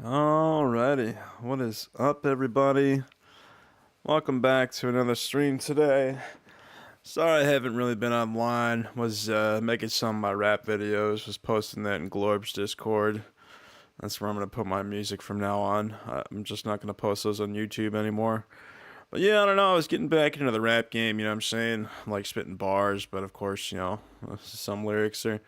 Alrighty, what is up, everybody? Welcome back to another stream today. Sorry I haven't really been online. Was making some of my rap videos, was posting that in Glorb's Discord. That's where I'm going to put my music from now on. I'm just not going to post those on YouTube anymore. But yeah, I don't know, I was getting back into the rap game, you know what I'm saying? I'm like spitting bars, but of course, you know, some lyrics are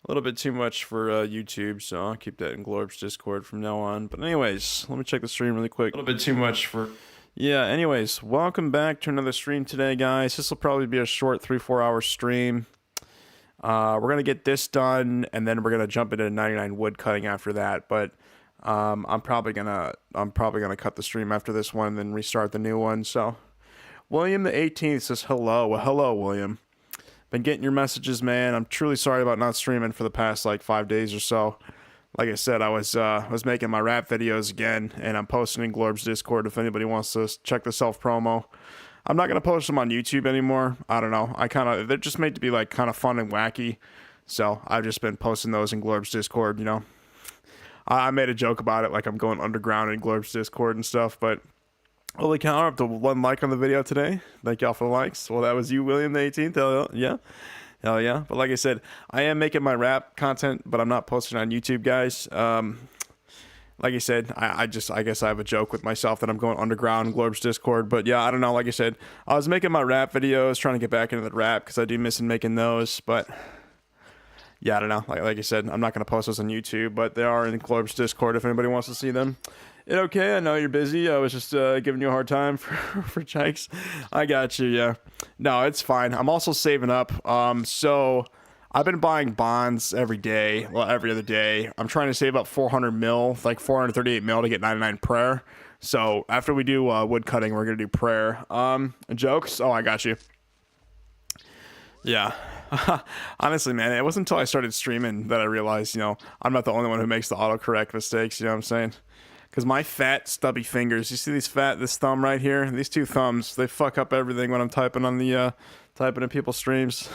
a little bit too much for YouTube, so I'll keep that in Glorb's Discord from now on. But anyways, let me check the stream really quick. A little bit too much for... Yeah, anyways, welcome back to another stream today, guys. This will probably be a short 3-4 hour stream. We're going to get this done, and then we're going to jump into 99 woodcutting after that. But I'm probably gonna cut the stream after this one and then restart the new one. So William the 18th says hello. Well, hello, William. Been getting your messages, man. I'm truly sorry about not streaming for the past like 5 days or so. Like I said, I was making my rap videos again, and I'm posting in Glorb's Discord if anybody wants to check the self promo. I'm not gonna post them on YouTube anymore. I don't know. They're just made to be like kind of fun and wacky. So I've just been posting those in Glorb's Discord. You know, I made a joke about it, like I'm going underground in Glorb's Discord and stuff, but. Holy cow, I'm up to 1 like on the video today. Thank y'all for the likes. Well, that was you, William the 18th. Hell yeah. Hell yeah. But like I said, I am making my rap content, but I'm not posting on YouTube, guys. Like I said, I guess I have a joke with myself that I'm going underground in Glorb's Discord. But yeah, I don't know. Like I said, I was making my rap videos, trying to get back into the rap because I do miss making those. But yeah, I don't know. Like I said, I'm not going to post those on YouTube, but they are in Glorb's Discord if anybody wants to see them. Okay, I know you're busy. I was just giving you a hard time for chikes. I got you, yeah. No, it's fine. I'm also saving up. So I've been buying bonds every day. Well, every other day. I'm trying to save up 400 mil, like 438 mil to get 99 prayer. So after we do woodcutting, we're going to do prayer. Jokes? Oh, I got you. Yeah. Honestly, man, it wasn't until I started streaming that I realized, you know, I'm not the only one who makes the autocorrect mistakes, you know what I'm saying? Because my fat, stubby fingers, you see this thumb right here? These two thumbs, they fuck up everything when I'm typing on the, typing in people's streams.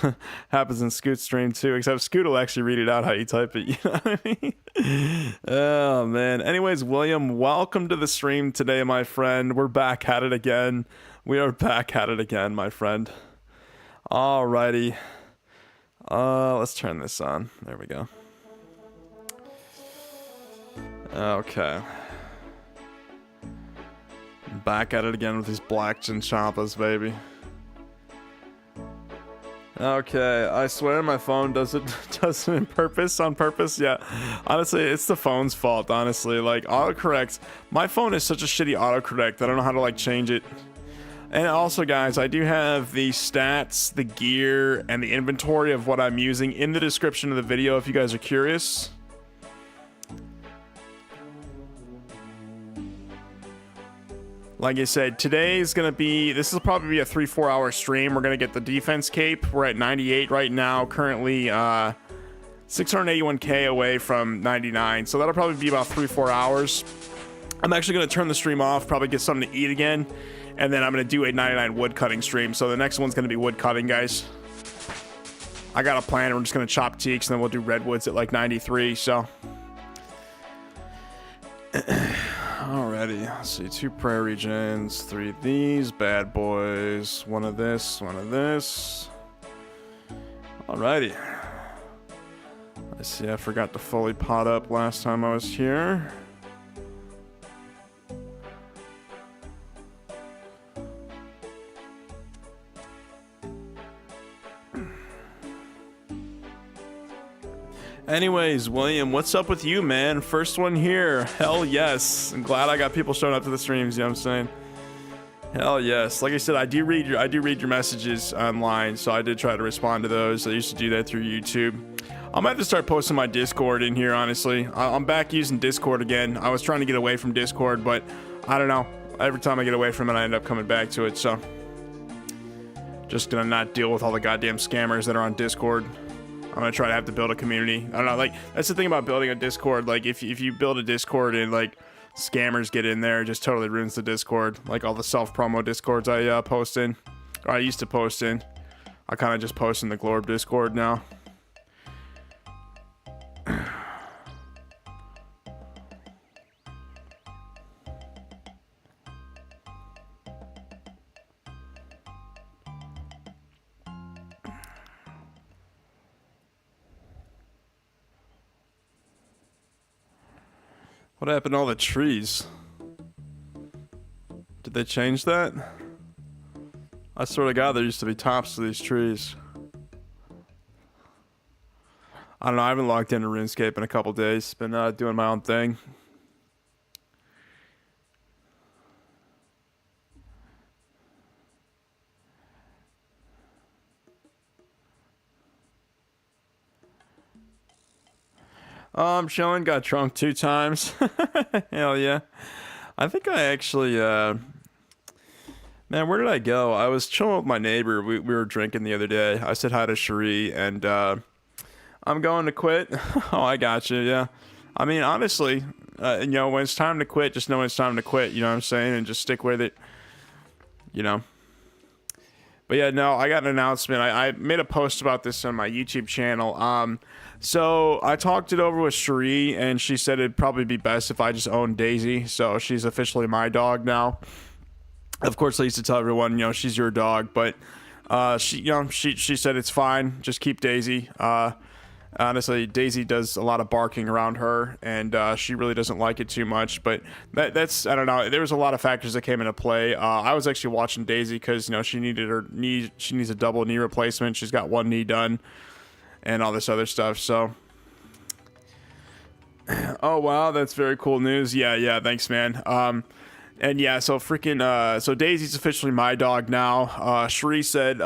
Happens in Scoot's stream too, except Scoot will actually read it out how you type it, you know what I mean? Oh, man. Anyways, William, welcome to the stream today, my friend. We're back at it again. We are back at it again, my friend. Alrighty. Let's turn this on. There we go. Okay. Back at it again with these black chinchompas, baby. Okay, I swear my phone does it on purpose. Yeah, honestly, it's the phone's fault. Honestly, like autocorrect. My phone is such a shitty autocorrect. I don't know how to like change it. And also, guys, I do have the stats, the gear, and the inventory of what I'm using in the description of the video if you guys are curious. Like I said, this will probably be a 3-4 hour stream. We're going to get the defense cape. We're at 98 right now, currently 681k away from 99. So that'll probably be about 3-4 hours. I'm actually going to turn the stream off, probably get something to eat again. And then I'm going to do a 99 woodcutting stream. So the next one's going to be woodcutting, guys. I got a plan. We're just going to chop teaks and then we'll do redwoods at like 93. So... Alrighty, let's see, 2 prayer regions, 3 of these bad boys, 1 of this, 1 of this. Alrighty. I see I forgot to fully pot up last time I was here. Anyways, William, what's up with you, man? First one here. Hell yes. I'm glad I got people showing up to the streams, you know what I'm saying? Hell yes. Like I said, I do read your messages online, so I did try to respond to those. I used to do that through YouTube. I might have to start posting my Discord in here, honestly. I'm back using Discord again. I was trying to get away from Discord, but I don't know. Every time I get away from it, I end up coming back to it, so. Just gonna not deal with all the goddamn scammers that are on Discord. I'm gonna try to have to build a community. I don't know, like, that's the thing about building a Discord. Like, if you build a Discord and, like, scammers get in there, it just totally ruins the Discord. Like, all the self-promo Discords I post in. Or I used to post in. I kind of just post in the Glorb Discord now. What happened to all the trees? Did they change that? I swear to God, there used to be tops to these trees. I don't know, I haven't logged into RuneScape in a couple days. Been doing my own thing. I'm chilling, got drunk 2 times. Hell yeah. I think I actually, man, where did I go? I was chilling with my neighbor. We were drinking the other day. I said hi to Cherie, and I'm going to quit. Oh, I got you, yeah. I mean, honestly, you know, when it's time to quit, just know when it's time to quit, you know what I'm saying? And just stick with it, you know? But yeah, no, I got an announcement. I made a post about this on my YouTube channel. So I talked it over with Cherie, and she said it'd probably be best if I just owned Daisy. So she's officially my dog now. Of course, I used to tell everyone, you know, she's your dog, but she said it's fine. Just keep Daisy. Honestly, Daisy does a lot of barking around her, and she really doesn't like it too much. But that's, I don't know. There was a lot of factors that came into play. I was actually watching Daisy because, you know, she needed her knee. She needs a double knee replacement. She's got 1 knee done, and all this other stuff. So, oh wow, that's very cool news. Yeah, thanks, man. And yeah, so so Daisy's officially my dog now. Cherie said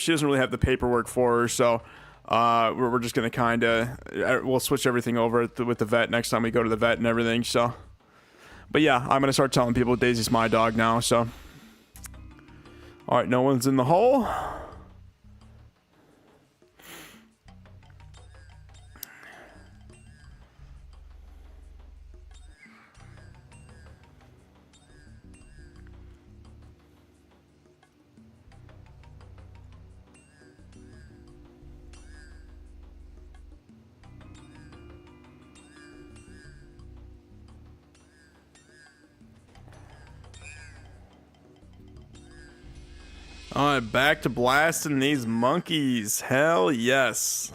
she doesn't really have the paperwork for her, so we're just gonna kind of we'll switch everything over with the vet next time we go to the vet and everything. So, but yeah, I'm gonna start telling people Daisy's my dog now. So, all right, no one's in the hole. All right, back to blasting these monkeys. Hell yes.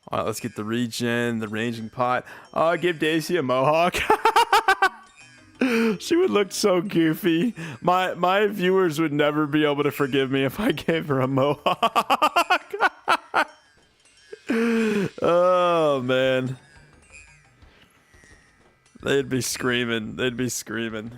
All right, let's get the regen, the ranging pot. Give Daisy a mohawk. She would look so goofy. My viewers would never be able to forgive me if I gave her a mohawk. Oh, man. They'd be screaming. They'd be screaming.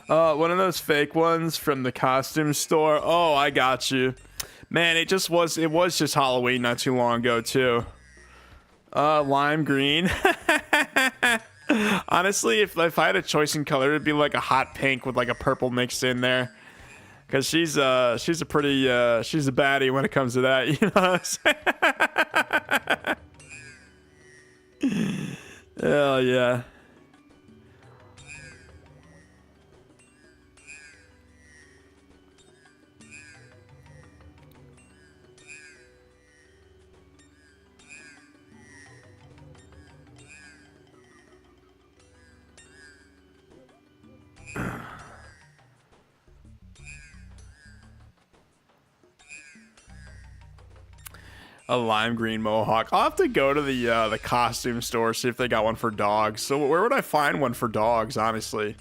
One of those fake ones from the costume store. Oh, I got you. Man, it was just Halloween not too long ago, too. Lime green. Honestly, if I had a choice in color, it'd be like a hot pink with like a purple mixed in there. Cause she's a pretty she's a baddie when it comes to that, you know what I'm saying? Hell yeah. A lime green mohawk. I'll have to go to the costume store, see if they got one for dogs. So where would I find one for dogs, honestly?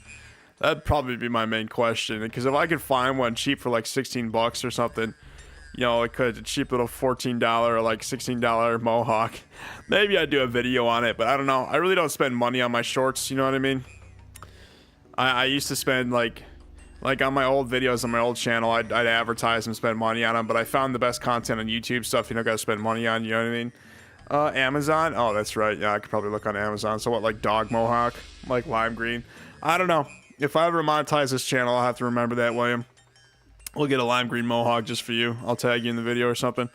That'd probably be my main question. Because if I could find one cheap for like 16 bucks or something, you know, like a cheap little $14 or like $16 mohawk, maybe I'd do a video on it. But I don't know. I really don't spend money on my shorts, you know what I mean? I used to spend like on my old videos on my old channel, I'd advertise and spend money on them, but I found the best content on YouTube stuff you don't gotta spend money on, you know what I mean? Amazon? Oh, that's right. Yeah, I could probably look on Amazon. So what, like dog mohawk? Like lime green? I don't know. If I ever monetize this channel, I'll have to remember that, William. We'll get a lime green mohawk just for you. I'll tag you in the video or something.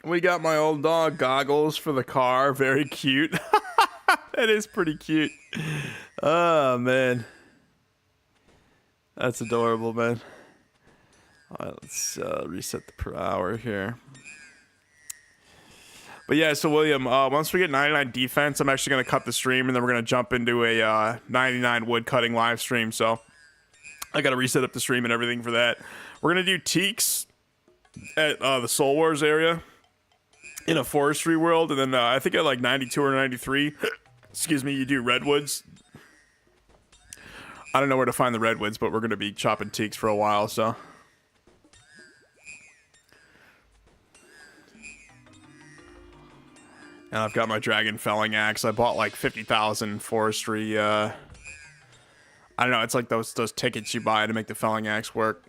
We got my old dog goggles for the car. Very cute. That is pretty cute. Oh, man. That's adorable, man. All right, let's reset the per hour here. But yeah, so William, once we get 99 defense, I'm actually going to cut the stream, and then we're going to jump into a 99 woodcutting live stream. So I got to reset up the stream and everything for that. We're going to do teaks at the Soul Wars area in a forestry world, and then I think at like 92 or 93, excuse me, you do redwoods. I don't know where to find the redwoods, but we're going to be chopping teaks for a while, so... And I've got my dragon felling axe. I bought like 50,000 forestry. I don't know. It's like those tickets you buy to make the felling axe work.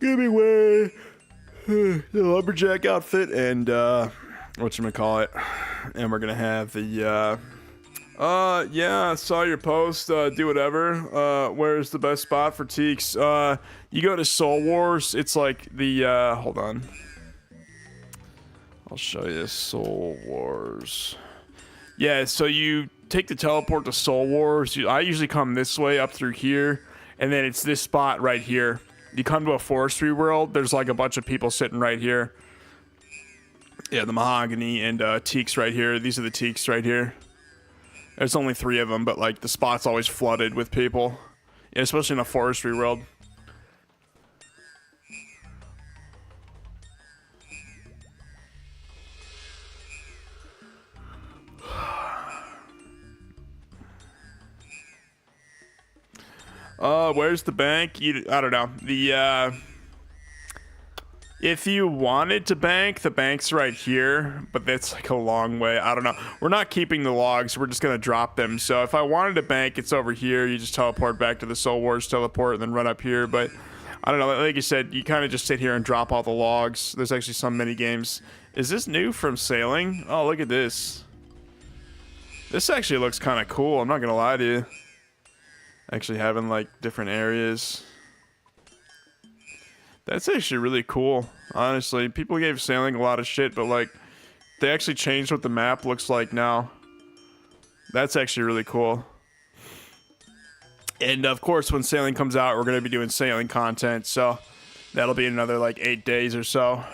Give me way the lumberjack outfit and whatchamacallit. And we're gonna have the yeah, I saw your post. Do whatever. Where's the best spot for teaks? You go to Soul Wars. It's like the hold on. I'll show you Soul Wars. Yeah, so you take the teleport to Soul Wars. I usually come this way up through here, and then it's this spot right here. You come to a forestry world. There's like a bunch of people sitting right here. Yeah, the mahogany and teaks right here. These are the teaks right here. There's only 3 of them, but like the spot's always flooded with people, yeah, especially in a forestry world. Where's the bank? I don't know. If you wanted to bank, the bank's right here, but that's like a long way. I don't know. We're not keeping the logs. We're just going to drop them. So if I wanted to bank, it's over here. You just teleport back to the Soul Wars teleport and then run up here. But I don't know. Like you said, you kind of just sit here and drop all the logs. There's actually some mini games. Is this new from sailing? Oh, look at this. This actually looks kind of cool. I'm not going to lie to you. Actually having like different areas. That's actually really cool, honestly. People gave sailing a lot of shit, but like they actually changed what the map looks like now. That's actually really cool. And of course, when sailing comes out, we're going to be doing sailing content, so that'll be another like 8 days or so.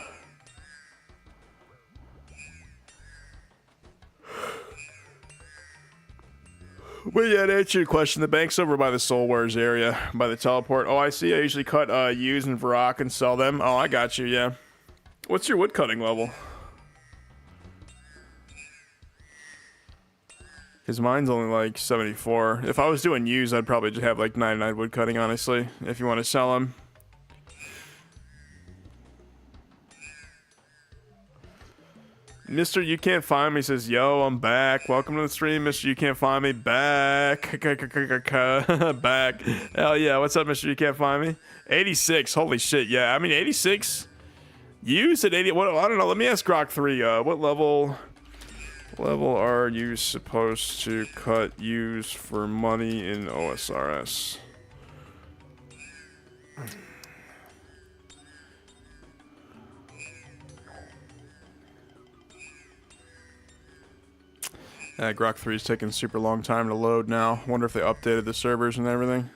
But yeah, to answer your question, the bank's over by the Soul Wars area, by the teleport. Oh, I see. I usually cut yews and Varrock and sell them. Oh, I got you, yeah. What's your woodcutting level? Because mine's only like 74. If I was doing yews, I'd probably just have like 99 woodcutting, honestly, if you want to sell them. Mr. You Can't Find Me says, yo, I'm back. Welcome to the stream, Mr. You Can't Find Me. Back. Back. Hell yeah. What's up, Mr. You Can't Find Me? 86. Holy shit. Yeah, I mean, 86. Use at 80. What? I don't know. Let me ask Grok 3. What level are you supposed to cut use for money in OSRS? Grok 3 is taking a super long time to load now. Wonder if they updated the servers and everything.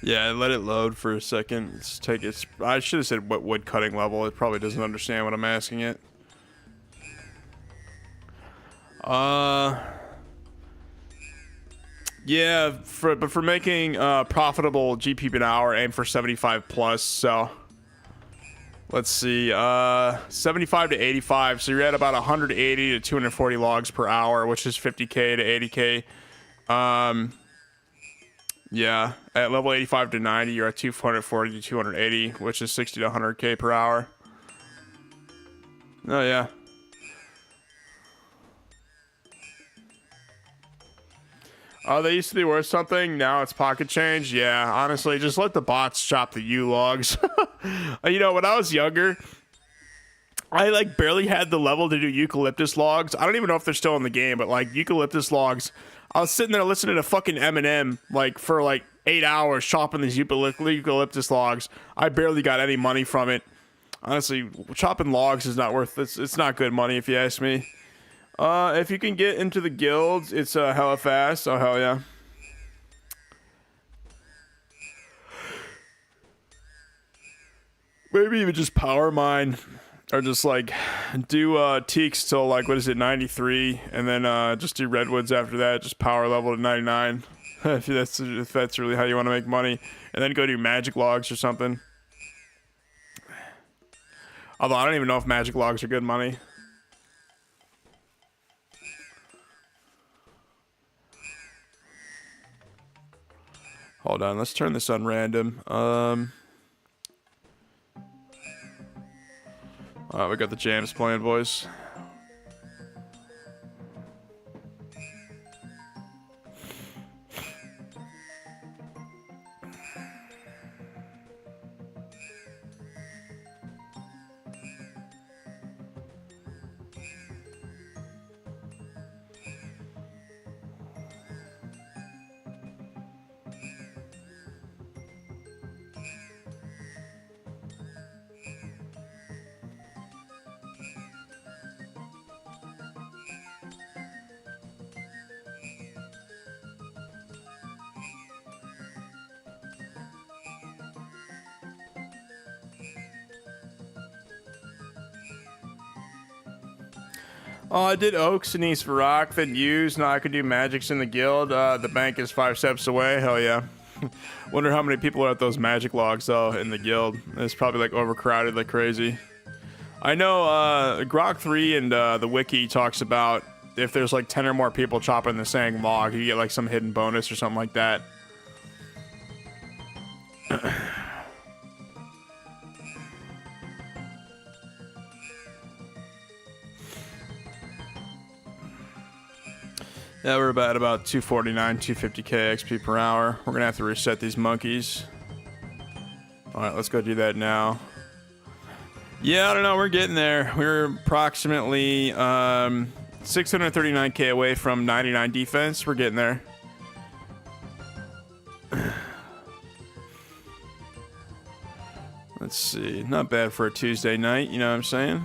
Yeah, let it load for a second. Let's take its... I should have said what wood cutting level. It probably doesn't understand what I'm asking it. Yeah, but for making profitable GP an hour, aim for 75 plus. So let's see, 75 to 85. So you're at about 180 to 240 logs per hour, which is 50k to 80k. Yeah, at level 85 to 90, you're at 240 to 280, which is 60 to 100k per hour. Oh yeah. Oh, they used to be worth something. Now it's pocket change. Yeah, honestly, just let the bots chop the U logs. You know, when I was younger, I like barely had the level to do eucalyptus logs. I don't even know if they're still in the game, but like eucalyptus logs, I was sitting there listening to fucking Eminem like for like 8 hours chopping these eucalyptus logs. I barely got any money from it. Honestly, chopping logs is not worth it. It's not good money if you ask me. If you can get into the guilds, it's hella fast. Oh hell yeah. Maybe even just power mine, or just like do teaks till like, what is it, 93, and then just do redwoods after that. Just power level to 99. if that's really how you want to make money, and then go do magic logs or something. Although I don't even know if magic logs are good money. Hold on, let's turn this on random. We got the jams playing, boys. Oh, I did Oaks in East Varrock, then used. Now I could do magics in the guild. The bank is 5 steps away. Hell yeah. Wonder how many people are at those magic logs, though, in the guild. It's probably, like, overcrowded like crazy. I know Grok 3 and the wiki talks about if there's, like, 10 or more people chopping the same log, you get, like, some hidden bonus or something like that. Yeah, we're about 249, 250k XP per hour. We're gonna have to reset these monkeys. Alright, let's go do that now. Yeah, I don't know, we're getting there. We're approximately 639k away from 99 defense. We're getting there. Let's see, not bad for a Tuesday night, you know what I'm saying?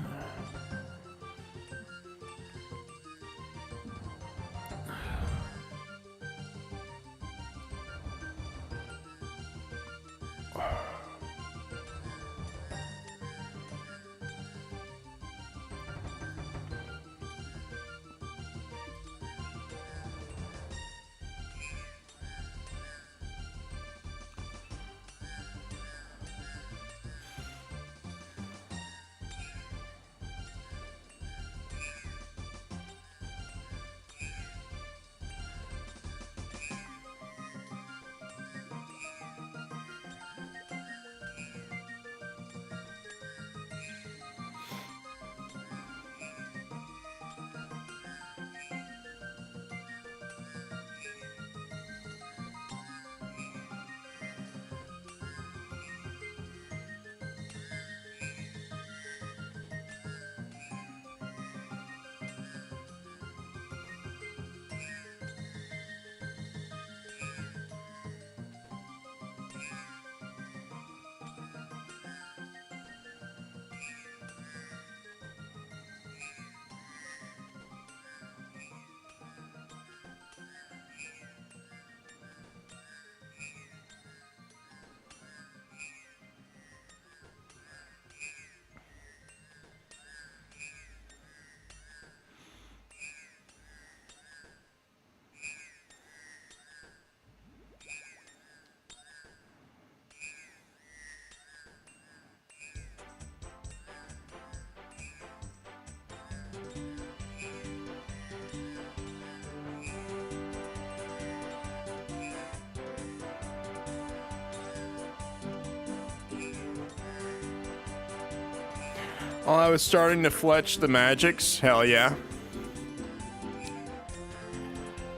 Oh, I was starting to fletch the magics. Hell yeah.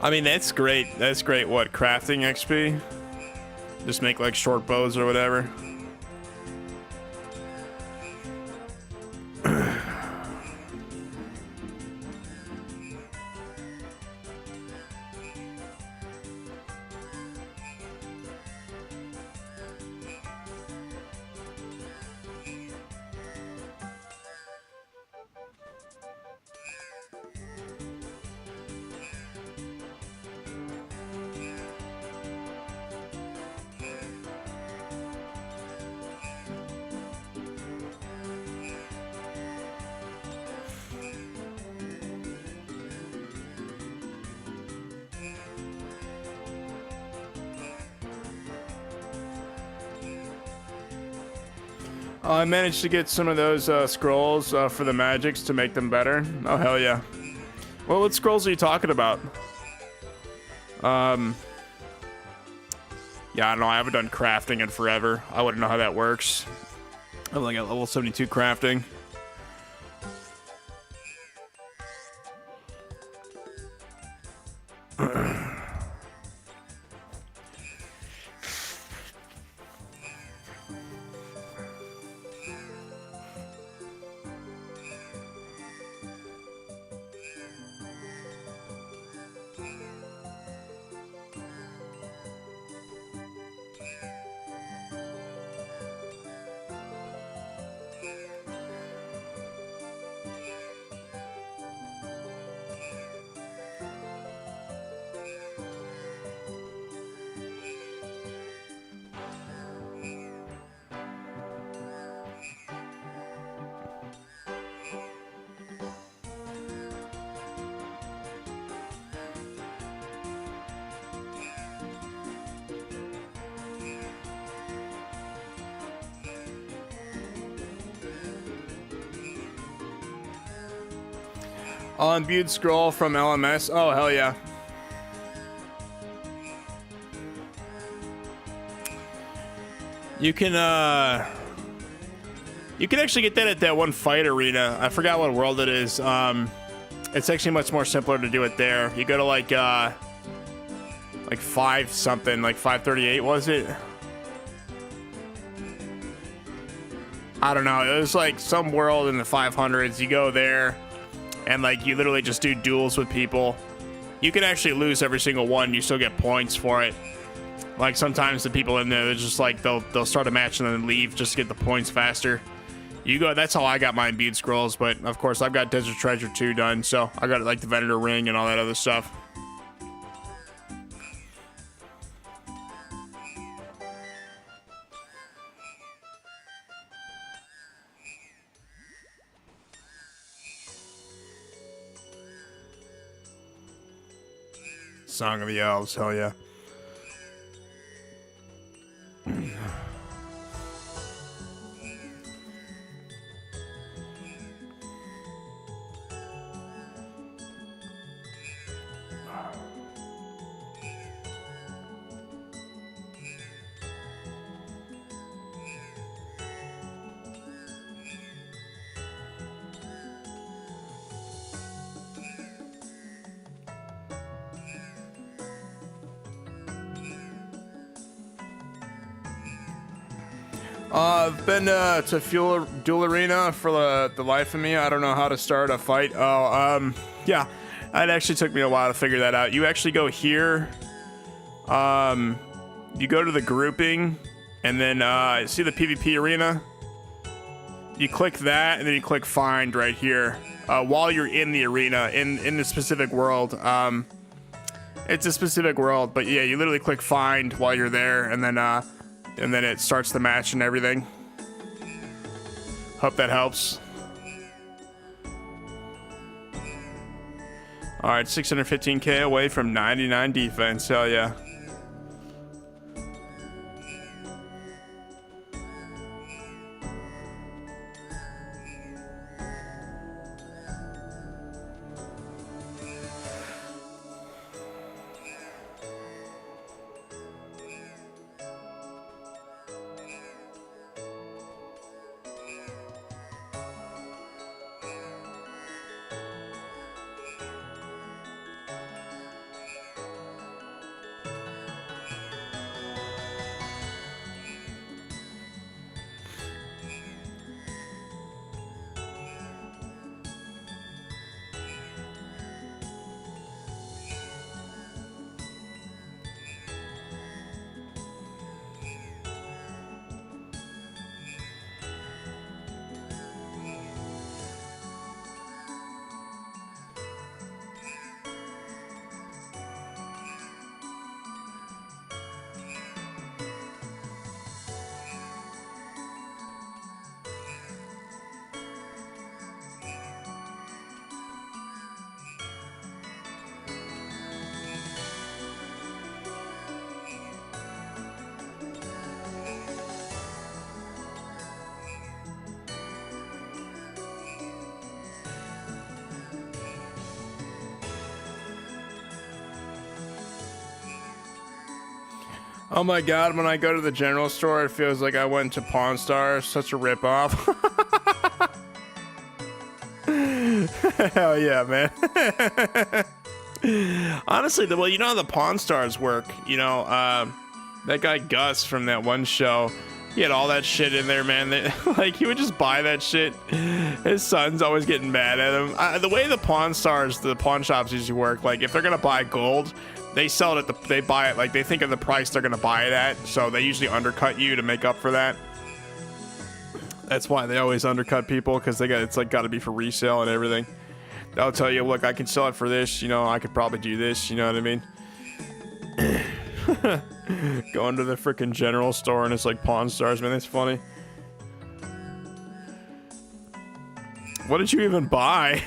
I mean, that's great. That's great. What, crafting XP? Just make like short bows or whatever. I managed to get some of those scrolls for the magics to make them better. Oh, hell yeah. Well, what scrolls are you talking about? Yeah, I don't know. I haven't done crafting in forever. I wouldn't know how that works. I'm like at level 72 crafting. Imbued scroll from LMS. Oh, hell yeah. You can actually get that at that one fight arena. I forgot what world it is. It's actually much more simpler to do it there. You go to like 5 something, like 538 was it? I don't know. It was like some world in the 500s. You go there and like you literally just do duels with people. You can actually lose every single one. You still get points for it. Like sometimes the people in there, they're just like they'll start a match and then leave just to get the points faster. You go. That's how I got my imbued scrolls. But of course, I've got Desert Treasure 2 done, so I got like the Venator ring and all that other stuff. Song of the Elves, hell yeah. I've been to Duel Arena for the life of me. I don't know how to start a fight. Yeah, it actually took me a while to figure that out. You actually go here. You go to the grouping, and then see the PvP arena. You click that, and then you click find right here. While you're in the arena, in the specific world. It's a specific world, but yeah, you literally click find while you're there, and then it starts the match and everything. Hope that helps. All right, 615k away from 99 defense. Hell yeah. Oh my god, when I go to the general store, it feels like I went to Pawn Stars. Such a ripoff. Hell yeah, man. Honestly, well, you know how the Pawn Stars work. You know, that guy Gus from that one show, he had all that shit in there, man. Like, he would just buy that shit. His son's always getting mad at him. The way the Pawn Stars, the pawn shops usually work, like, if they're gonna buy gold, they sell it they buy it, like, they think of the price they're gonna buy it at, so they usually undercut you to make up for that. That's why they always undercut people, because it's like gotta be for resale and everything. They'll tell you, look, I can sell it for this, you know, I could probably do this, you know what I mean? Going to the freaking general store and it's like Pawn Stars, man, that's funny. What did you even buy?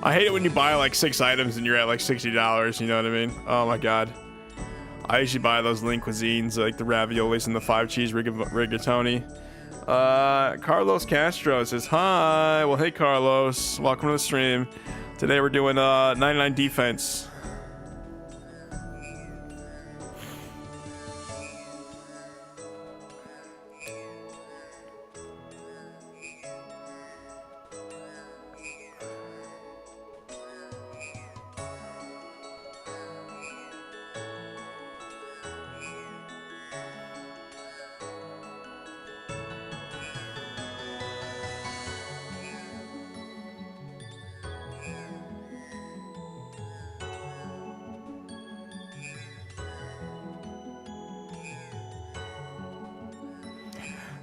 I hate it when you buy like 6 items and you're at like $60, you know what I mean? Oh my god. I usually buy those lean cuisines, like the raviolis and the 5 cheese rigatoni. Carlos Castro says, hi. Well, hey Carlos, welcome to the stream. Today we're doing 99 defense.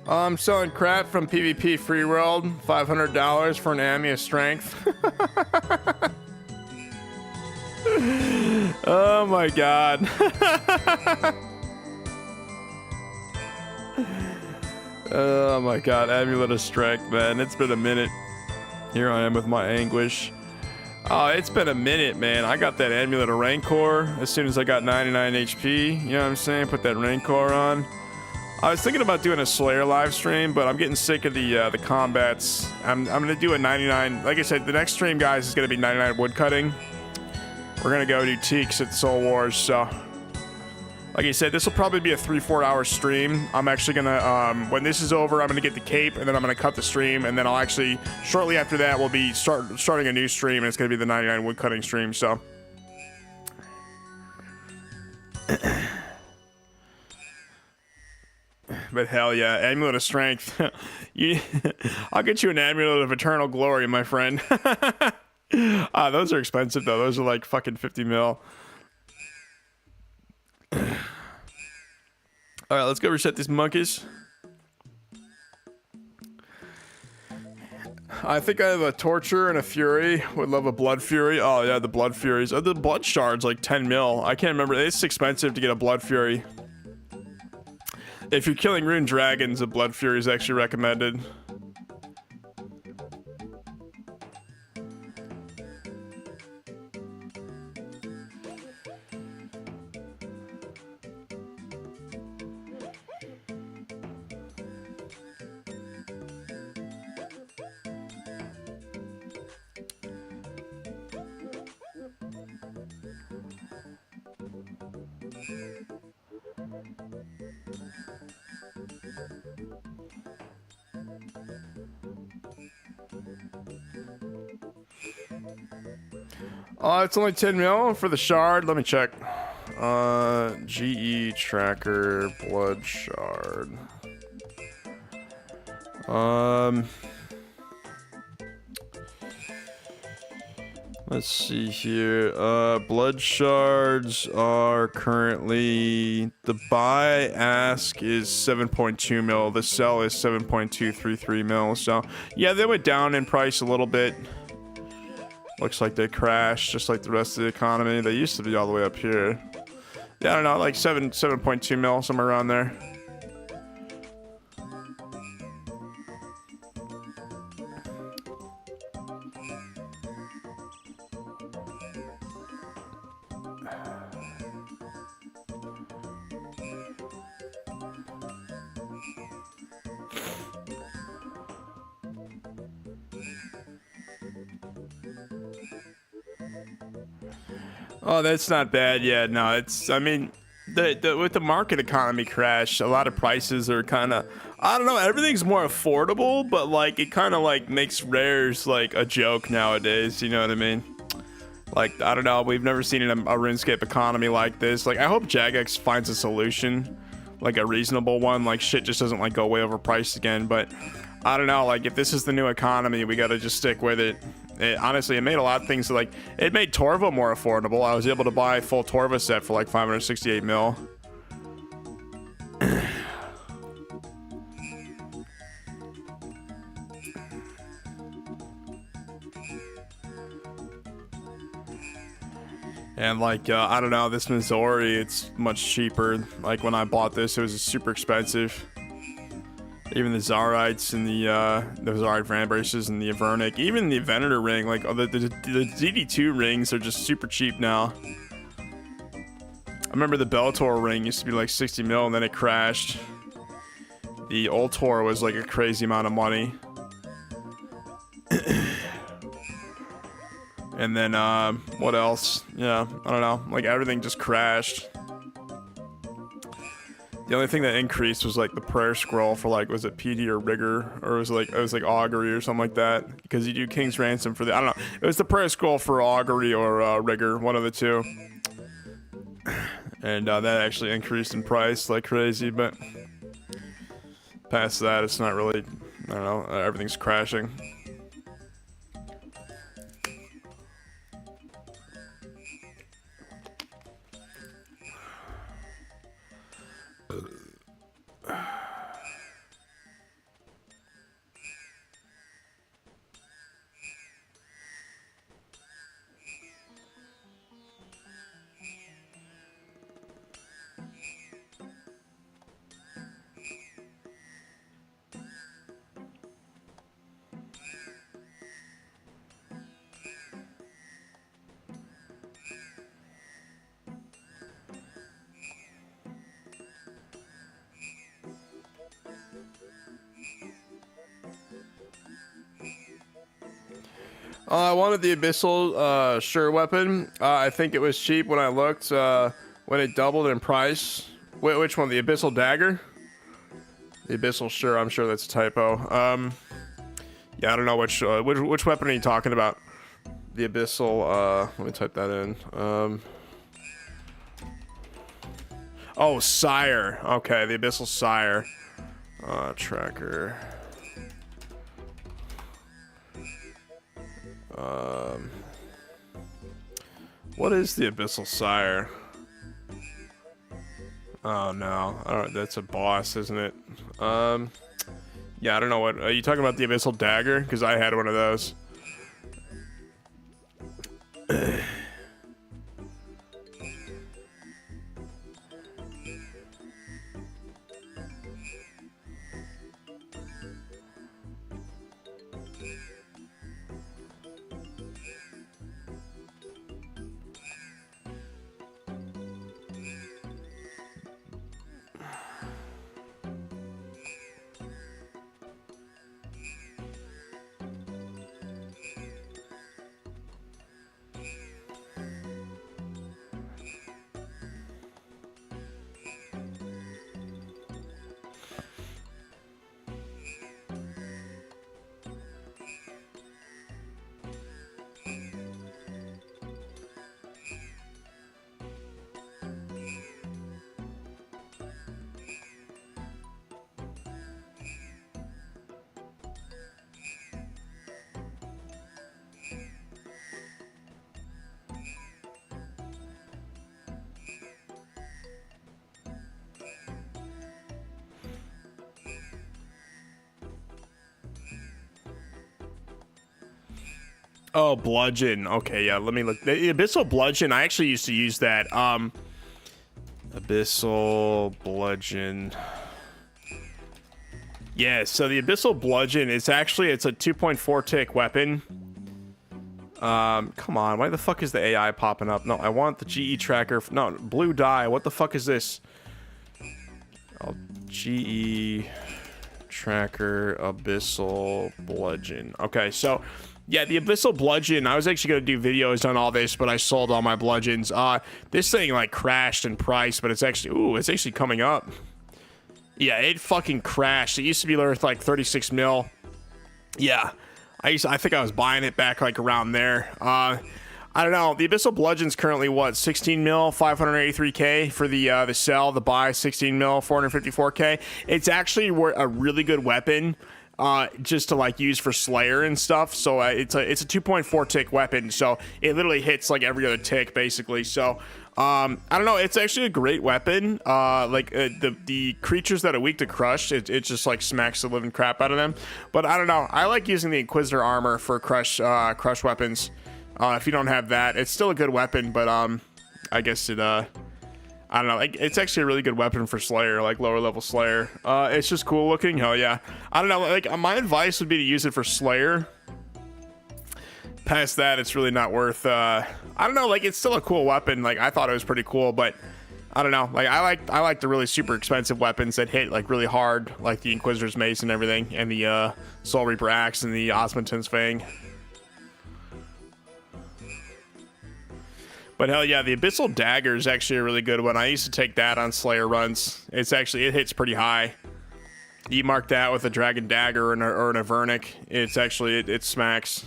I'm selling crap from PvP Free World, $500 for an Ami of Strength. Oh my god. Oh my god, Amulet of Strength, man. It's been a minute. Here I am with my anguish. Oh, it's been a minute, man. I got that Amulet of Rancor as soon as I got 99 HP. You know what I'm saying? Put that Rancor on. I was thinking about doing a Slayer live stream, but I'm getting sick of the combats. I'm gonna do a 99. Like I said, the next stream, guys, is gonna be 99 woodcutting. We're gonna go do Teaks at Soul Wars. So, like I said, this will probably be a 3-4 hour stream. I'm actually gonna when this is over, I'm gonna get the cape, and then I'm gonna cut the stream, and then I'll actually shortly after that we'll be starting a new stream, and it's gonna be the 99 woodcutting stream. So. But hell yeah, Amulet of Strength. I'll get you an Amulet of Eternal Glory, my friend. Those are expensive though. Those are like fucking 50 mil. Alright, let's go reset these monkeys. I think I have a Torture and a Fury. Would love a Blood Fury. Oh yeah, the Blood Furies. Oh, the Blood Shard's like 10 mil. I can't remember. It's expensive to get a Blood Fury. If you're killing rune dragons, a Blood Fury is actually recommended. It's only 10 mil for the shard. Let me check. GE tracker blood shard. Let's see here. Blood shards are currently, the buy ask is 7.2 mil. The sell is 7.233 mil. So yeah, they went down in price a little bit. Looks like they crashed just like the rest of the economy. They used to be all the way up here. Yeah, I don't know, like 7.2 mil, somewhere around there. Oh, that's not bad. Yeah, no, it's, I mean, with the market economy crash, a lot of prices are kind of, I don't know, everything's more affordable, but like it kind of like makes rares like a joke nowadays. You know what I mean? Like, I don't know, we've never seen a RuneScape economy like this. Like, I hope Jagex finds a solution, like a reasonable one. Like, shit just doesn't like go way overpriced again. But I don't know, like if this is the new economy, we gotta just stick with it. Honestly, it made a lot of things, like it made Torva more affordable. I was able to buy a full Torva set for like 568 mil. And like, I don't know, this Masori, it's much cheaper. Like when I bought this, it was super expensive. Even the Zarytes and the Zaryte vambraces and the Avernic, even the Venator ring, like the DD2 rings are just super cheap now. I remember the Bellator ring used to be like 60 mil and then it crashed. The Ultor was like a crazy amount of money. And then, what else? Yeah, I don't know. Like everything just crashed. The only thing that increased was like the prayer scroll for like, was it PD or Rigour, or it was like augury or something like that, because you do King's Ransom for the, I don't know, it was the prayer scroll for augury or Rigour, one of the two, and that actually increased in price like crazy. But past that, it's not really, I don't know, everything's crashing. I wanted the Abyssal sure weapon. I think it was cheap when I looked, when it doubled in price. Which one? The Abyssal dagger? The Abyssal sure, I'm sure that's a typo. Yeah, I don't know which weapon are you talking about? The Abyssal, let me type that in. Oh, Sire. Okay, the Abyssal Sire. Tracker. What is the Abyssal Sire? Oh no, that's a boss, isn't it? Yeah, I don't know what. Are you talking about the Abyssal Dagger? Because I had one of those. Oh, bludgeon. Okay, yeah, let me look. The Abyssal bludgeon, I actually used to use that. Abyssal bludgeon. Yeah, so the Abyssal bludgeon is actually, it's a 2.4 tick weapon. Come on, why the fuck is the AI popping up? No, I want the GE tracker. No, blue dye. What the fuck is this? Oh, GE tracker Abyssal bludgeon. Okay, so Yeah, the Abyssal Bludgeon, I was actually going to do videos on all this, but I sold all my bludgeons. This thing, like, crashed in price, but it's actually, ooh, it's actually coming up. Yeah, it fucking crashed. It used to be worth, like, 36 mil. Yeah, I think I was buying it back, like, around there. I don't know. The Abyssal Bludgeon's currently, what, 16 mil, 583k for the sell, the buy, 16 mil, 454k. It's actually a really good weapon. Just to like use for Slayer and stuff. So it's a 2.4 tick weapon, so it literally hits like every other tick basically. So I don't know, it's actually a great weapon. The creatures that are weak to crush, it just like smacks the living crap out of them. But I don't know, I like using the Inquisitor armor for crush weapons. If you don't have that, it's still a good weapon, but I guess it I don't know, like, it's actually a really good weapon for Slayer, like lower level Slayer. It's just cool looking, hell yeah. I don't know, like, my advice would be to use it for Slayer. Past that, it's really not worth, I don't know, like, it's still a cool weapon. Like, I thought it was pretty cool, but I don't know, like, I like the really super expensive weapons that hit, like, really hard, like the Inquisitor's Mace and everything, and the Soul Reaper Axe and the Osmanton's Fang. But hell yeah, the Abyssal Dagger is actually a really good one. I used to take that on Slayer runs. It hits pretty high. You mark that with a Dragon Dagger or an Avernic. It's actually, it smacks.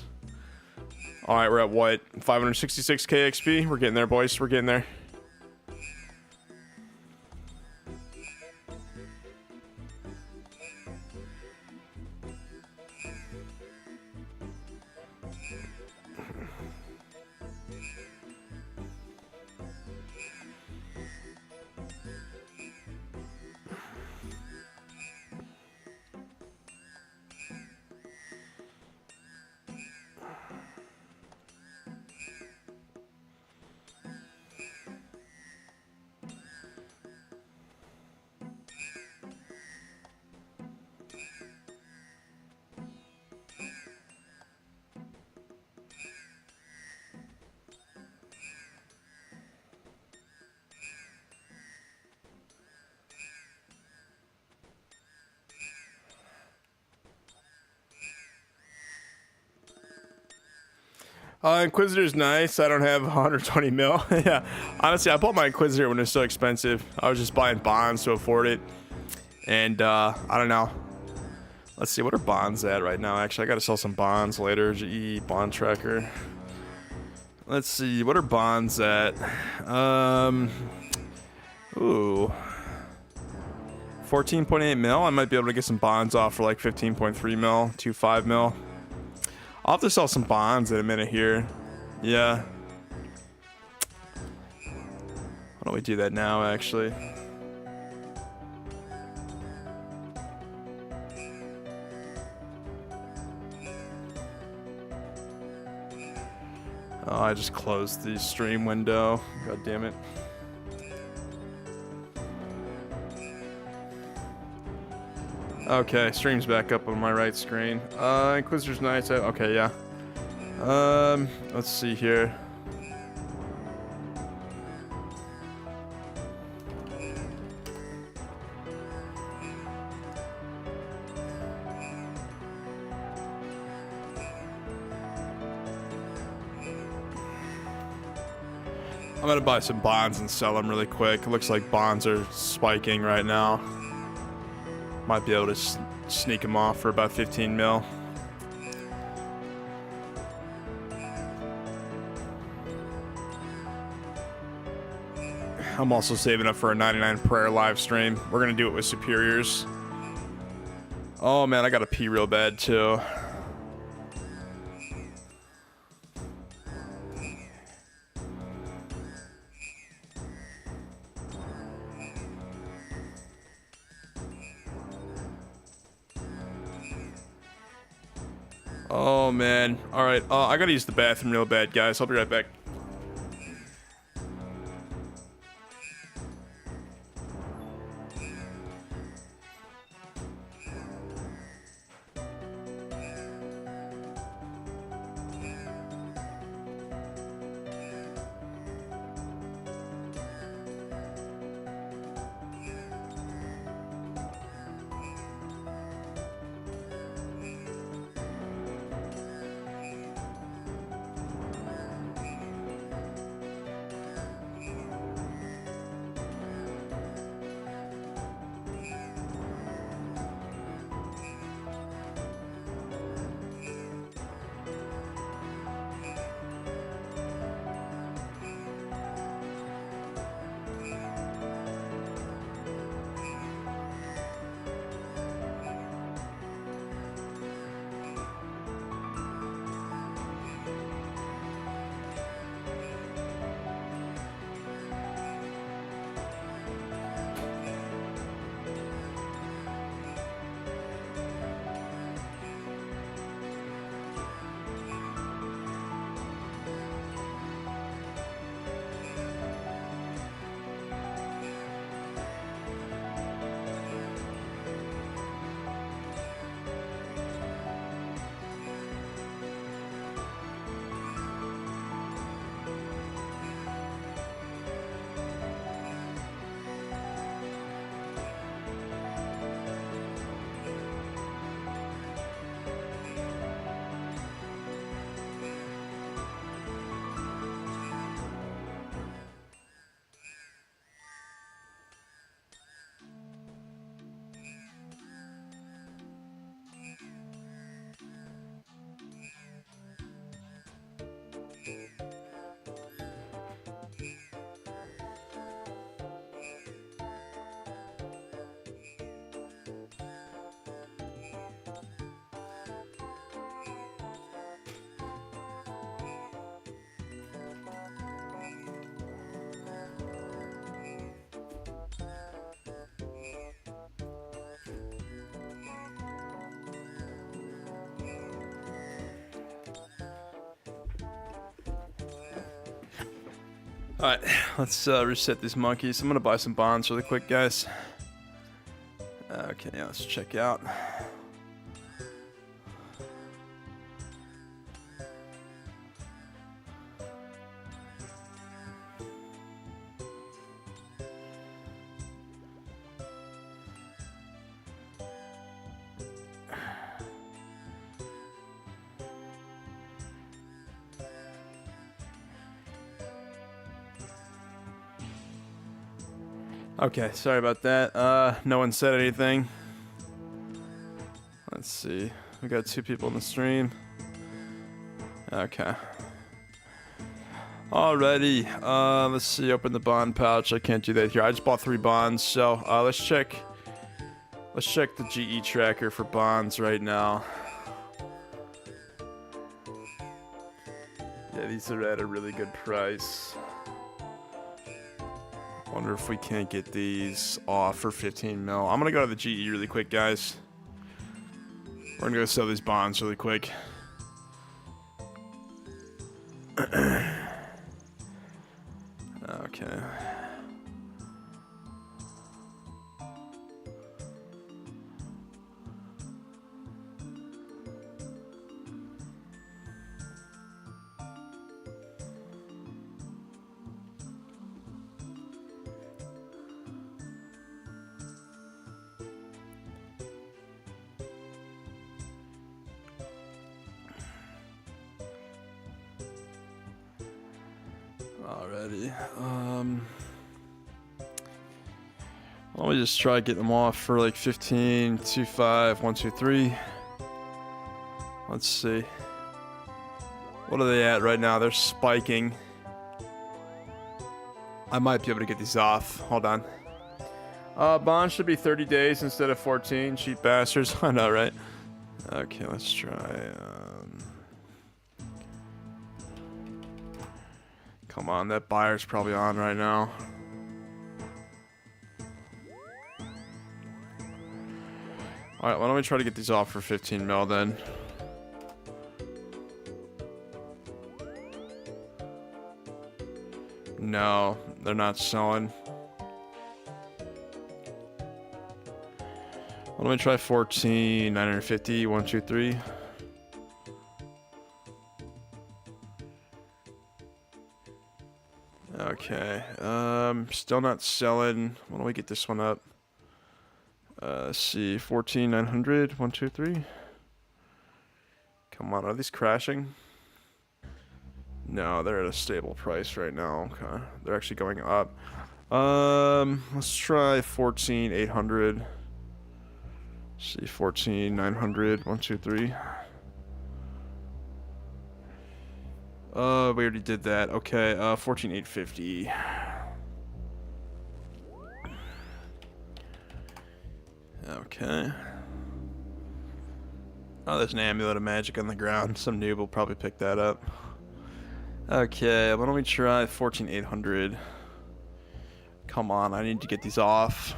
All right, we're at what? 566k XP? We're getting there, boys. We're getting there. Inquisitor's nice. I don't have 120 mil. Yeah, honestly, I bought my Inquisitor when it was so expensive. I was just buying bonds to afford it. And, I don't know. Let's see, what are bonds at right now? Actually, I gotta sell some bonds later. GE, bond tracker. Let's see, what are bonds at? Ooh. 14.8 mil? I might be able to get some bonds off for like 15.3 mil, 2.5 mil. I'll have to sell some bonds in a minute here. Yeah. Why don't we do that now, actually? Oh, I just closed the stream window. God damn it. Okay, stream's back up on my right screen. Inquisitor's nice. Okay, yeah. Let's see here. I'm gonna buy some bonds and sell them really quick. It looks like bonds are spiking right now. Might be able to sneak them off for about 15 mil. I'm also saving up for a 99 prayer live stream. We're gonna do it with superiors. Oh man, I gotta pee real bad too. Oh man. Alright, I gotta use the bathroom real bad, guys. I'll be right back. Alright, let's reset these monkeys. I'm gonna buy some bonds really quick, guys. Okay, yeah, let's check out. Okay, sorry about that. No one said anything. Let's see. We got 2 people in the stream. Okay. Alrighty. Let's see. Open the bond pouch. I can't do that here. I just bought 3 bonds, so let's check. Let's check the GE tracker for bonds right now. Yeah, these are at a really good price. Wonder if we can't get these off for 15 mil. I'm gonna go to the GE really quick, guys. We're gonna go sell these bonds really quick. Okay. Alrighty. Why don't we just try getting them off for like 15, 2, 5, 1, 2, 3. Let's see. What are they at right now? They're spiking. I might be able to get these off. Hold on. Bond should be 30 days instead of 14. Cheap bastards. I know, right? Okay, let's try. Come on, that buyer's probably on right now. Alright, why don't we try to get these off for 15 mil then? No, they're not selling. Why don't we try 14, 950, 1, 2, 3. Okay, still not selling. Why don't we get this one up? Let's see, 14, 900, 1, 2, 3. Come on, are these crashing? No, they're at a stable price right now. Okay, they're actually going up. Let's try 14, 800. Let's see, 14, 900, 1, 2, 3. We already did that. Okay, 14,850. Okay. Oh, there's an amulet of magic on the ground. Some noob will probably pick that up. Okay, why don't we try 14,800? Come on, I need to get these off.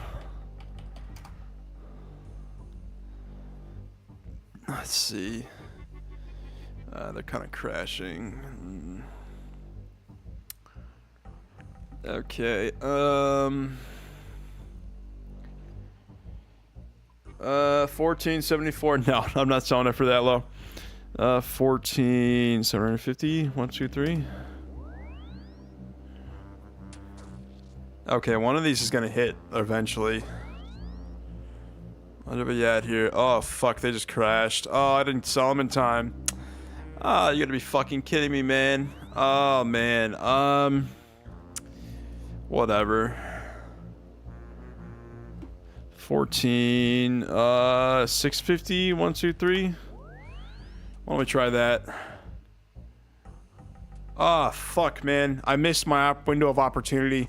Let's see. They're kind of crashing. Okay. 1474. No, I'm not selling it for that low. 14,750. 1, 2, 3. Okay, one of these is gonna hit eventually. What are we at here? Oh fuck, they just crashed. Oh, I didn't sell them in time. Oh, you gotta be fucking kidding me, man. Oh man. Whatever. 14, 650, 1, 2, 3. Why don't we try that? Oh, fuck, man. I missed my window of opportunity.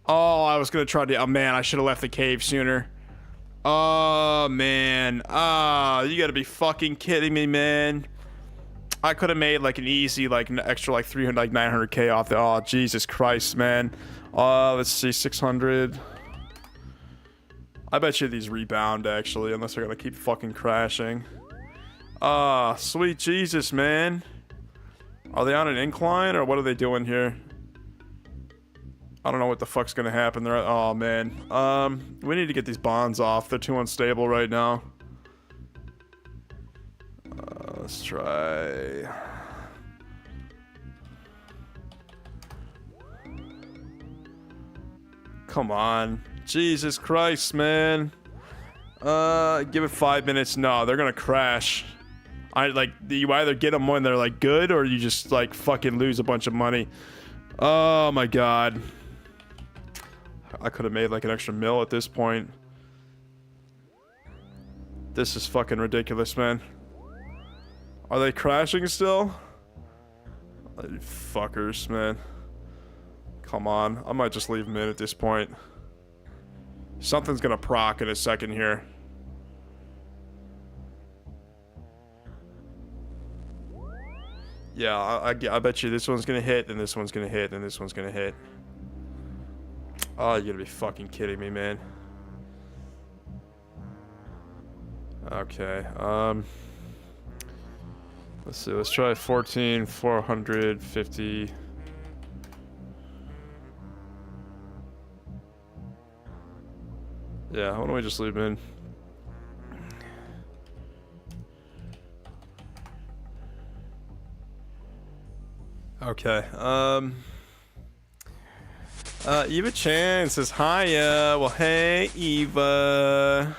Oh, I was gonna try to... Oh, man, I should have left the cave sooner. Oh, man. Ah, you gotta be fucking kidding me, man. I could have made, like, an easy, like, an extra, like, 300, like, 900k off the... Oh, Jesus Christ, man. Let's see, 600... I bet you these rebound, actually, unless they're gonna keep fucking crashing. Ah, sweet Jesus, man. Are they on an incline, or what are they doing here? I don't know what the fuck's gonna happen there. Oh man. We need to get these bonds off. They're too unstable right now. Let's try. Come on. Jesus Christ, man. Give it 5 minutes. No, they're gonna crash. You either get them when they're like good, or you just like fucking lose a bunch of money. Oh my god. I could have made like an extra mil at this point. This is fucking ridiculous, man. Are they crashing still? You fuckers, man. Come on. I might just leave them in at this point. Something's gonna proc in a second here. Yeah, I bet you this one's gonna hit, and this one's gonna hit, and this one's gonna hit. Oh, you gotta be fucking kidding me, man. Okay, let's see, let's try 14, 450. Yeah, why don't we just leave him in? Okay, Eva Chan says hiya. Well, hey, Eva.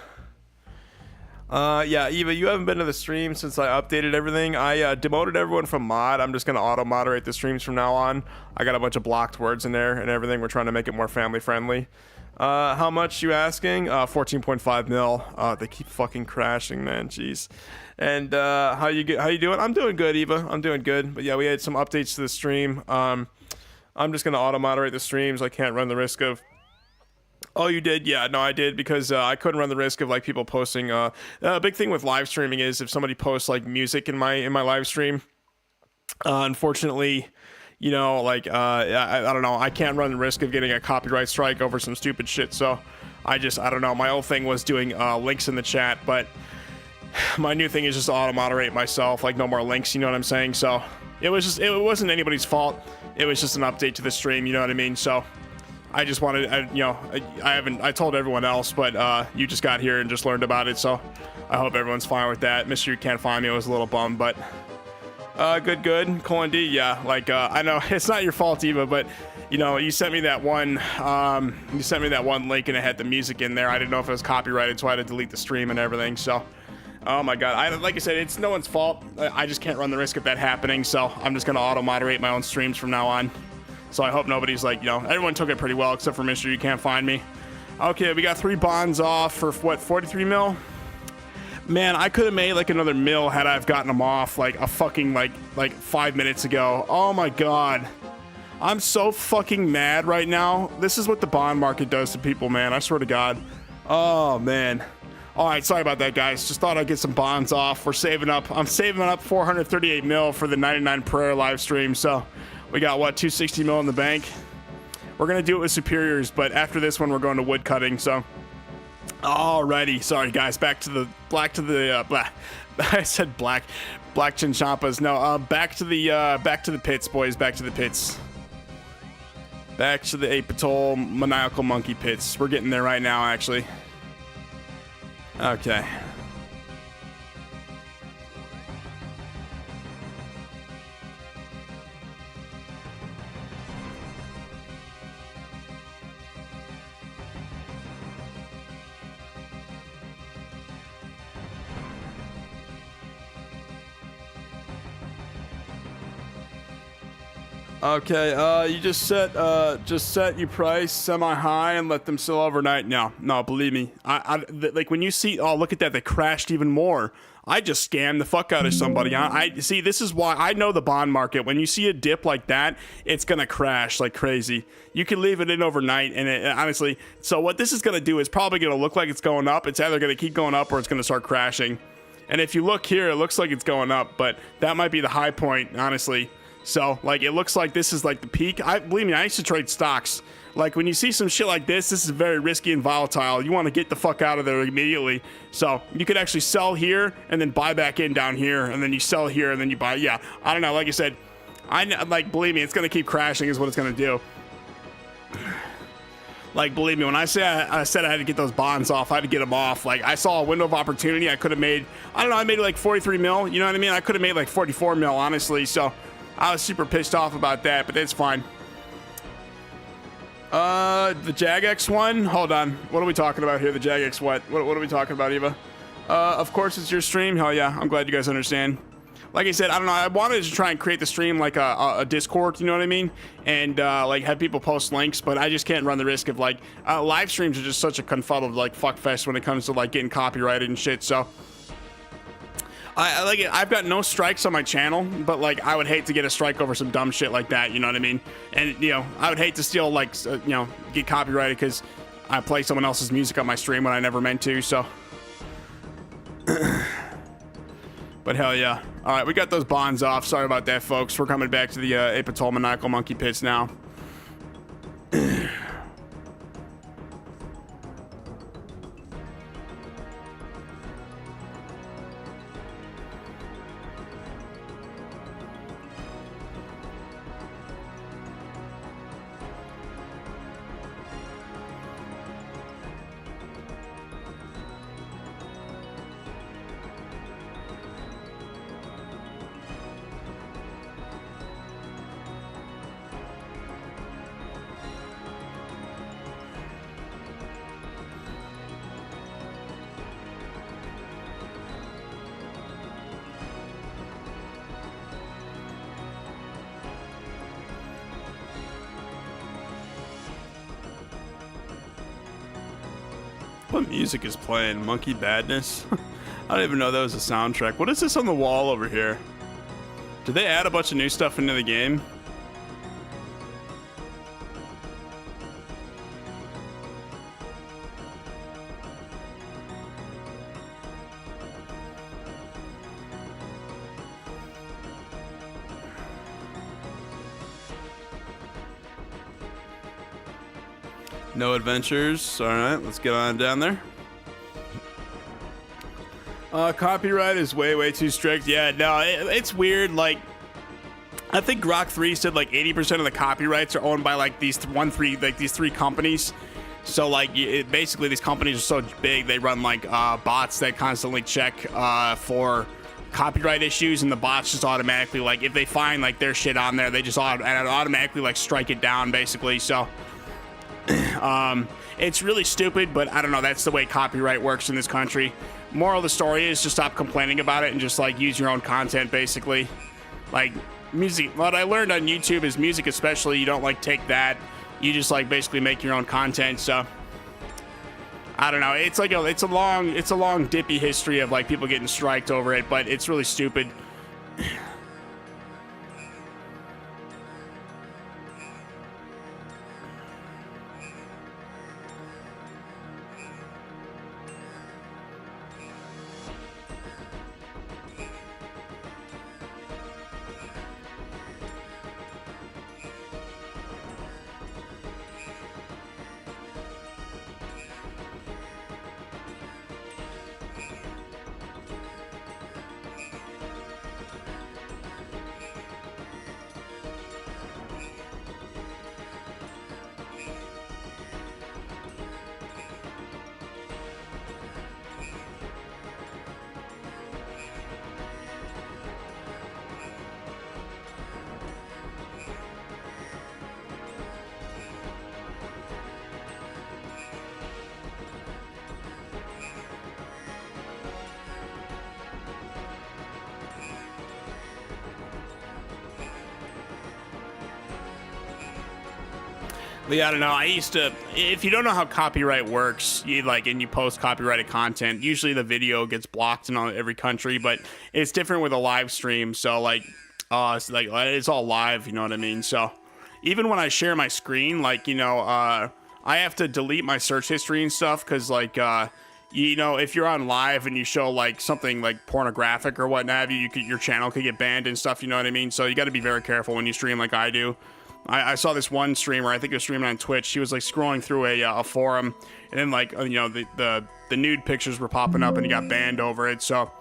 Yeah, Eva, you haven't been to the stream since I updated everything. I demoted everyone from mod. I'm just gonna auto-moderate the streams from now on. I got a bunch of blocked words in there and everything. We're trying to make it more family-friendly. How much you asking? 14.5 mil. They keep fucking crashing, man. Jeez. And how you doing? I'm doing good, Eva. I'm doing good. But yeah, we had some updates to the stream. I'm just gonna auto-moderate the streams. I can't run the risk of. Oh, you did? Yeah, no, I did, because I couldn't run the risk of like people posting. A big thing with live streaming is if somebody posts like music in my live stream, unfortunately, you know, like I don't know, I can't run the risk of getting a copyright strike over some stupid shit. So I don't know. My old thing was doing links in the chat, but my new thing is just auto-moderate myself, like no more links. You know what I'm saying? So it wasn't anybody's fault. It was just an update to the stream. You know what I mean? So I just wanted, I told everyone else, but you just got here and just learned about it, so I hope everyone's fine with that. Mr. You Can't Find Me, I was a little bummed, but good. Colin D, yeah, like I know it's not your fault, Eva, but you know, you sent me that one link and it had the music in there. I didn't know if it was copyrighted, so I had to delete the stream and everything. So, oh my god, like I said, it's no one's fault. I just can't run the risk of that happening, so I'm just gonna auto-moderate my own streams from now on. So I hope nobody's like, you know, everyone took it pretty well except for Mr. You Can't Find Me. Okay, we got 3 bonds off for what, 43 mil? Man, I could have made like another mil had I've gotten them off like a fucking like 5 minutes ago. Oh my god. I'm so fucking mad right now. This is what the bond market does to people, man. I swear to god. Oh man. All right, sorry about that, guys. Just thought I'd get some bonds off. We're saving up. I'm saving up 438 mil for the 99 prayer live stream. So we got what, 260 mil in the bank. We're gonna do it with superiors, but after this one, we're going to woodcutting. So, alrighty. Sorry, guys. Back to the black. I said black chinchompas. No, back to the pits, boys. Back to the pits. Back to the Ape Atoll maniacal monkey pits. We're getting there right now, actually. Okay. Okay, you just set your price semi-high and let them sell overnight. No, believe me. Like when you see, oh, look at that, they crashed even more. I just scammed the fuck out of somebody. I see, this is why I know the bond market. When you see a dip like that, it's gonna crash like crazy. You can leave it in overnight, and honestly, so what this is gonna do is probably gonna look like it's going up. It's either gonna keep going up or it's gonna start crashing. And if you look here, it looks like it's going up, but that might be the high point, honestly. So, like, it looks like this is, like, the peak. Believe me, I used to trade stocks. Like, when you see some shit like this is very risky and volatile. You want to get the fuck out of there immediately. So, you could actually sell here and then buy back in down here. And then you sell here and then you buy. Yeah, I don't know. Like I said, believe me, it's going to keep crashing is what it's going to do. Like, believe me, when I said I had to get those bonds off, I had to get them off. Like, I saw a window of opportunity. I could have made, I don't know, I made like 43 mil. You know what I mean? I could have made like 44 mil, honestly. So I was super pissed off about that, but it's fine. The Jagex one. Hold on. What are we talking about here? The Jagex what? What are we talking about, Eva? Of course it's your stream. Hell yeah. I'm glad you guys understand. Like I said, I don't know. I wanted to try and create the stream like a Discord, you know what I mean? And like have people post links, but I just can't run the risk of like live streams are just such a confuddled like fuck fest when it comes to like getting copyrighted and shit. So I like it. I've got no strikes on my channel, but like I would hate to get a strike over some dumb shit like that, you know what I mean? And you know, I would hate to steal like you know, get copyrighted because I play someone else's music on my stream when I never meant to. So. But hell yeah. All right, we got those bonds off. Sorry about that, folks. We're coming back to the Ape Atoll maniacal monkey pits now. What music is playing? Monkey Badness? I don't even know that was a soundtrack. What is this on the wall over here? Did they add a bunch of new stuff into the game? No adventures. All right, let's get on down there. Copyright is way too strict. Yeah, no, it's weird. Like, I think Grok 3 said like 80% of the copyrights are owned by like these three companies. So like, basically these companies are so big they run like bots that constantly check for copyright issues, and the bots just automatically like if they find like their shit on there, they just automatically like strike it down basically. So. It's really stupid, but I don't know, that's the way copyright works in this country. Moral of the story is just stop complaining about it and just like use your own content basically. Like music, what I learned on YouTube is music especially, you don't like take that, you just like basically make your own content. So I don't know, it's like it's a long dippy history of like people getting striked over it, but it's really stupid. Yeah, I don't know. I used to, if you don't know how copyright works, and you post copyrighted content, usually the video gets blocked in every country, but it's different with a live stream. So it's all live, you know what I mean? So even when I share my screen, I have to delete my search history and stuff because if you're on live and you show like something like pornographic or what have you, your channel could get banned and stuff, you know what I mean? So you got to be very careful when you stream like I do. I saw this one streamer, I think he was streaming on Twitch. She was like scrolling through a forum, and then the nude pictures were popping up, and he got banned over it. So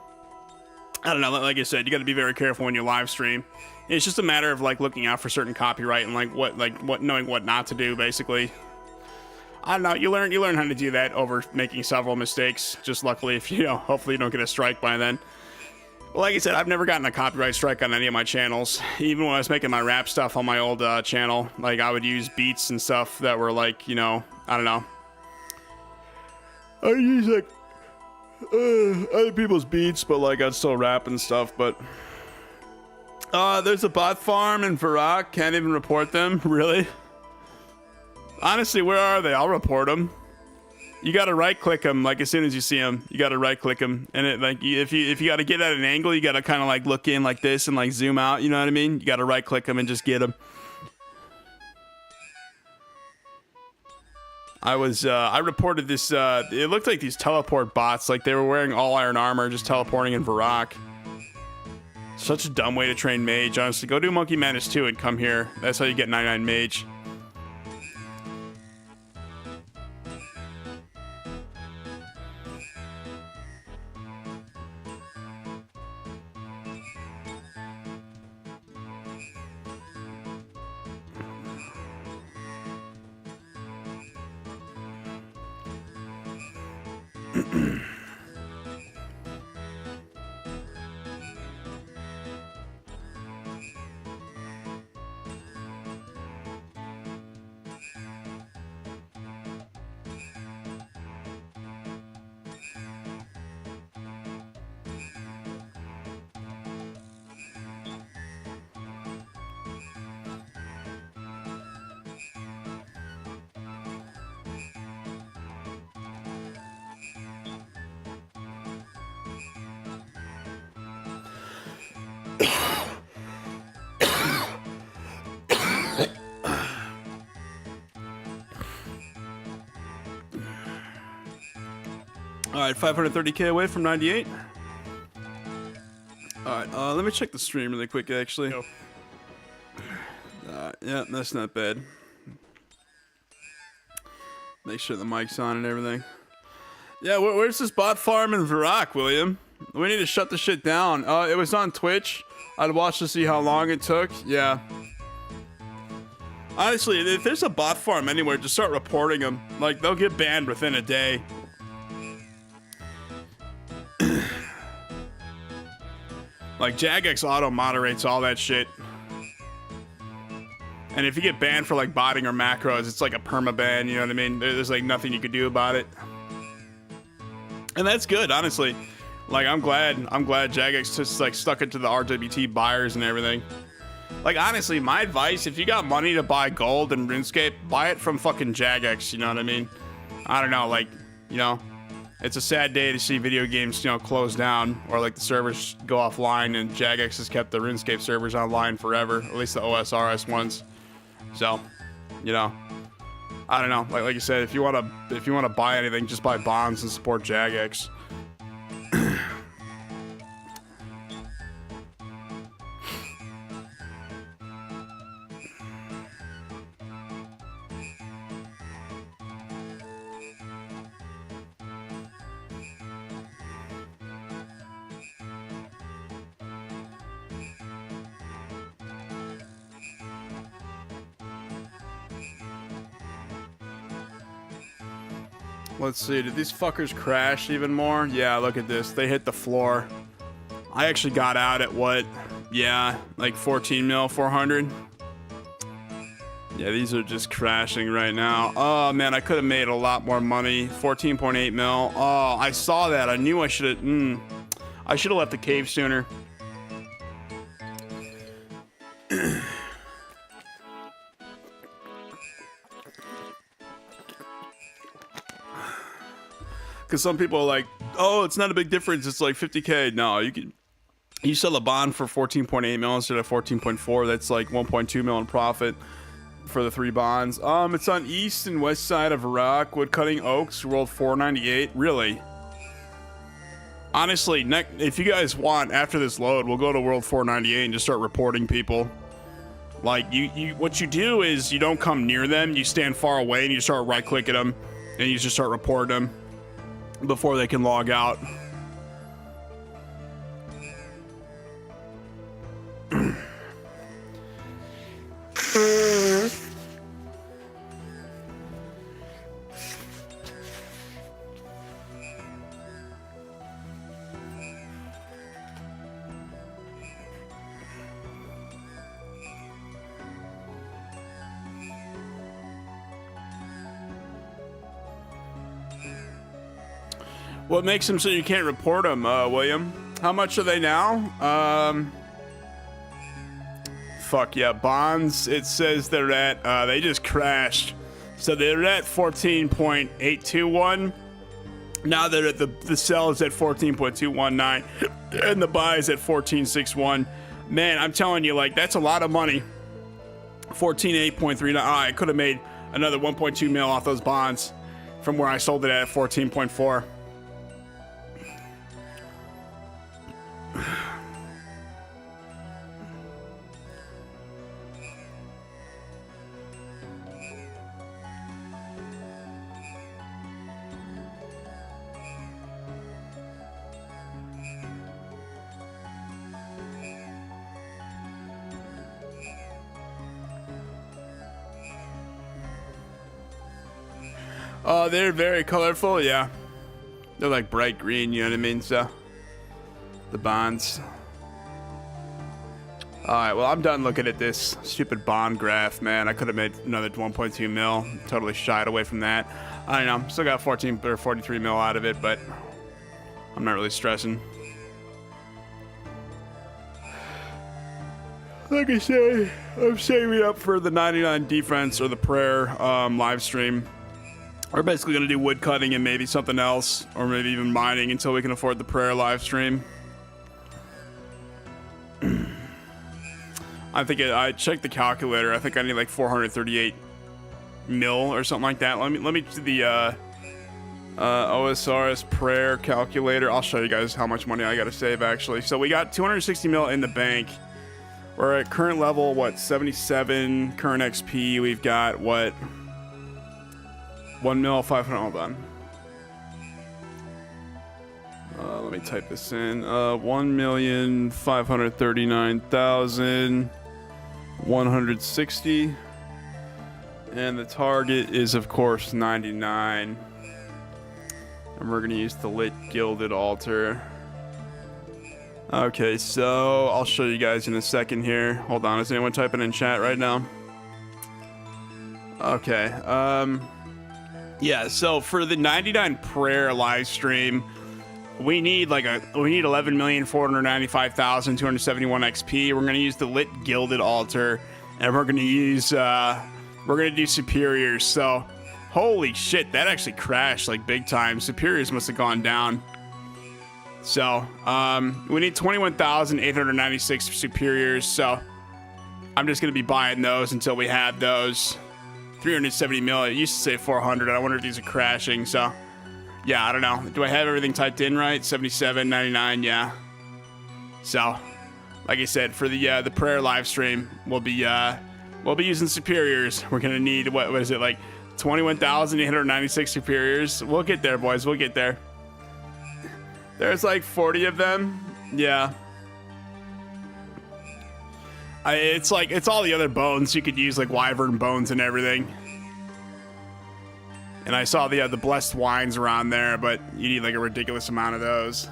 I don't know. Like I said, you got to be very careful when you live stream. It's just a matter of like looking out for certain copyright and knowing what not to do, basically. I don't know. You learn how to do that over making several mistakes. Just luckily, if you know, hopefully you don't get a strike by then. Well, like I said, I've never gotten a copyright strike on any of my channels. Even when I was making my rap stuff on my old channel, like I would use beats and stuff that were like, you know, I don't know. I would use like other people's beats, but like I'd still rap and stuff. But there's a bot farm in Varrock. Can't even report them. Really? Honestly, where are they? I'll report them. You gotta right-click them, like as soon as you see them, you gotta right-click them, and it like if you gotta get at an angle, you gotta kind of like look in like this and like zoom out. You know what I mean? You gotta right-click them and just get them. I reported this. It looked like these teleport bots, like they were wearing all iron armor, just teleporting in Varrock. Such a dumb way to train Mage. Honestly, go do Monkey Madness 2 and come here. That's how you get 99 Mage. All right, 530k away from 98. All right, let me check the stream really quick, actually. Go. Yeah, that's not bad. Make sure the mic's on and everything. Yeah, where's this bot farm in Varrock, William? We need to shut the shit down. It was on Twitch. I'd watch to see how long it took. Yeah. Honestly, if there's a bot farm anywhere, just start reporting them. Like, they'll get banned within a day. Like, Jagex auto moderates all that shit. And if you get banned for, like, botting or macros, it's like a permaban, you know what I mean? There's, like, nothing you could do about it. And that's good, honestly. Like, I'm glad Jagex just, like, stuck it to the RWT buyers and everything. Like, honestly, my advice, if you got money to buy gold in RuneScape, buy it from fucking Jagex, you know what I mean? I don't know, like, you know, it's a sad day to see video games, you know, close down, or like the servers go offline, and Jagex has kept the RuneScape servers online forever, at least the OSRS ones. So, you know, I don't know. Like you said, if you wanna buy anything, just buy bonds and support Jagex. Let's see, did these fuckers crash even more? Yeah, look at this. They hit the floor. I actually got out at what? Yeah, like 14 mil, 400. Yeah, these are just crashing right now. Oh, man, I could have made a lot more money. 14.8 mil. Oh, I saw that. I knew I should have... I should have left the cave sooner. Because some people are like, oh, it's not a big difference. It's like 50K. No, you sell a bond for 14.8 mil instead of 14.4. That's like 1.2 mil in profit for the 3 bonds. It's on east and west side of Iraq. Woodcutting Oaks, World 498. Really? Honestly, if you guys want, after this load, we'll go to World 498 and just start reporting people. Like, what you do is you don't come near them. You stand far away and you start right-clicking them. And you just start reporting them before they can log out. What makes them so you can't report them, William? How much are they now? Fuck yeah, bonds. It says they're at, they just crashed. So they're at 14.821. Now they're at the sell is at 14.219 and the buy is at 14.61. Man, I'm telling you, like, that's a lot of money. 14.839. I could have made another 1.2 mil off those bonds from where I sold it at 14.4. Oh, they're very colorful, yeah. They're like bright green, you know what I mean? So, the bonds. Alright, well, I'm done looking at this stupid bond graph, man. I could have made another 1.2 mil. Totally shied away from that. I don't know. Still got 14 or 43 mil out of it, but I'm not really stressing. Like I say, I'm saving up for the 99 defense or the prayer live stream. We're basically going to do woodcutting and maybe something else, or maybe even mining until we can afford the prayer live stream. I think I checked the calculator. I think I need like 438 mil or something like that. Let me do the OSRS prayer calculator. I'll show you guys how much money I got to save actually. So we got 260 mil in the bank. We're at current level, what, 77 current XP. We've got what? 1 mil 500. Hold on. Let me type this in. 1,539,160, and the target is of course 99. And we're gonna use the lit gilded altar. Okay, so I'll show you guys in a second here. Hold on, is anyone typing in chat right now? Okay. Yeah, so for the 99 prayer live stream, we need 11,495,271 XP. We're gonna use the lit gilded altar, and we're gonna use we're gonna do superiors. So, holy shit, that actually crashed like big time. Superiors must have gone down. So, we need 21,896 superiors. So, I'm just gonna be buying those until we have those. 370 mil. It used to say 400. I wonder if these are crashing. So, yeah, I don't know. Do I have everything typed in right? 77, 99, yeah. So, like I said, for the prayer live stream, we'll be using superiors. We're gonna need what is it, like 21,896 superiors? We'll get there, boys. We'll get there. There's like 40 of them. Yeah. It's all the other bones. You could use like wyvern bones and everything. And I saw the blessed wines around there, but you need like a ridiculous amount of those.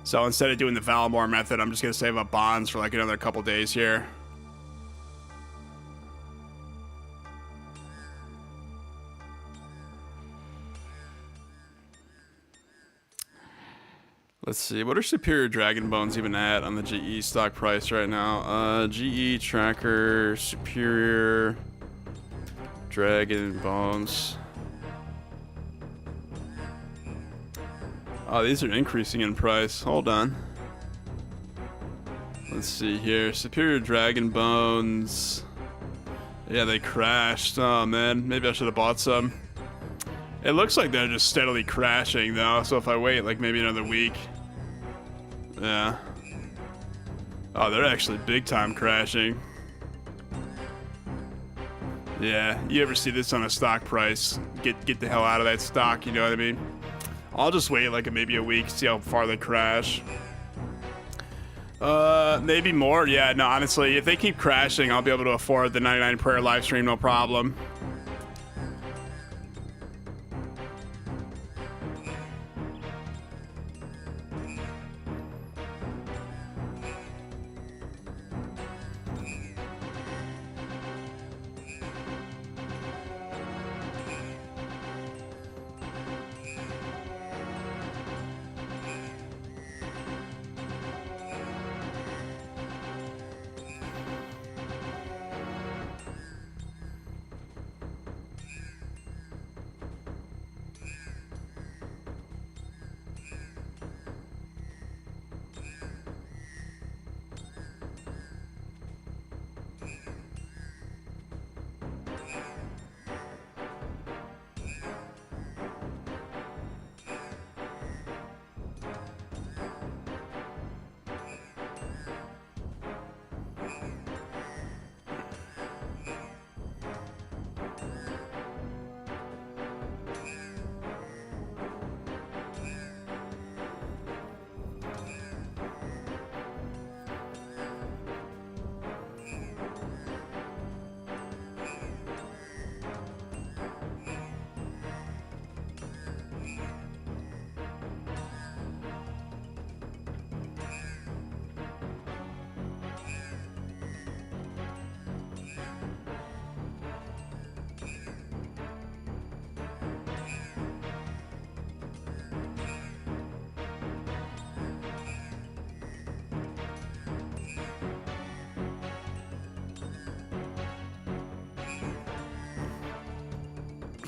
So instead of doing the Valimore method, I'm just gonna save up bonds for like another couple days here. Let's see, what are superior dragon bones even at on the GE stock price right now? GE tracker, superior dragon bones. Oh, these are increasing in price. Hold on. Let's see here. Superior dragon bones. Yeah, they crashed. Oh man, maybe I should have bought some. It looks like they're just steadily crashing though, so if I wait like maybe another week. Yeah. Oh, they're actually big time crashing. Yeah, you ever see this on a stock price? Get the hell out of that stock, you know what I mean? I'll just wait like maybe a week, see how far they crash. Maybe more. Yeah, no, honestly, if they keep crashing, I'll be able to afford the 99 prayer live stream, no problem.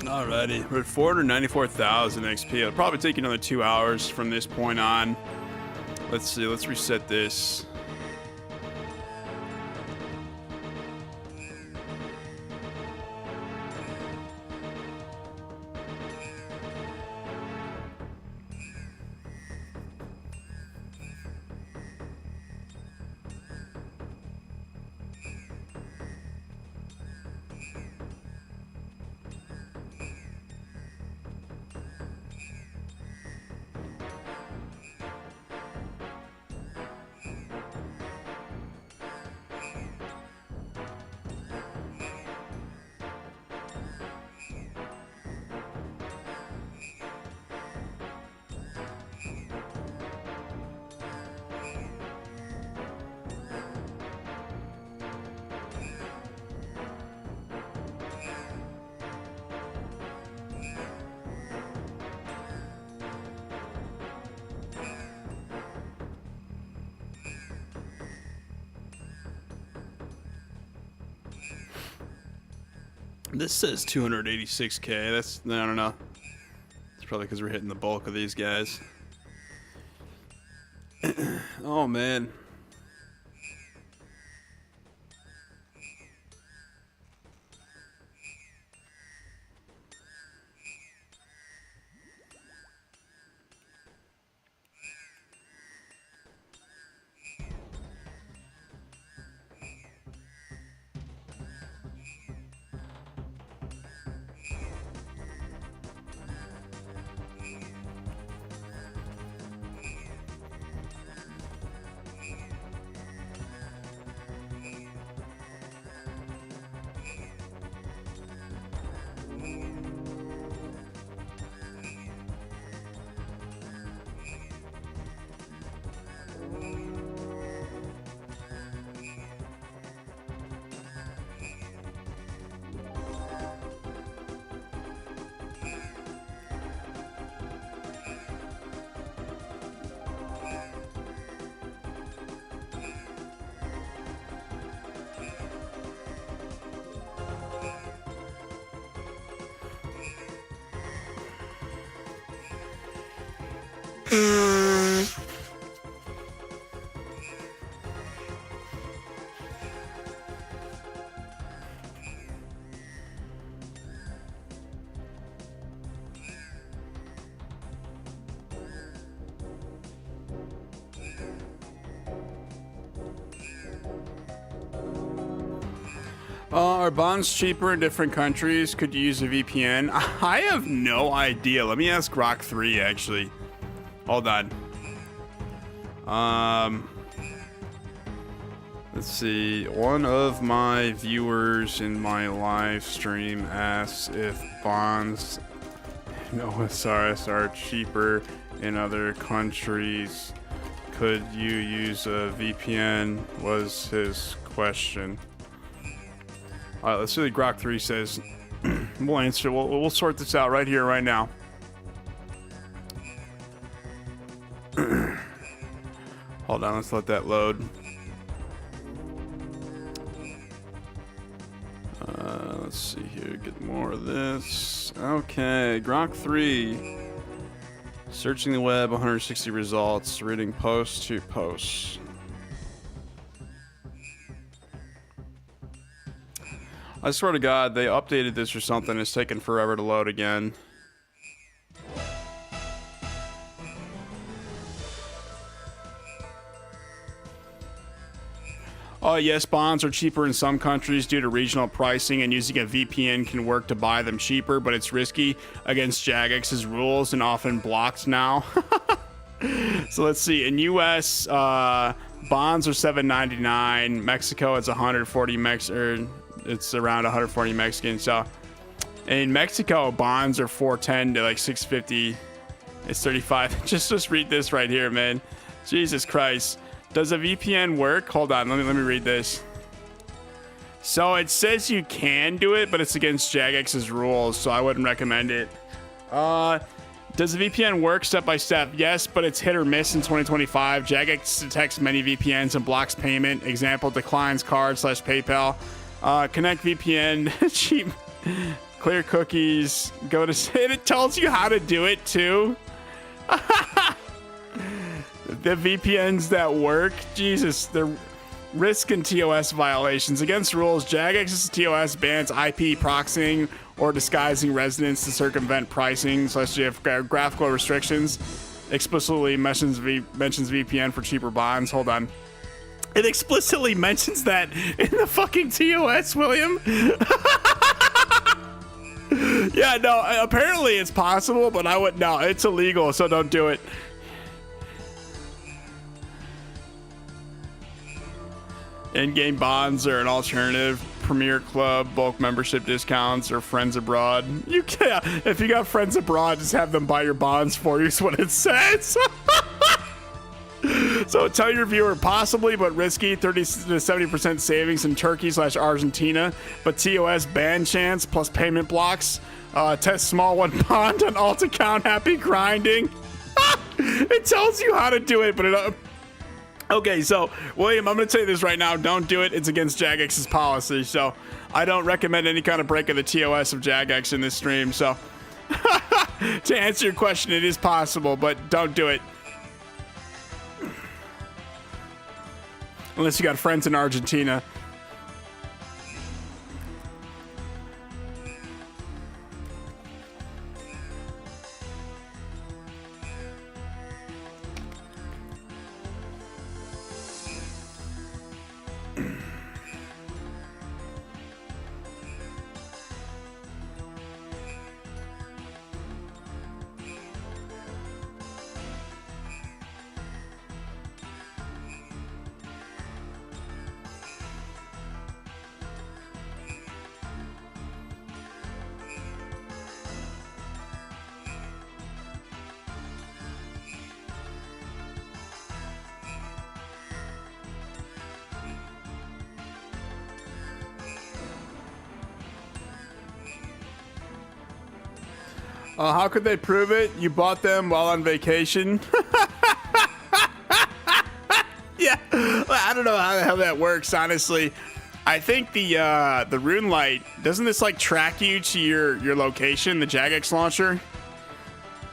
Alrighty, we're at 494,000 XP. It'll probably take another 2 hours from this point on. Let's see, let's reset this. This says 286k. That's, I don't know. It's probably because we're hitting the bulk of these guys. Oh man. Are bonds cheaper in different countries? Could you use a VPN? I have no idea. Let me ask Rock 3 actually. Hold on. Let's see. One of my viewers in my live stream asks if bonds in OSRS are cheaper in other countries. Could you use a VPN? Was his question. All right, let's see what Grok 3 says. We'll answer. We'll sort this out right here, right now. Hold on, let's let that load. Let's see here, get more of this. Okay, Grok 3. Searching the web, 160 results, reading post to post. I swear to God, they updated this or something. It's taking forever to load again. Oh, yes, bonds are cheaper in some countries due to regional pricing, and using a VPN can work to buy them cheaper, but it's risky against Jagex's rules and often blocked now. So let's see. In US, bonds are $7.99. Mexico, it's 140 it's around 140 Mexican. So in Mexico, bonds are 410 to like 650. It's 35. Just read this right here, man. Jesus Christ. Does a VPN work? Hold on, let me read this. So it says you can do it, but it's against Jagex's rules, so I wouldn't recommend it. Does the VPN work step by step? Yes, but it's hit or miss in 2025. Jagex detects many VPNs and blocks payment. Example, declines card / PayPal. Connect VPN cheap. Clear cookies. Go to... And it tells you how to do it, too. The VPNs that work. Jesus, they're... Risk and TOS violations. Against rules, Jagex's TOS bans IP proxying or disguising residence to circumvent pricing / graphical restrictions. Explicitly mentions VPN for cheaper bonds. Hold on. It explicitly mentions that in the fucking TOS, William. Yeah, no, apparently it's possible, but I would... No, it's illegal, so don't do it. In-game bonds are an alternative. Premier Club, bulk membership discounts, or friends abroad. You can't. If you got friends abroad, just have them buy your bonds for you is what it says. So tell your viewer possibly, but risky, 30 to 70% savings in Turkey / Argentina, but TOS ban chance plus payment blocks. Test small one bond on alt account. Happy grinding. It tells you how to do it, but it... Okay, so, William, I'm going to tell you this right now. Don't do it. It's against Jagex's policy. So, I don't recommend any kind of break of the TOS of Jagex in this stream. So, to answer your question, it is possible, but don't do it. Unless you got friends in Argentina. How could they prove it? You bought them while on vacation? Yeah, I don't know how the hell that works, honestly. I think the rune light, doesn't this like track you to your location, the Jagex launcher?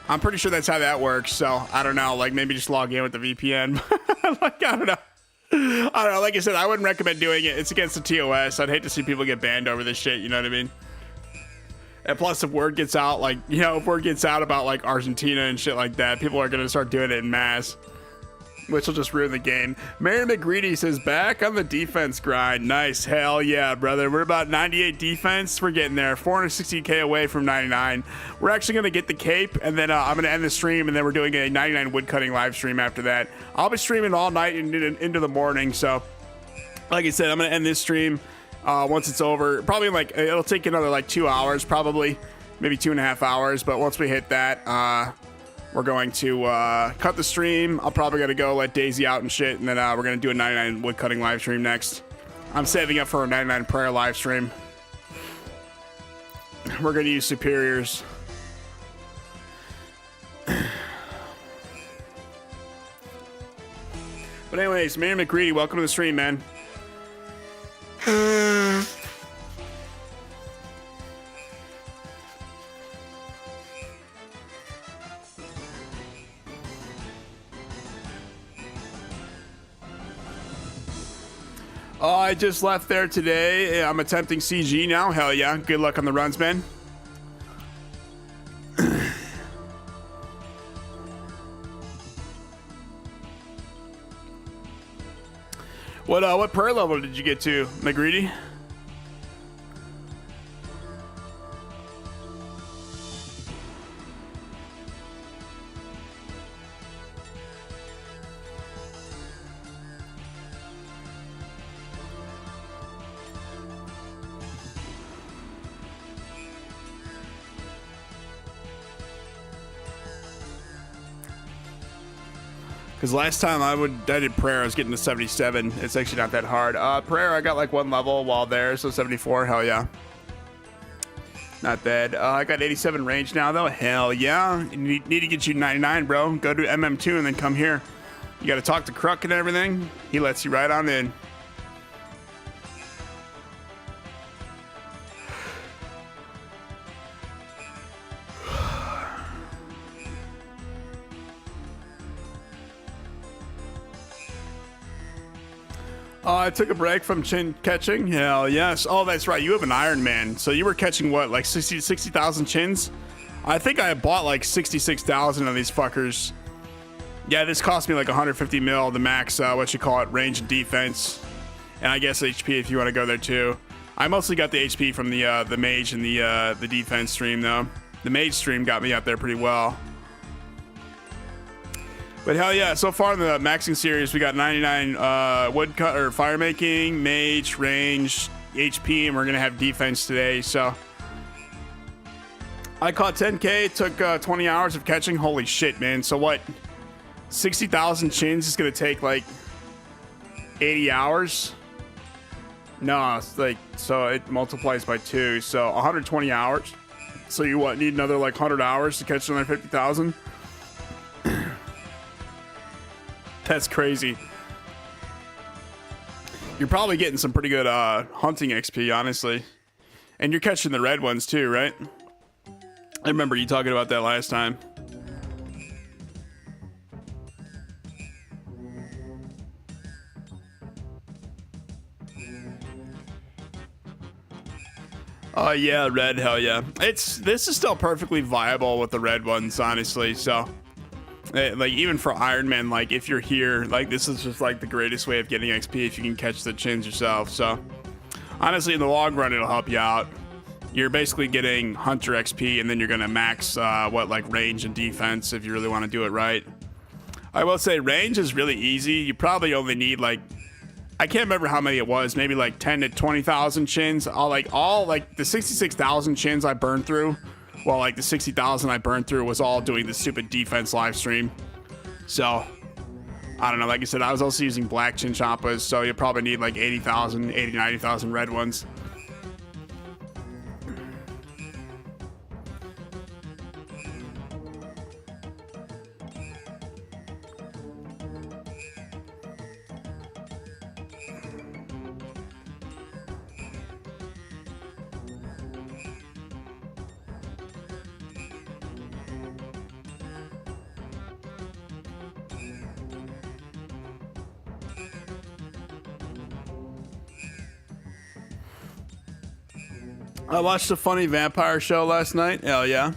I'm pretty sure that's how that works, so I don't know, like maybe just log in with the VPN. Like, I don't know. Like I said, I wouldn't recommend doing it. It's against the TOS. I'd hate to see people get banned over this shit, you know what I mean? And plus, if word gets out, like, you know, if word gets out about, like, Argentina and shit like that, people are going to start doing it en masse, which will just ruin the game. Mary McGreedy says, back on the defense grind. Nice. Hell yeah, brother. We're about 98 defense. We're getting there. 460K away from 99. We're actually going to get the cape, and then I'm going to end the stream, and then we're doing a 99 woodcutting live stream after that. I'll be streaming all night into the morning, so like I said, I'm going to end this stream. Once it's over, probably like it'll take another like 2 hours, probably maybe 2.5 hours. But once we hit that, we're going to cut the stream. I'll probably gotta go let Daisy out and shit, and then we're gonna do a 99 woodcutting live stream next. I'm saving up for a 99 prayer live stream. We're gonna use superiors. But anyways, Mary McGreedy, welcome to the stream, man. Oh, I just left there today. I'm attempting CG now. Hell yeah. Good luck on the runs, man. What prayer level did you get to, McGreedy? Because last time I did prayer, I was getting to 77. It's actually not that hard. Prayer, I got like one level while there, so 74. Hell yeah. Not bad. I got 87 range now, though. Hell yeah. Need to get you 99, bro. Go to MM2 and then come here. You got to talk to Kruk and everything. He lets you right on in. I took a break from chin catching. Hell yes. Oh, that's right. You have an Iron Man. So you were catching what, like 60,000 chins? I think I bought like 66,000 of these fuckers. Yeah, this cost me like 150 mil, the max, range and defense. And I guess HP if you want to go there too. I mostly got the HP from the Mage and the defense stream though. The Mage stream got me up there pretty well. But hell yeah, so far in the maxing series, we got 99 woodcut or firemaking, mage, range, HP, and we're gonna have defense today. So I caught 10K. It took 20 hours of catching. Holy shit, man! So what? 60,000 chins is gonna take like 80 hours. No, it's like so it multiplies by 2, so 120 hours. So you what? Need another like 100 hours to catch another 50,000. That's crazy. You're probably getting some pretty good hunting XP, honestly. And you're catching the red ones too, right? I remember you talking about that last time. Oh yeah, red, hell yeah. This is still perfectly viable with the red ones, honestly, so. Like even for Iron Man, like if you're here, like this is just like the greatest way of getting XP if you can catch the chins yourself. So honestly, in the long run, it'll help you out. You're basically getting hunter XP, and then you're gonna max like range and defense if you really want to do it right. I will say range is really easy. You probably only need like, I can't remember how many it was, maybe like 10 to 20,000 chins. All the 66,000 chins I burned through. Well, like the 60,000 I burned through was all doing the stupid defense live stream. So, I don't know. Like I said, I was also using black chinchompas, so you probably need like 80,000, 90,000 red ones. I watched a funny vampire show last night. Hell yeah.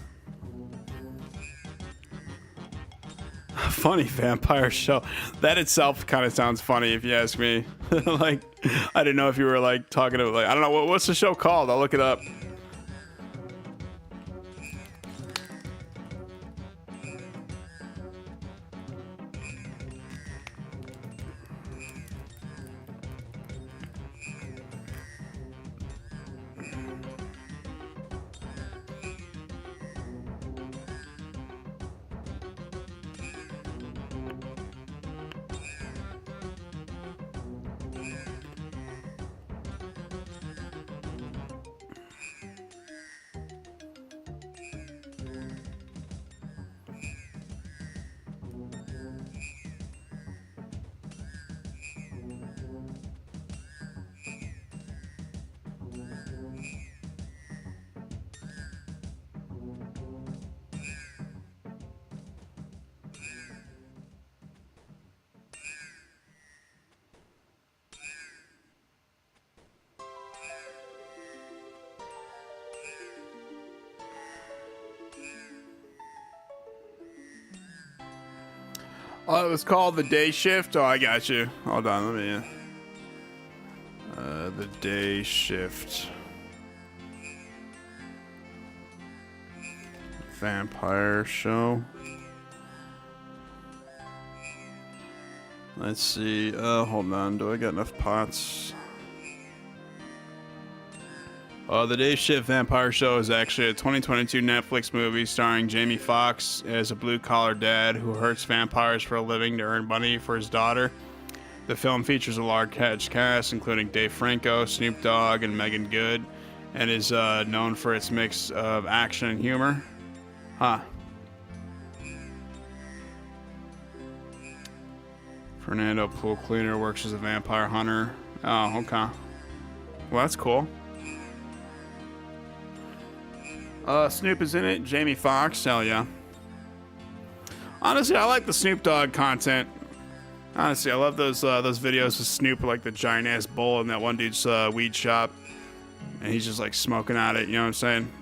Funny vampire show. That itself kind of sounds funny if you ask me. Like, I didn't know if you were like talking about, like, I don't know, what's the show called? I'll look it up. Oh, it was called The Day Shift. Oh, I got you. Hold on, let me. The Day Shift. Vampire show. Let's see. Hold on. Do I got enough pots? The Day Shift Vampire Show is actually a 2022 Netflix movie starring Jamie Foxx as a blue-collar dad who hurts vampires for a living to earn money for his daughter. The film features a large cast, including Dave Franco, Snoop Dogg, and Megan Good, and is known for its mix of action and humor. Huh. Fernando Pool Cleaner works as a vampire hunter. Oh, okay. Well, that's cool. Snoop is in it. Jamie Foxx. Hell yeah. Honestly, I like the Snoop Dogg content. Honestly, I love those videos of Snoop, like the giant ass bowl in that one dude's weed shop, and he's just like smoking at it. You know what I'm saying?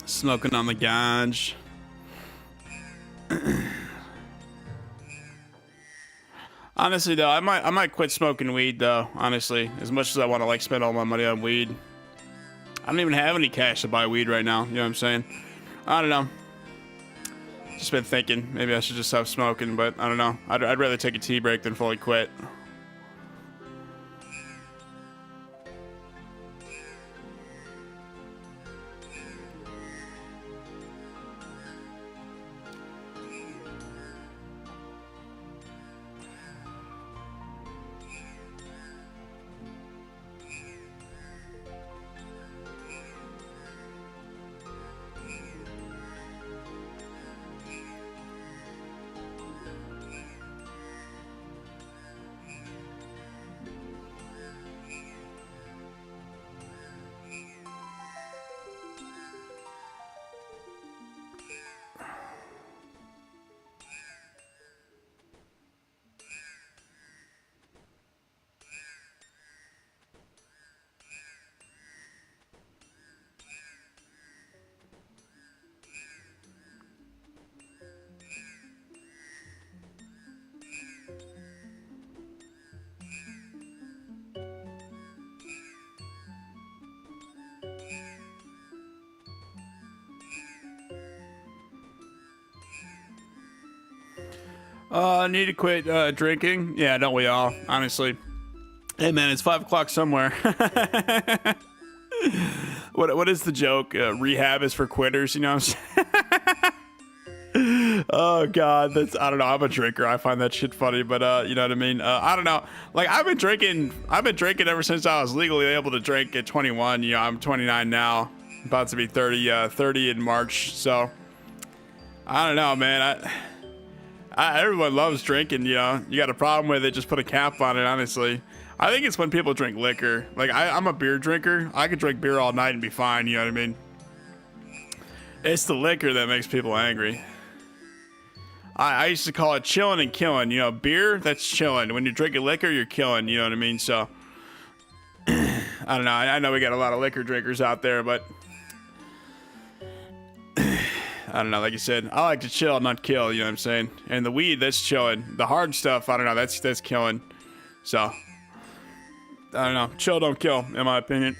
Smoking on the ganj. Honestly, though, I might quit smoking weed, though. Honestly, as much as I want to like spend all my money on weed, I don't even have any cash to buy weed right now. You know what I'm saying? I don't know. Just been thinking maybe I should just stop smoking, but I don't know. I'd rather take a tea break than fully quit. Need to quit drinking. Yeah, don't we all? Honestly. Hey man, it's 5 o'clock somewhere. What is the joke? Rehab is for quitters. You know what I'm saying? Oh god, I don't know. I'm a drinker. I find that shit funny, but you know what I mean. I don't know. Like I've been drinking ever since I was legally able to drink at 21. You know, I'm 29 now, about to be 30 in March. So I don't know, man. Everyone loves drinking, you know. You got a problem with it, just put a cap on it, honestly. I think it's when people drink liquor. Like, I'm a beer drinker. I could drink beer all night and be fine, you know what I mean? It's the liquor that makes people angry. I used to call it chilling and killing. You know, beer, that's chilling. When you're drinking liquor, you're killing, you know what I mean? So, I don't know. I know we got a lot of liquor drinkers out there, but I don't know, like you said, I like to chill, not kill, you know what I'm saying? And the weed, that's chilling. The hard stuff, I don't know, that's killing. So, I don't know. Chill, don't kill, in my opinion.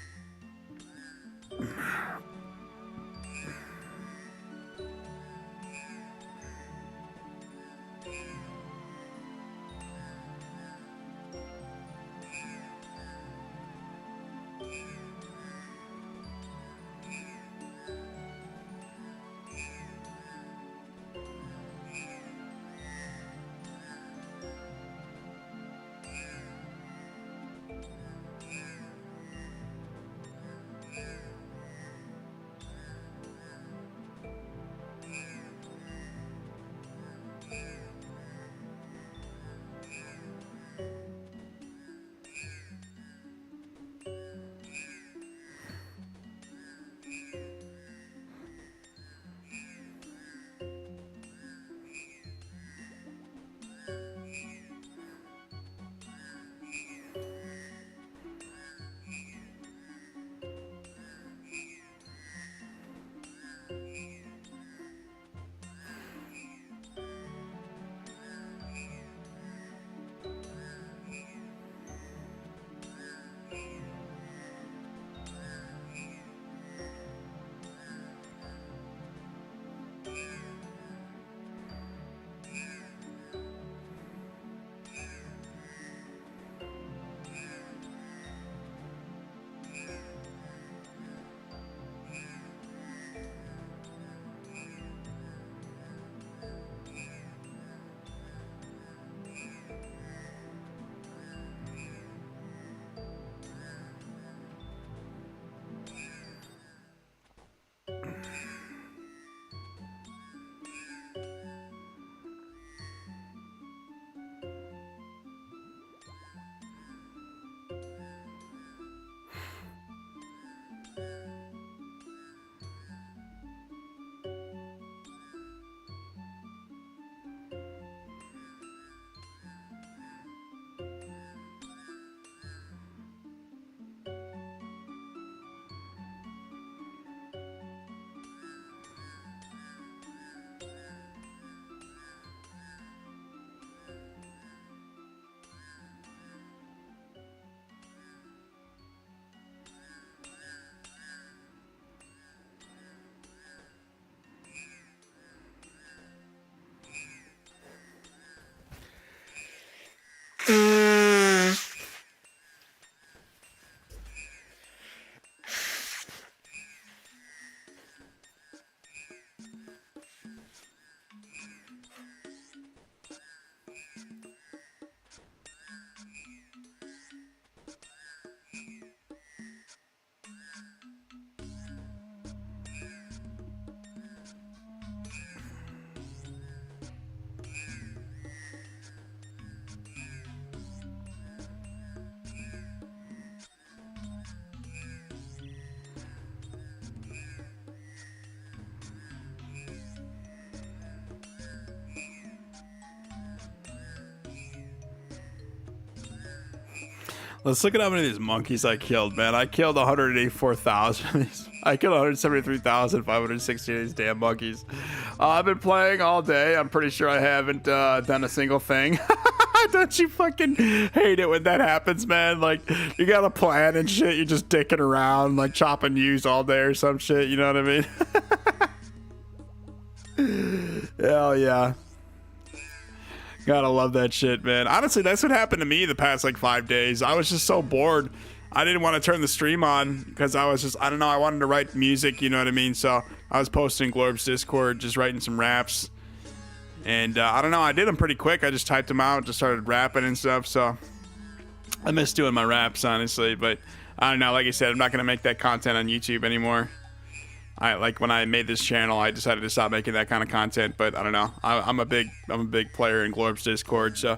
Let's look at how many of these monkeys I killed, man. I killed 184,000 of these. I killed 173,560 of these damn monkeys. I've been playing all day. I'm pretty sure I haven't done a single thing. Don't you fucking hate it when that happens, man? Like, you got a plan and shit. You're just dicking around, like chopping yews all day or some shit. You know what I mean? Hell yeah. Gotta love that shit, man. Honestly, that's what happened to me the past like 5 days. I was just so bored. I didn't want to turn the stream on because I was just, I don't know, I wanted to write music, you know what I mean? So I was posting Glorb's Discord, just writing some raps. And I don't know, I did them pretty quick. I just typed them out, just started rapping and stuff. So I miss doing my raps, honestly. But I don't know, like I said, I'm not going to make that content on YouTube anymore. Like when I made this channel, I decided to stop making that kind of content. But I don't know, I'm a big player in Glorb's Discord. So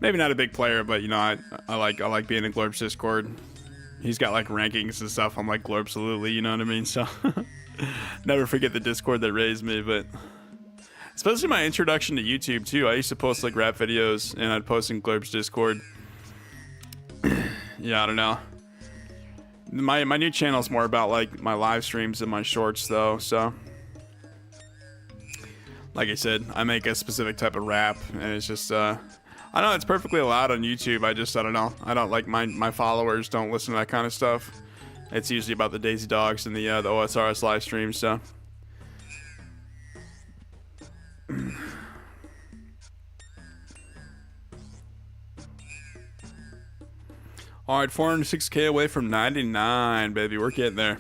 maybe not a big player, but you know, I like being in Glorb's Discord. He's got like rankings and stuff. I'm like Glorbabsolutely, you know what I mean? So never forget the Discord that raised me. But especially my introduction to YouTube too. I used to post like rap videos and I'd post in Glorb's Discord. Yeah, I don't know. My new channel is more about like my live streams and my shorts though. So like I said, I make a specific type of rap and it's just I know it's perfectly allowed on YouTube. I don't know. I don't like my followers don't listen to that kind of stuff. It's usually about the Daisy Dogs and the OSRS live streams, so all right, 406k away from 99, baby. We're getting there.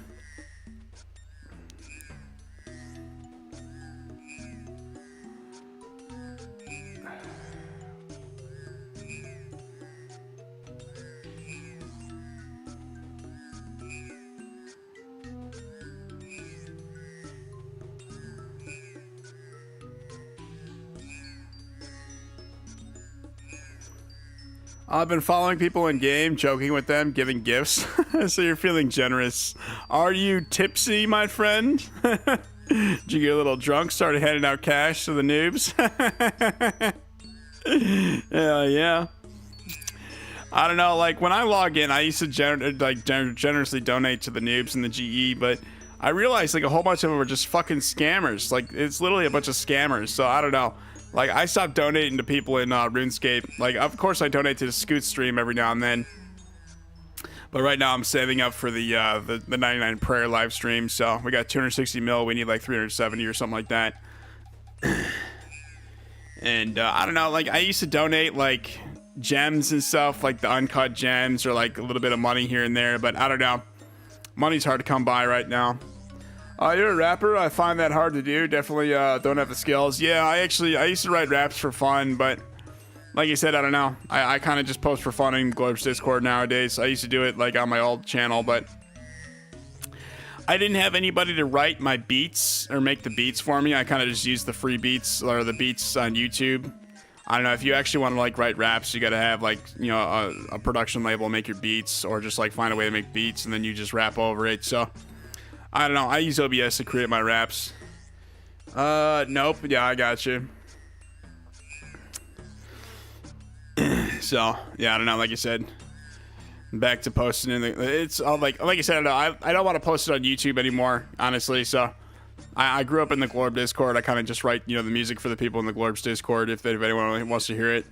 I've been following people in game, joking with them, giving gifts. So you're feeling generous. Are you tipsy, my friend? Did you get a little drunk, started handing out cash to the noobs? Hell yeah. I don't know, like when I log in, I used to generously donate to the noobs in the GE, but I realized like a whole bunch of them are just fucking scammers. Like it's literally a bunch of scammers, so I don't know. Like, I stopped donating to people in RuneScape. Like, of course I donate to the Scoot stream every now and then. But right now I'm saving up for the 99 prayer live stream. So we got 260 mil. We need like 370 or something like that. And I don't know, like I used to donate like gems and stuff, like the uncut gems or like a little bit of money here and there. But I don't know. Money's hard to come by right now. You're a rapper? I find that hard to do. Definitely don't have the skills. Yeah, I used to write raps for fun, but like you said, I don't know. I kind of just post for fun in Glorb's Discord nowadays. I used to do it like on my old channel, but I didn't have anybody to write my beats or make the beats for me. I kind of just used the free beats or the beats on YouTube. I don't know, if you actually want to like write raps, you got to have like, you know, a production label make your beats, or just like find a way to make beats and then you just rap over it. So I don't know. I use OBS to create my raps. Nope. Yeah, I got you. So, yeah, I don't know. Like I said, back to posting. It's all like I said, I don't want to post it on YouTube anymore, honestly. So, I grew up in the Glorb Discord. I kind of just write, you know, the music for the people in the Glorb's Discord if anyone wants to hear it.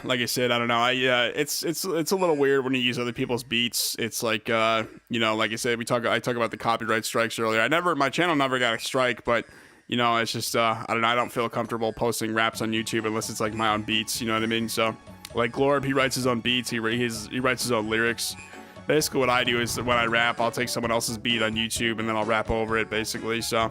Like I said, I don't know. It's a little weird when you use other people's beats. It's like you know, like I said, I talk about the copyright strikes earlier. My channel never got a strike, but you know, it's just I don't know. I don't feel comfortable posting raps on YouTube unless it's like my own beats. You know what I mean? So like Glorb, he writes his own beats. He writes his own lyrics. Basically, what I do is when I rap, I'll take someone else's beat on YouTube and then I'll rap over it. Basically, so.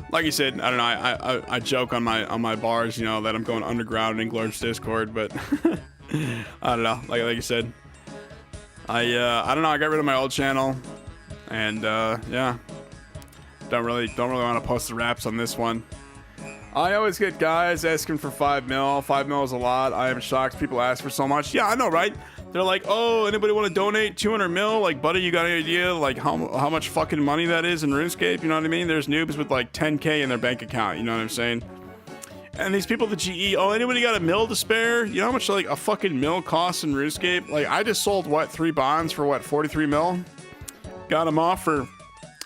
Like you said, I don't know. I joke on my bars, you know, that I'm going underground in Glorb's Discord, but I don't know. Like you said, I don't know. I got rid of my old channel, and yeah, don't really want to post the raps on this one. I always get guys asking for 5 mil. 5 mil is a lot. I am shocked people ask for so much. Yeah, I know, right? They're like, oh, anybody want to donate 200 mil? Like, buddy, you got any idea like how much fucking money that is in RuneScape? You know what I mean? There's noobs with like 10K in their bank account. You know what I'm saying? And these people, the GE, oh, anybody got a mil to spare? You know how much like a fucking mil costs in RuneScape? Like, I just sold, what, 3 bonds for what, 43 mil? Got them off for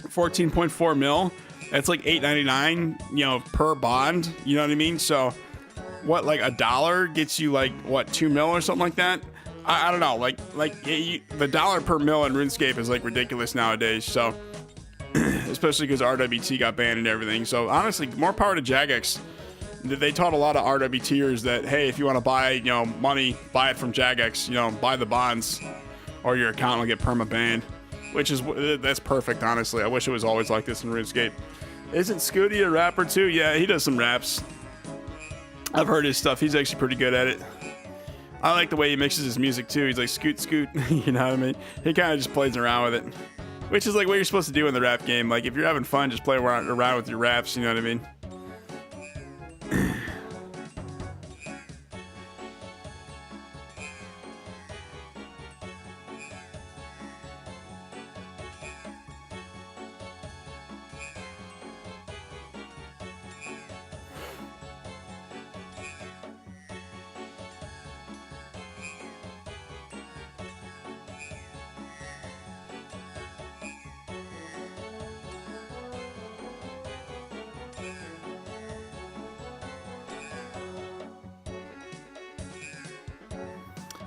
14.4 mil. That's like $8.99, you know, per bond. You know what I mean? So, what, like $1 gets you like, what, 2 mil or something like that? I don't know. Like the dollar per mil in RuneScape is like ridiculous nowadays. So, especially because RWT got banned and everything. So, honestly, more power to Jagex. They taught a lot of RWTers that, hey, if you want to buy, you know, money, buy it from Jagex. You know, buy the bonds, or your account will get perma banned. Which is, that's perfect, honestly. I wish it was always like this in RuneScape. Isn't Scooty a rapper too? Yeah, he does some raps. I've heard his stuff. He's actually pretty good at it. I like the way he mixes his music too. He's like scoot scoot, you know what I mean? He kind of just plays around with it, which is like what you're supposed to do in the rap game. Like if you're having fun, just play around with your raps, you know what I mean?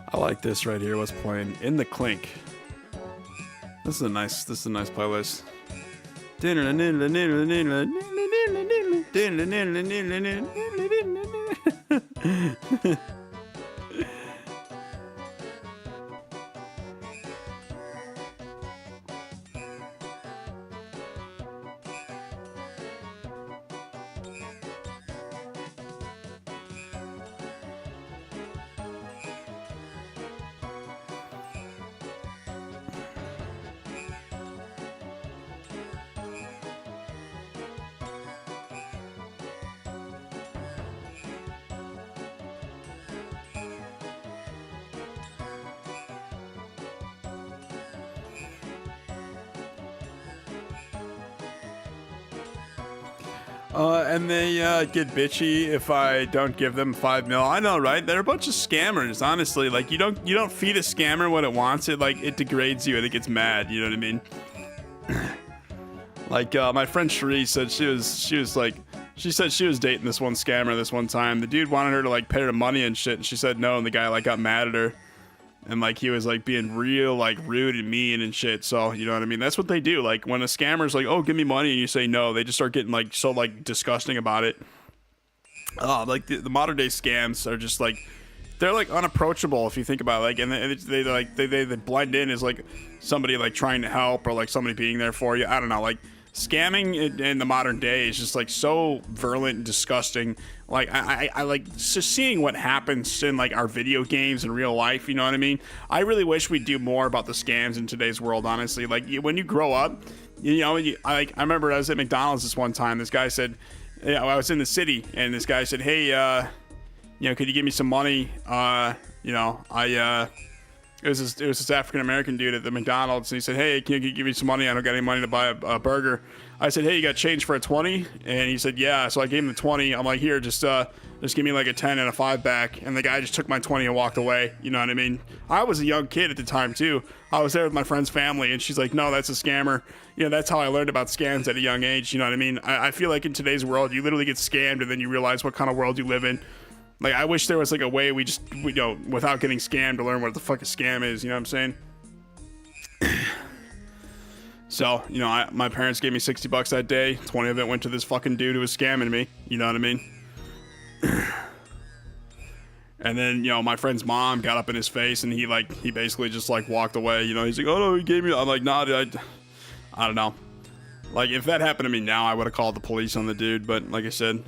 I like this right here. What's playing in the clink? This is a nice playlist. And they get bitchy if I don't give them 5 mil. I know, right? They're a bunch of scammers, honestly. Like you don't feed a scammer what it wants. It degrades you and it gets mad. You know what I mean? Like my friend Cherie said she said she was dating this one scammer this one time. The dude wanted her to like pay her money and shit, and she said no, and the guy like got mad at her. And like he was like being real like rude and mean and shit. So you know what I mean? That's what they do. Like when a scammer's like, "Oh, give me money," and you say no, they just start getting like so like disgusting about it. Like the modern day scams are just like they're like unapproachable if you think about it. Like and they blend in as like somebody like trying to help or like somebody being there for you. I don't know. Like scamming in the modern day is just like so virulent and disgusting. Like I like just seeing what happens in like our video games in real life. You know what I mean? I really wish we'd do more about the scams in today's world. Honestly, like when you grow up, you know, I remember I was at McDonald's this one time. This guy said, you know, I was in the city, and this guy said, "Hey, you know, could you give me some money? You know, it was this African American dude at the McDonald's, and he said, "Hey, can you give me some money? I don't got any money to buy a burger." I said, "Hey, you got change for a 20?" And he said, "Yeah." So I gave him the 20. I'm like, "Here, just give me like a 10 and a 5 back." And the guy just took my 20 and walked away. You know what I mean? I was a young kid at the time too. I was there with my friend's family, and she's like, "No, that's a scammer." You know, that's how I learned about scams at a young age. You know what I mean? I feel like in today's world, you literally get scammed, and then you realize what kind of world you live in. Like, I wish there was like a way we you know, without getting scammed, to learn what the fuck a scam is. You know what I'm saying? So, you know, my parents gave me $60 that day. 20 of it went to this fucking dude who was scamming me. You know what I mean? And then, you know, my friend's mom got up in his face, and he basically just like walked away. You know, he's like, "Oh no, he gave me." I'm like, "Nah, dude, I don't know." Like, if that happened to me now, I would have called the police on the dude. But like I said,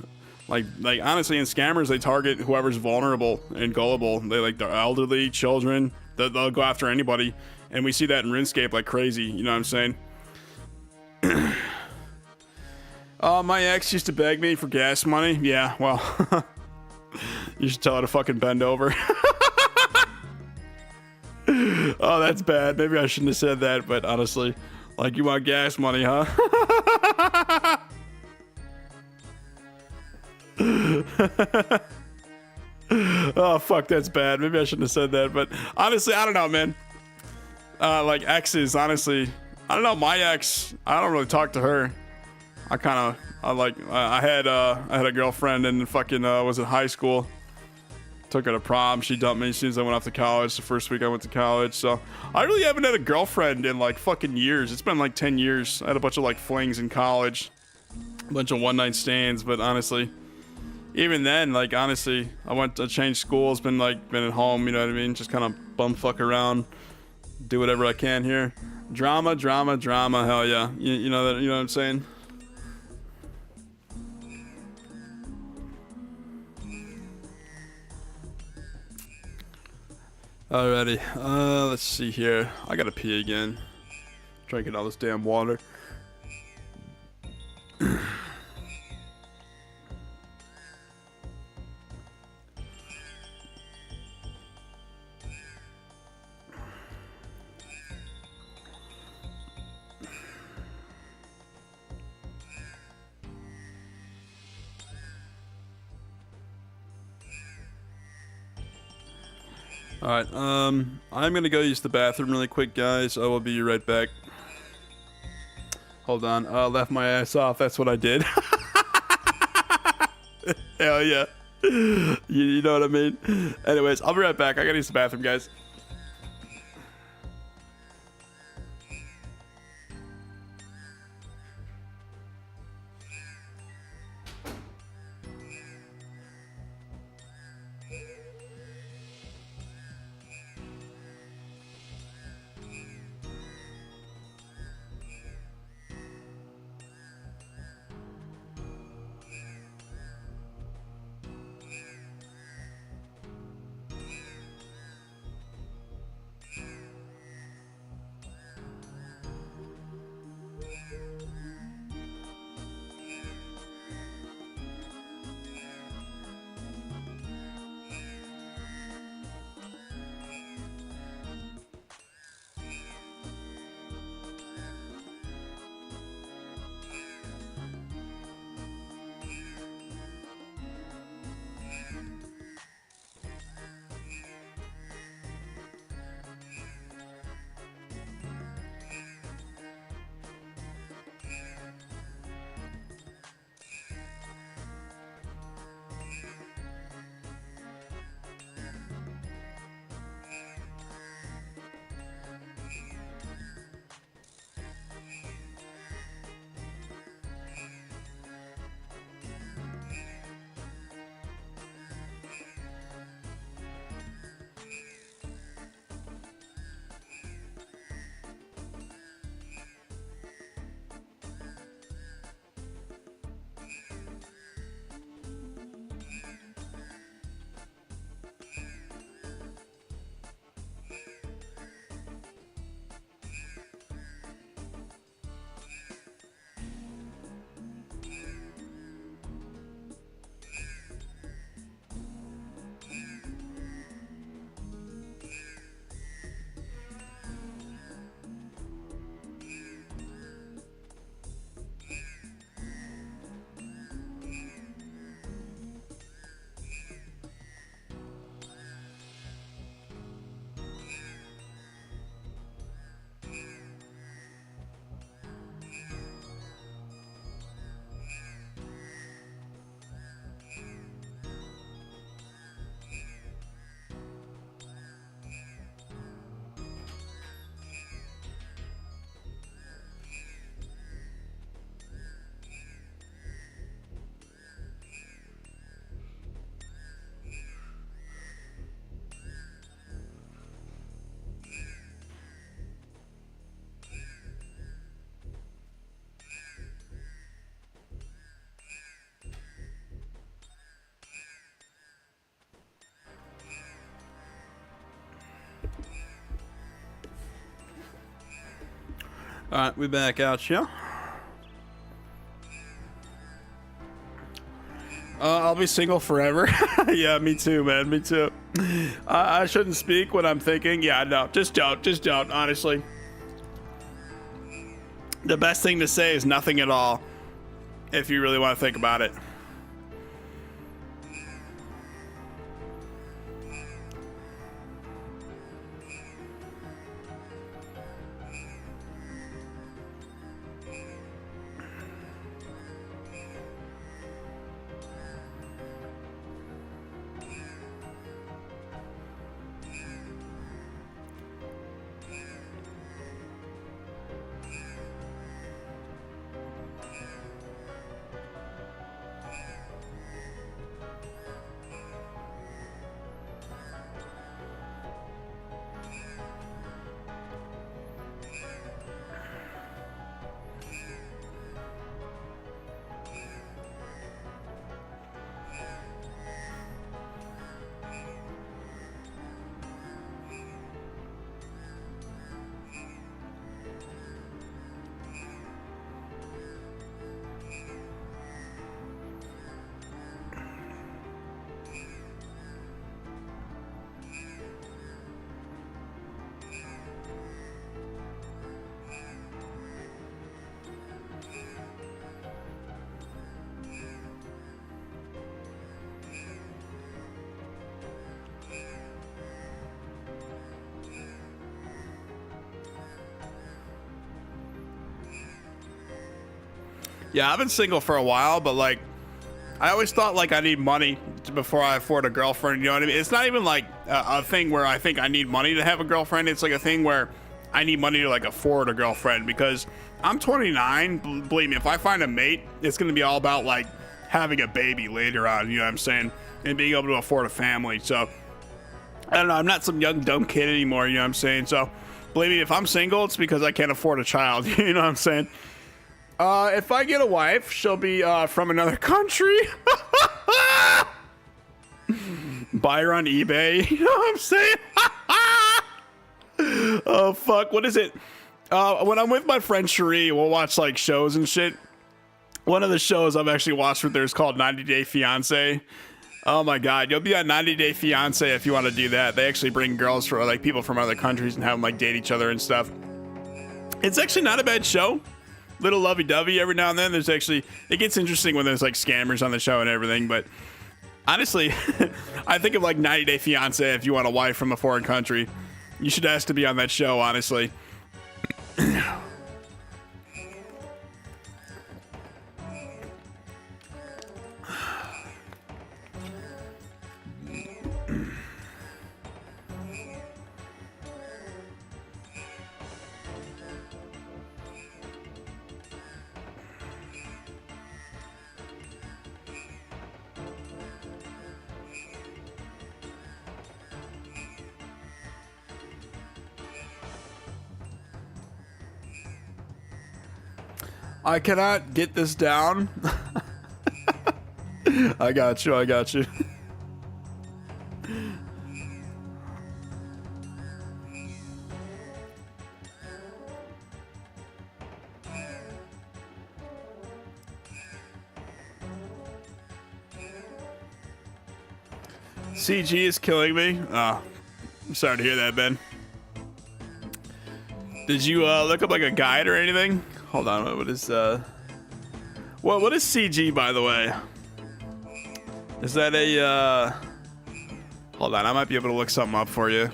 like honestly, in scammers, they target whoever's vulnerable and gullible. They like the elderly, children. They'll go after anybody, and we see that in RuneScape like crazy. You know what I'm saying? My ex used to beg me for gas money. Yeah, well, you should tell her to fucking bend over. Oh, that's bad. Maybe I shouldn't have said that, but honestly, like, you want gas money, huh? Oh, fuck, that's bad. Maybe I shouldn't have said that, but honestly, I don't know, man. Like, exes, honestly, I don't know. My ex, I don't really talk to her. I had a girlfriend and fucking was in high school. Took her to prom. She dumped me as soon as I went off to college. The first week I went to college. So I really haven't had a girlfriend in like fucking years. It's been like 10 years. I had a bunch of like flings in college, a bunch of one night stands. But honestly, even then, like, honestly, I changed schools. Been at home. You know what I mean? Just kind of bumfuck around, do whatever I can here. Drama. Hell yeah. You know that. You know what I'm saying? Alrighty, let's see here. I gotta pee again. Drinking all this damn water. Alright, I'm gonna go use the bathroom really quick, guys. I will be right back. Hold on, left my ass off, that's what I did. Hell yeah. You know what I mean? Anyways, I'll be right back. I gotta use the bathroom, guys. Alright, we back out, yeah? I'll be single forever. Yeah, me too, man. Me too. I shouldn't speak what I'm thinking. Yeah, no, just don't, honestly. The best thing to say is nothing at all, if you really want to think about it. Yeah, I've been single for a while, but like, I always thought like I need money before I afford a girlfriend. You know what I mean? It's not even like a thing where I think I need money to have a girlfriend. It's like a thing where I need money to like afford a girlfriend, because I'm 29. Believe me, if I find a mate, it's going to be all about like having a baby later on. You know what I'm saying? And being able to afford a family. So I don't know. I'm not some young dumb kid anymore. You know what I'm saying? So believe me, if I'm single, it's because I can't afford a child. You know what I'm saying? If I get a wife, she'll be from another country. Buy her on eBay. You know what I'm saying? Oh, fuck. What is it? When I'm with my friend Cherie, we'll watch like shows and shit. One of the shows I've actually watched with her is called 90 Day Fiance. Oh my God. You'll be on 90 Day Fiance if you want to do that. They actually bring girls for like people from other countries and have them like date each other and stuff. It's actually not a bad show. Little lovey-dovey every now and then. There's actually, it gets interesting when there's like scammers on the show and everything, but honestly, I think of like 90 Day Fiance if you want a wife from a foreign country. You should ask to be on that show, honestly. I cannot get this down. I got you. I got you. CG is killing me. Oh, I'm sorry to hear that, Ben. Did you look up like a guide or anything? Hold on, what is what is CG, by the way? Is that a hold on, I might be able to look something up for you.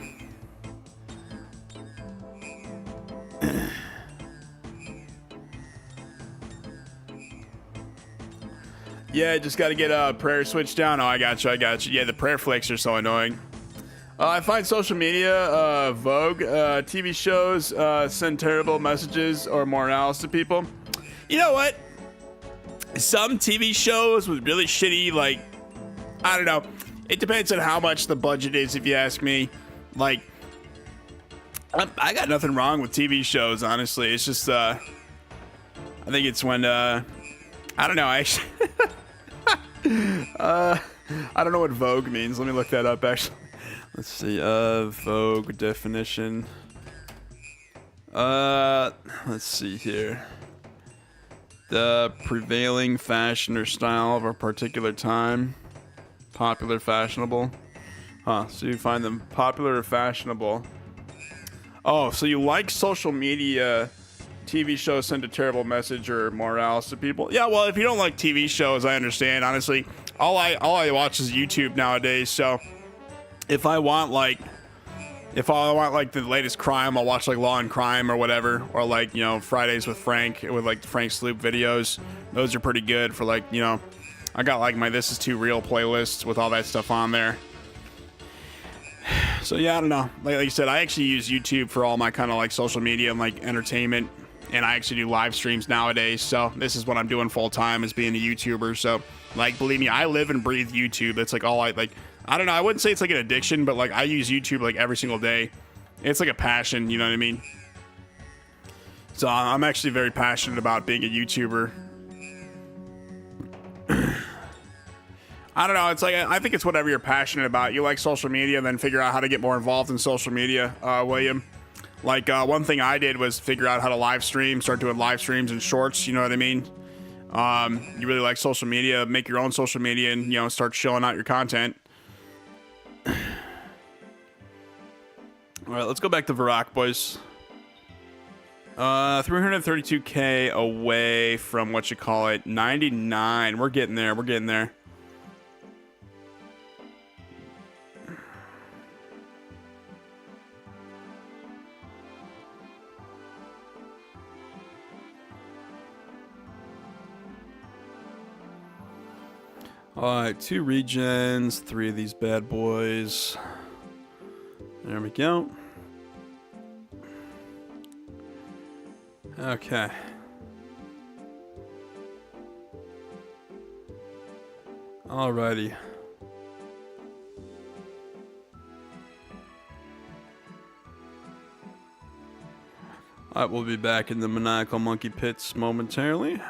Yeah, just got to get a prayer switch down. Oh, I got you. Yeah, the prayer flicks are so annoying. I find social media, Vogue, TV shows, send terrible messages or morals to people. You know what? Some TV shows with really shitty, like, I don't know. It depends on how much the budget is, if you ask me. Like, I got nothing wrong with TV shows, honestly. It's just, I think it's when, I don't know, actually. I don't know what Vogue means. Let me look that up, actually. Let's see, Vogue definition. Let's see here. The prevailing fashion or style of a particular time. Popular, fashionable. Huh, so you find them popular or fashionable. Oh, so you like social media, TV shows send a terrible message or morals to people? Yeah, well, if you don't like TV shows, I understand. Honestly, all I watch is YouTube nowadays. So if I want like the latest crime, I'll watch like Law and Crime or whatever, or like, you know, Fridays with Frank, with like the Frank Sloop videos. Those are pretty good for like, you know, I got like my This Is Too Real playlist with all that stuff on there. So yeah, I don't know. Like you said, I actually use YouTube for all my kind of like social media and like entertainment, and I actually do live streams nowadays. So this is what I'm doing full time, is being a YouTuber. So like, believe me, I live and breathe YouTube. That's like all I like. I don't know. I wouldn't say it's like an addiction, but like I use YouTube like every single day. It's like a passion. You know what I mean? So I'm actually very passionate about being a YouTuber. I don't know. It's like, I think it's whatever you're passionate about. You like social media, then figure out how to get more involved in social media, William. Like, one thing I did was figure out how to live stream, start doing live streams and shorts. You know what I mean? You really like social media, make your own social media and, you know, start showing out your content. All right, let's go back to Varrock, boys. 332k away from what you call it, 99. We're getting there. We're getting there. Alright, 2 regions, 3 of these bad boys. There we go. Okay. Alrighty. Alright, we'll be back in the Maniacal Monkey pits momentarily.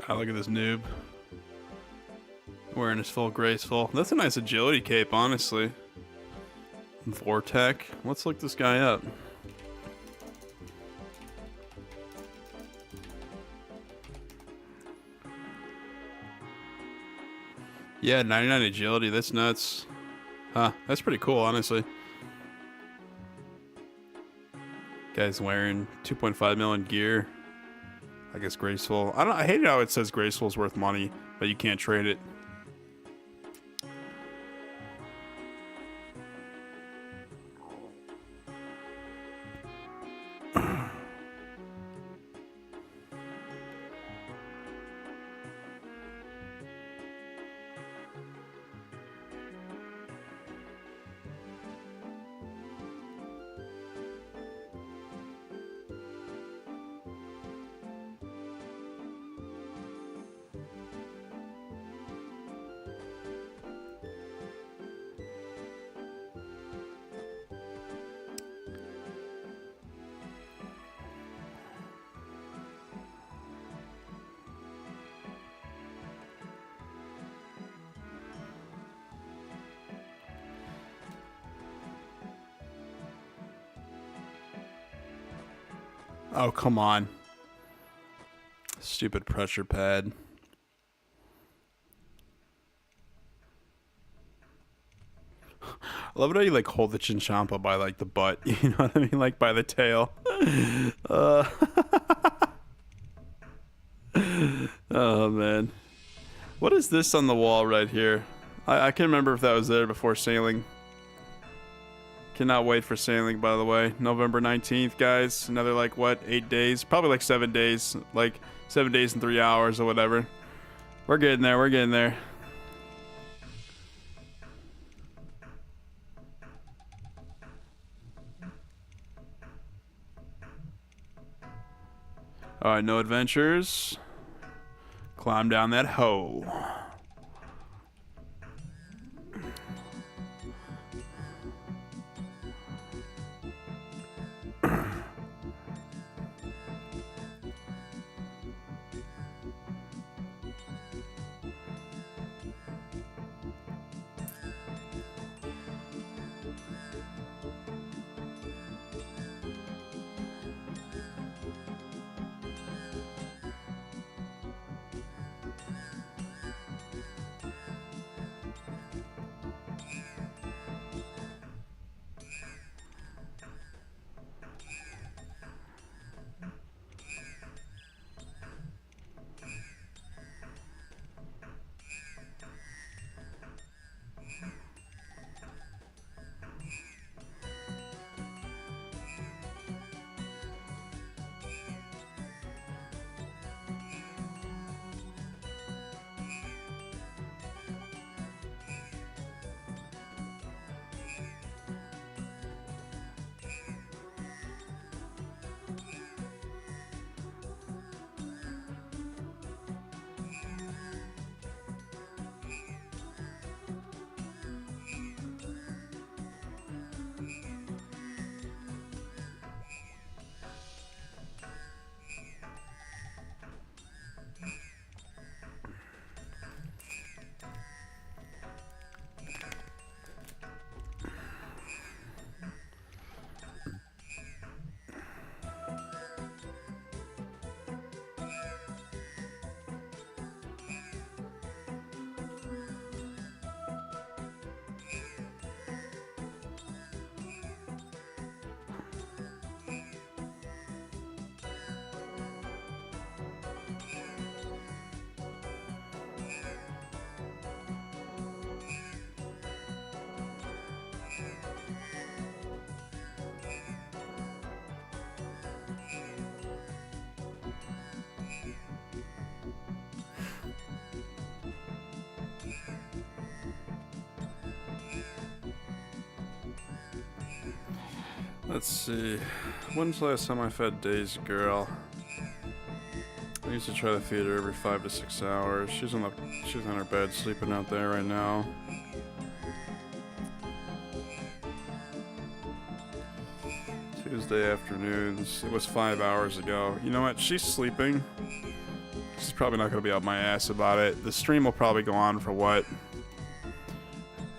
Ah, look at this noob. Wearing his full graceful. That's a nice agility cape, honestly. Vortec. Let's look this guy up. Yeah, 99 agility. That's nuts. Huh, that's pretty cool, honestly. Guy's wearing 2.5 million gear. I guess graceful. I hate how it says graceful is worth money, but you can't trade it. Oh, come on. Stupid pressure pad. I love it how you like hold the chinchompa by like the butt. You know what I mean? Like by the tail. Oh, man. What is this on the wall right here? I can't remember if that was there before sailing. Cannot wait for sailing, by the way. November 19th, guys. Another, like, what, 8 days? Probably like 7 days. Like, 7 days and 3 hours or whatever. We're getting there. We're getting there. Alright, no adventures. Climb down that hole. Let's see. When's the last time I fed Daisy Girl? I used to try to feed her every 5 to 6 hours. She's on her bed sleeping out there right now. Tuesday afternoons. It was 5 hours ago. You know what? She's sleeping. She's probably not going to be up my ass about it. The stream will probably go on for what?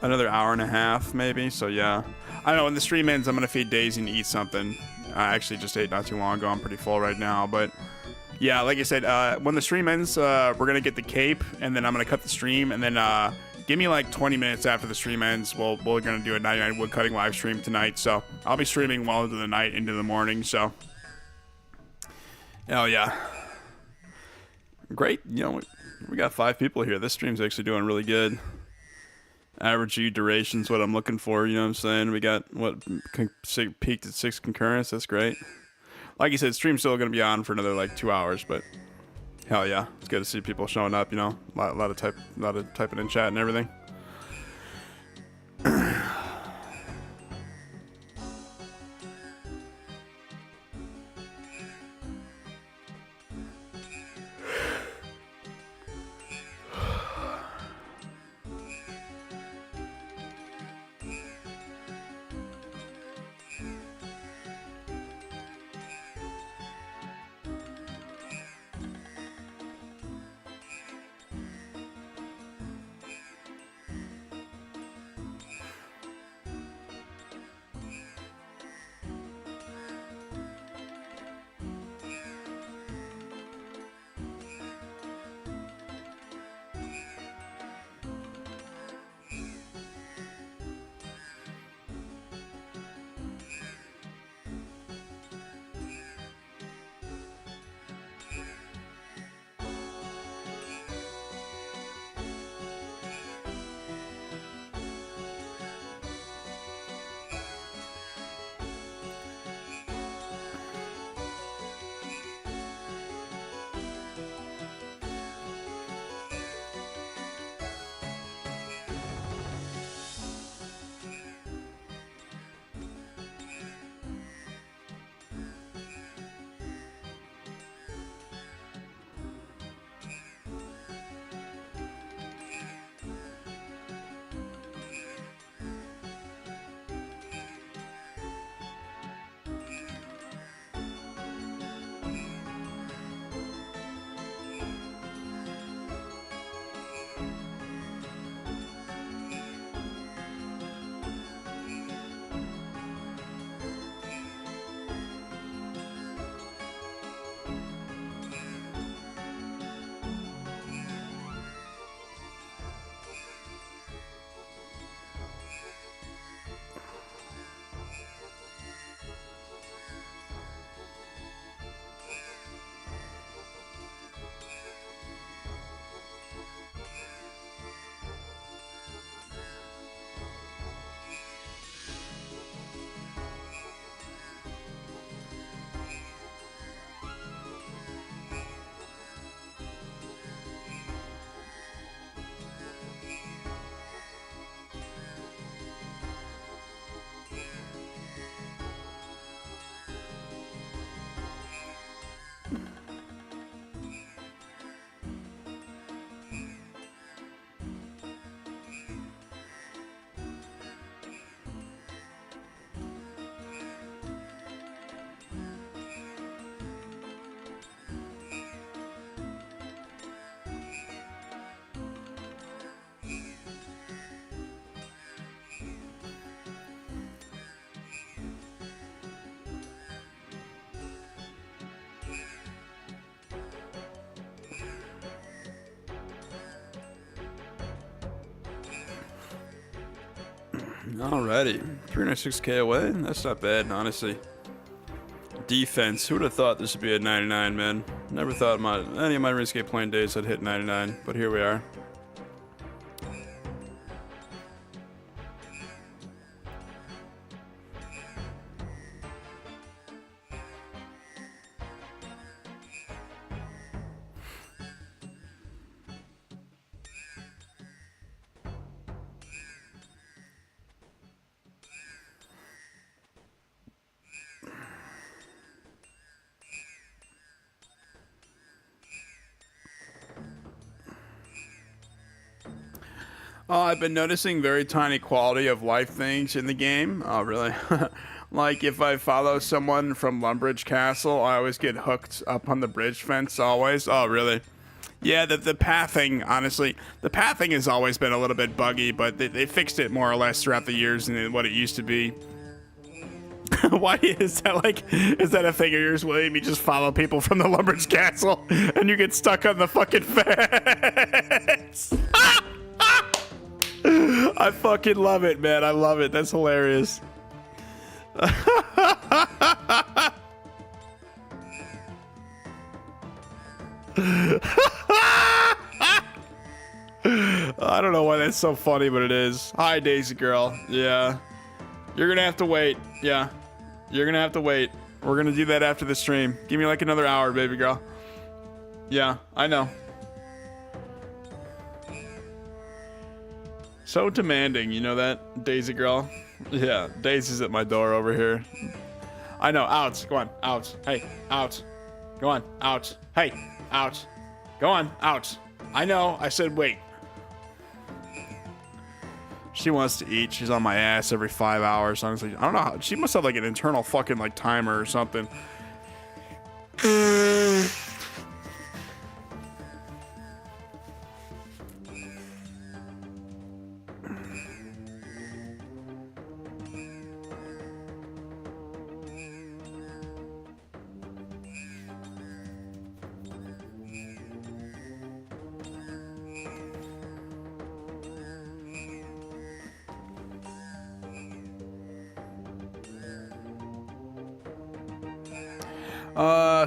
Another hour and a half, maybe? So, yeah. I don't know. When the stream ends, I'm going to feed Daisy and eat something. I actually just ate not too long ago. I'm pretty full right now. But, yeah, like I said, when the stream ends, we're going to get the cape. And then I'm going to cut the stream. And then give me like 20 minutes after the stream ends. We're going to do a 99 woodcutting live stream tonight. So, I'll be streaming well into the night, into the morning. So, hell yeah. Great. You know, we got 5 people here. This stream's actually doing really good. Average view duration's what I'm looking for, you know what I'm saying? We got, what, peaked at 6 concurrents. That's great. Like you said, stream's still going to be on for another, like, 2 hours, but hell yeah. It's good to see people showing up, you know? A lot of typing in chat and everything. Alrighty, 306k away. That's not bad, honestly. Defense. Who would have thought this would be a 99, man? Never thought any of my RuneScape playing days I'd hit 99, but here we are. I've been noticing very tiny quality of life things in the game. Oh, really? Like, if I follow someone from Lumbridge Castle, I always get hooked up on the bridge fence, always. Oh, really? Yeah, the pathing, honestly, the pathing has always been a little bit buggy, but they fixed it more or less throughout the years than what it used to be. Why is that a thing of yours, William? You just follow people from the Lumbridge Castle, and you get stuck on the fucking fence. I fucking love it, man. I love it. That's hilarious. I don't know why that's so funny, but it is. Hi, Daisy girl. Yeah. You're gonna have to wait. Yeah. You're gonna have to wait. We're gonna do that after the stream. Give me like another hour, baby girl. Yeah, I know. So demanding, you know that, Daisy girl? Yeah, Daisy's at my door over here. I know, out. Go on, out. Hey, out. Go on, out. Hey, out. Go on, out. I know, I said wait. She wants to eat. She's on my ass every 5 hours. Honestly, I don't know how. She must have like an internal fucking like timer or something.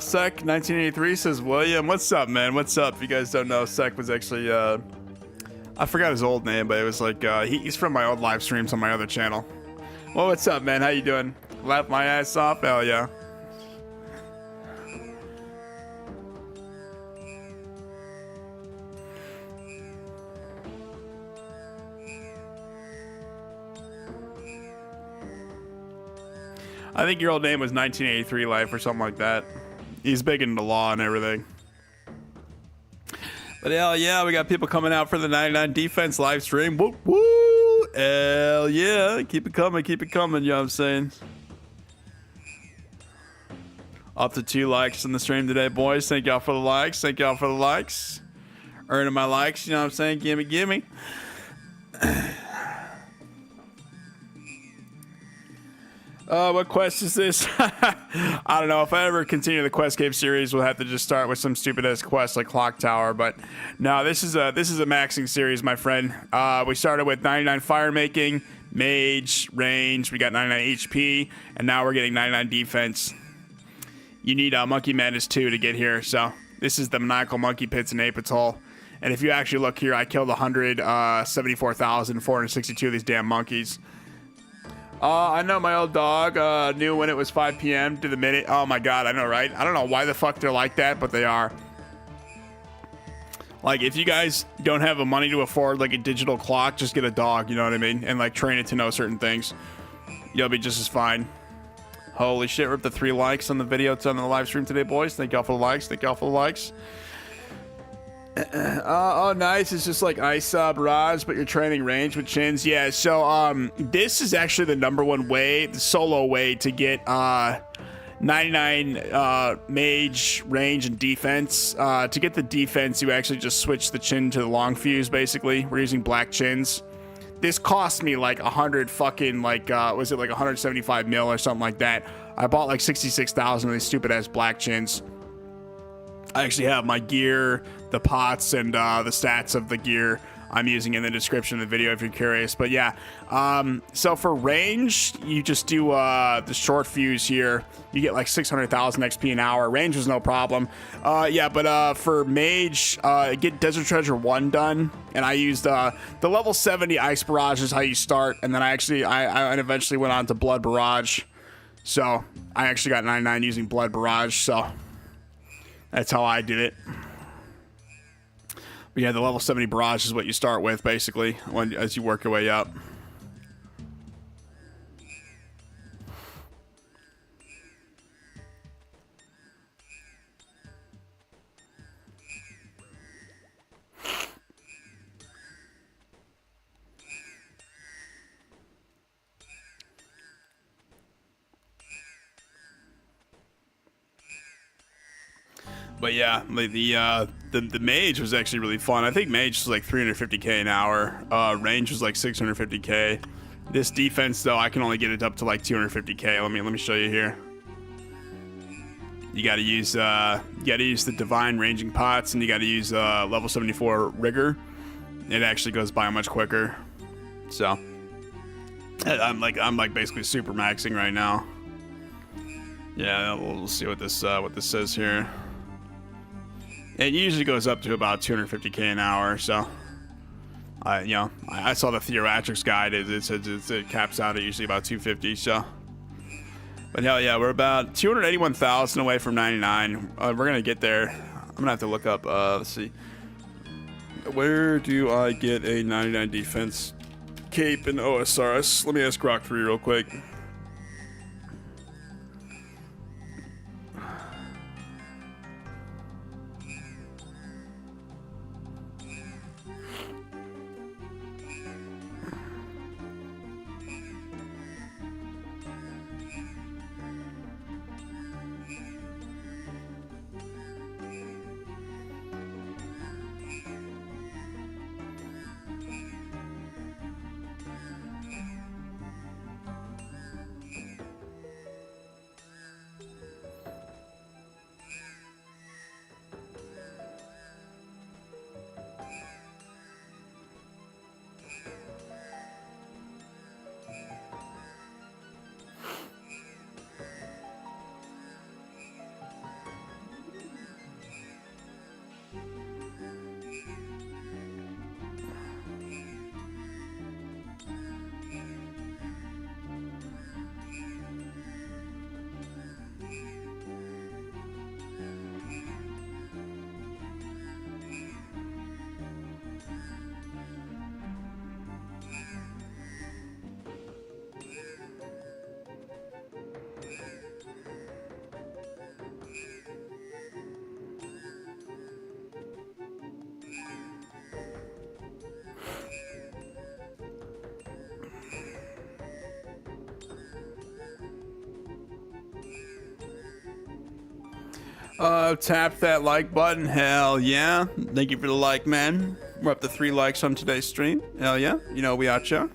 Sec 1983 says William. What's up, man? What's up? If you guys don't know, Sec was actually I forgot his old name, but it was like he's from my old live streams on my other channel. Well, what's up, man? How you doing? Laugh my ass off? Hell yeah. I think your old name was 1983 Life or something like that. He's big into law and everything. But hell yeah, we got people coming out for the 99 defense live stream. Woo woo! Hell yeah, keep it coming, you know what I'm saying? Up to 2 likes on the stream today, boys. Thank y'all for the likes. Thank y'all for the likes. Earning my likes, you know what I'm saying? Gimme, gimme. What quest is this? I don't know. If I ever continue the Quest Cave series, we'll have to just start with some stupid ass quest like Clock Tower. But no, this is a MaxingSeries, my friend. We started with 99 Firemaking, Mage, Range. We got 99 HP, and now we're getting 99 Defense. You need Monkey Madness 2 to get here. So this is the Maniacal Monkey Pits in Ape Atoll. And if you actually look here, I killed 174,462 of these damn monkeys. I know my old dog knew when it was 5 p.m. to the minute. Oh my god, I know, right? I don't know why the fuck they're like that, but they are. Like, if you guys don't have the money to afford like a digital clock, just get a dog, you know what I mean? And like train it to know certain things. You'll be just as fine. Holy shit, we're up to 3 likes on the video. It's on the live stream today, boys. Thank y'all for the likes. Thank y'all for the likes. Oh, nice. It's just like ice barrage, but you're training range with chins. Yeah, so this is actually the #1 way, the solo way to get 99 mage, range, and defense. To get the defense, you actually just switch the chin to the long fuse, basically. We're using black chins. This cost me like 100 fucking, like, was it like 175 mil or something like that? I bought like 66,000 of these stupid ass black chins. I actually have my gear, the pots, and the stats of the gear I'm using in the description of the video if you're curious. But yeah, so for range, you just do the short fuse here. You get like 600,000 XP an hour. Range was no problem. Yeah, but for Mage, get Desert Treasure 1 done. And I used the level 70 Ice Barrage is how you start. And then I eventually went on to Blood Barrage. So I actually got 99 using Blood Barrage. So that's how I did it. But yeah, the level 70 barrage is what you start with, basically, as you work your way up. But yeah, the Mage was actually really fun. I think Mage was like 350k an hour. Range was like 650k. This defense though, I can only get it up to like 250k. Let me show you here. You gotta use the divine ranging pots, and you gotta use level 74 Rigour. It actually goes by much quicker. So I'm like basically super maxing right now. Yeah, we'll see what this says here. It usually goes up to about 250k an hour, so I saw the theatrics guide. It says it caps out at usually about 250. So, but hell yeah, we're about 281,000 away from 99. We're gonna get there. I'm gonna have to look up. Let's see, where do I get a 99 defense cape in OSRS? Let me ask Rock 3 real quick. Tap that like button. Hell yeah. Thank you for the like, man. We're up to 3 likes on today's stream. Hell yeah. You know, we out here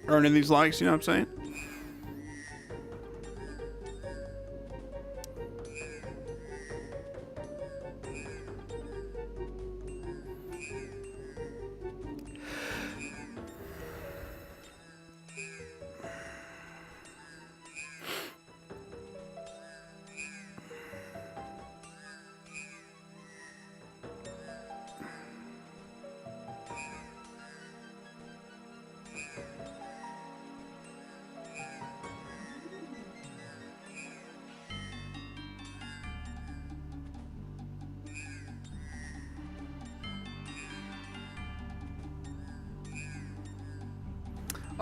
earning these likes, you know what I'm saying?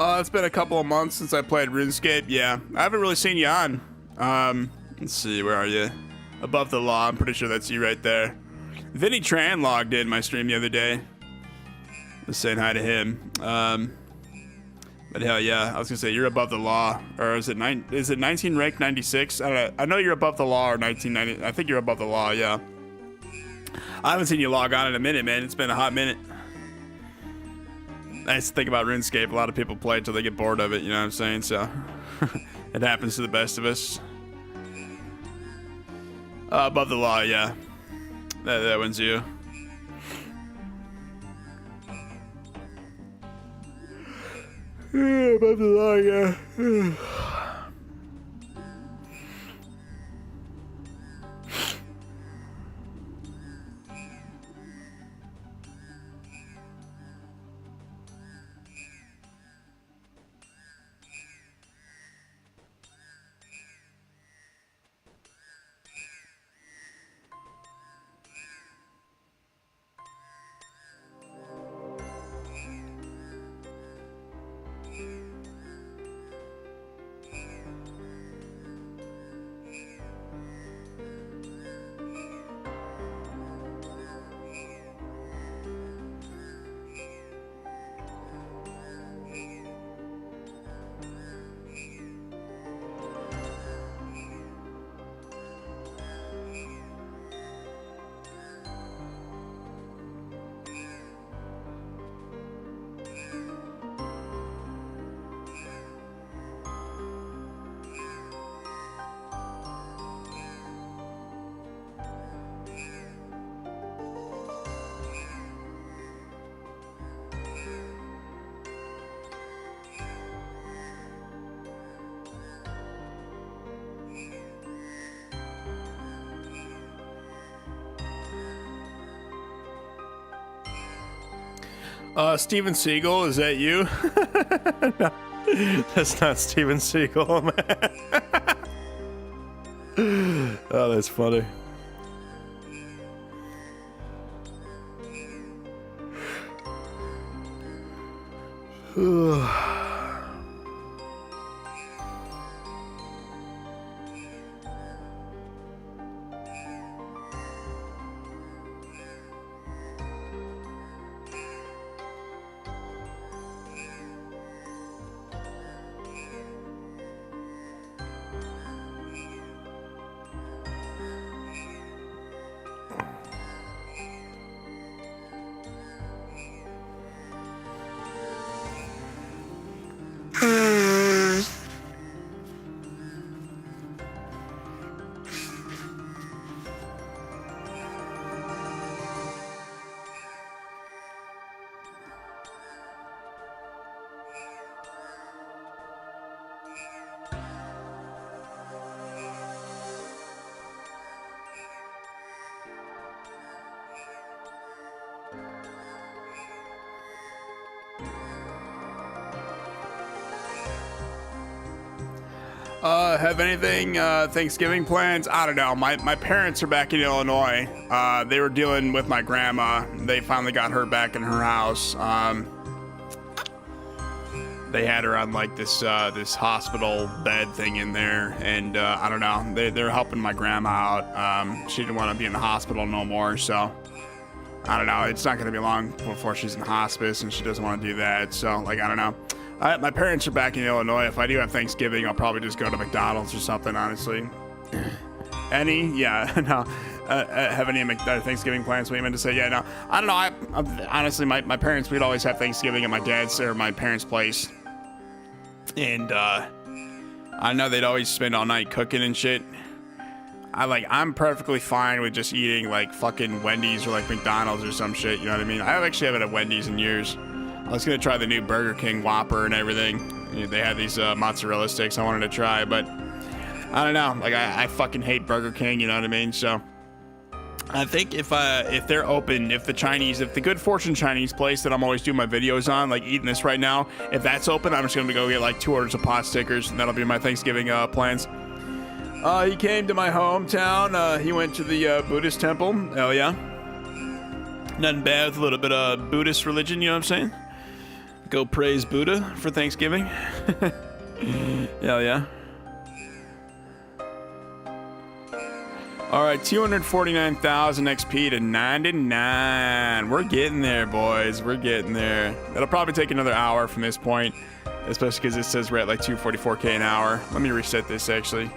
It's been a couple of months since I played RuneScape. Yeah, I haven't really seen you on. Let's see, where are you? Above the Law, I'm pretty sure that's you right there. Vinny Tran logged in my stream the other day. Just saying hi to him. But hell yeah, I was gonna say you're above the law, or is it 19 rank 96? I don't know. I know you're above the law or 1990. I think you're above the law. Yeah. I haven't seen you log on in a minute, man. It's been a hot minute. I just think about RuneScape. A lot of people play it till they get bored of it. You know what I'm saying? So it happens to the best of us. Above the law, yeah. That one's you. Yeah, about to lie, yeah. Steven Seagal, is that you? No, that's not Steven Seagal, man. Oh, that's funny. Have anything, Thanksgiving plans? I don't know. My parents are back in Illinois. They were dealing with my grandma. They finally got her back in her house. They had her on like this hospital bed thing in there, and I don't know. They're helping my grandma out. She didn't want to be in the hospital no more, so I don't know. It's not going to be long before she's in hospice, and she doesn't want to do that. So like I don't know. My parents are back in Illinois. If I do have Thanksgiving, I'll probably just go to McDonald's or something, honestly. Any? Yeah, no. Have any Thanksgiving plans? What you meant to say? Yeah, no. I don't know. Honestly, my parents, we'd always have Thanksgiving at my dad's or my parents' place. And I know they'd always spend all night cooking and shit. I'm perfectly fine with just eating like fucking Wendy's or like McDonald's or some shit, you know what I mean? I actually haven't had Wendy's in years. I was gonna try the new Burger King Whopper and everything. They had these mozzarella sticks I wanted to try, but I don't know. Like I fucking hate Burger King, you know what I mean? So I think if they're open, if the Good Fortune Chinese place that I'm always doing my videos on, like eating this right now, if that's open, I'm just gonna go get like 2 orders of pot stickers, and that'll be my Thanksgiving plans. He came to my hometown. He went to the Buddhist temple. Hell yeah. Nothing bad with a little bit of Buddhist religion, you know what I'm saying? Go praise Buddha for Thanksgiving. Hell yeah. All right, 249,000 XP to 99. We're getting there, boys. We're getting there. It'll probably take another hour from this point, especially because it says we're at like 244k an hour. Let me reset this, actually.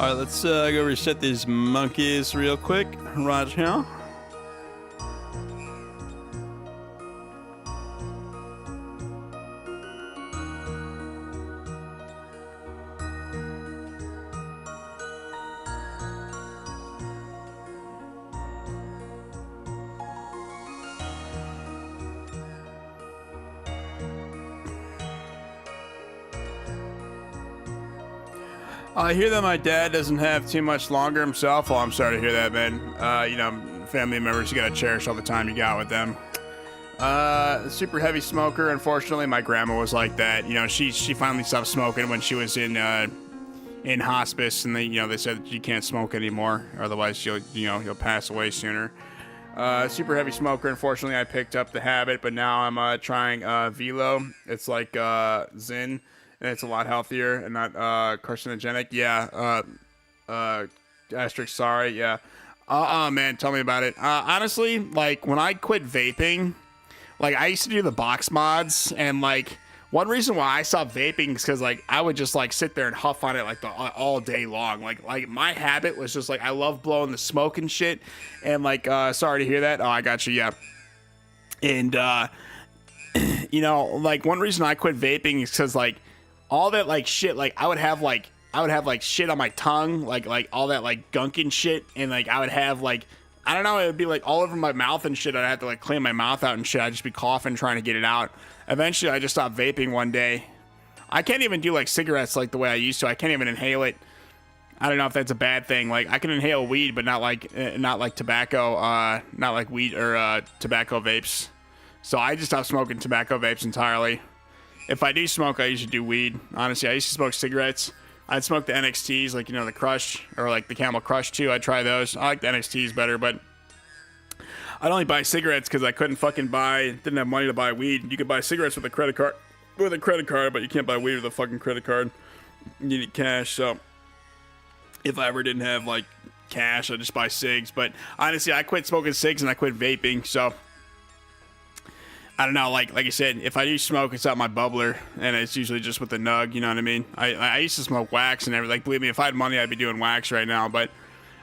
All right, let's go reset these monkeys real quick right here. I hear that my dad doesn't have too much longer himself. Well, I'm sorry to hear that, man. You know, family members, you gotta cherish all the time you got with them. Super heavy smoker. Unfortunately, my grandma was like that. You know, she finally stopped smoking when she was in hospice, and they said you can't smoke anymore, otherwise you'll pass away sooner. Super heavy smoker. Unfortunately, I picked up the habit, but now I'm trying Velo. It's like Zyn. And it's a lot healthier and not carcinogenic. Yeah. Asterisk, sorry. Yeah. Man, tell me about it. Honestly, like, when I quit vaping, like, I used to do the box mods, and, like, one reason why I stopped vaping is because, like, I would just, like, sit there and huff on it, like, all day long. Like, my habit was just, like, I love blowing the smoke and shit. And, like, sorry to hear that. Oh, I got you, yeah. And, you know, like, one reason I quit vaping is because, like, all that, like, shit, like, I would have shit on my tongue, like all that, like, gunk and shit, and, like, I would have, like, I don't know, it would be, like, all over my mouth and shit. I'd have to, like, clean my mouth out and shit. I'd just be coughing, trying to get it out. Eventually, I just stopped vaping one day. I can't even do, like, cigarettes, like, the way I used to. I can't even inhale it. I don't know if that's a bad thing. Like, I can inhale weed, but not like tobacco, not like weed or tobacco vapes. So I just stopped smoking tobacco vapes entirely. If I do smoke, I usually do weed. Honestly, I used to smoke cigarettes. I'd smoke the NXTs, like, the Crush, or like the Camel Crush too. I'd try those. I like the NXTs better, but I'd only buy cigarettes because I couldn't didn't have money to buy weed. You could buy cigarettes with a credit card, but you can't buy weed with a fucking credit card. You need cash. So if I ever didn't have, like, cash, I'd just buy cigs. But honestly, I quit smoking cigs and I quit vaping, so I don't know, like I said, if I do smoke, it's out my bubbler, and it's usually just with the nug, you know what I mean? I used to smoke wax and everything. Like, believe me, if I had money, I'd be doing wax right now, but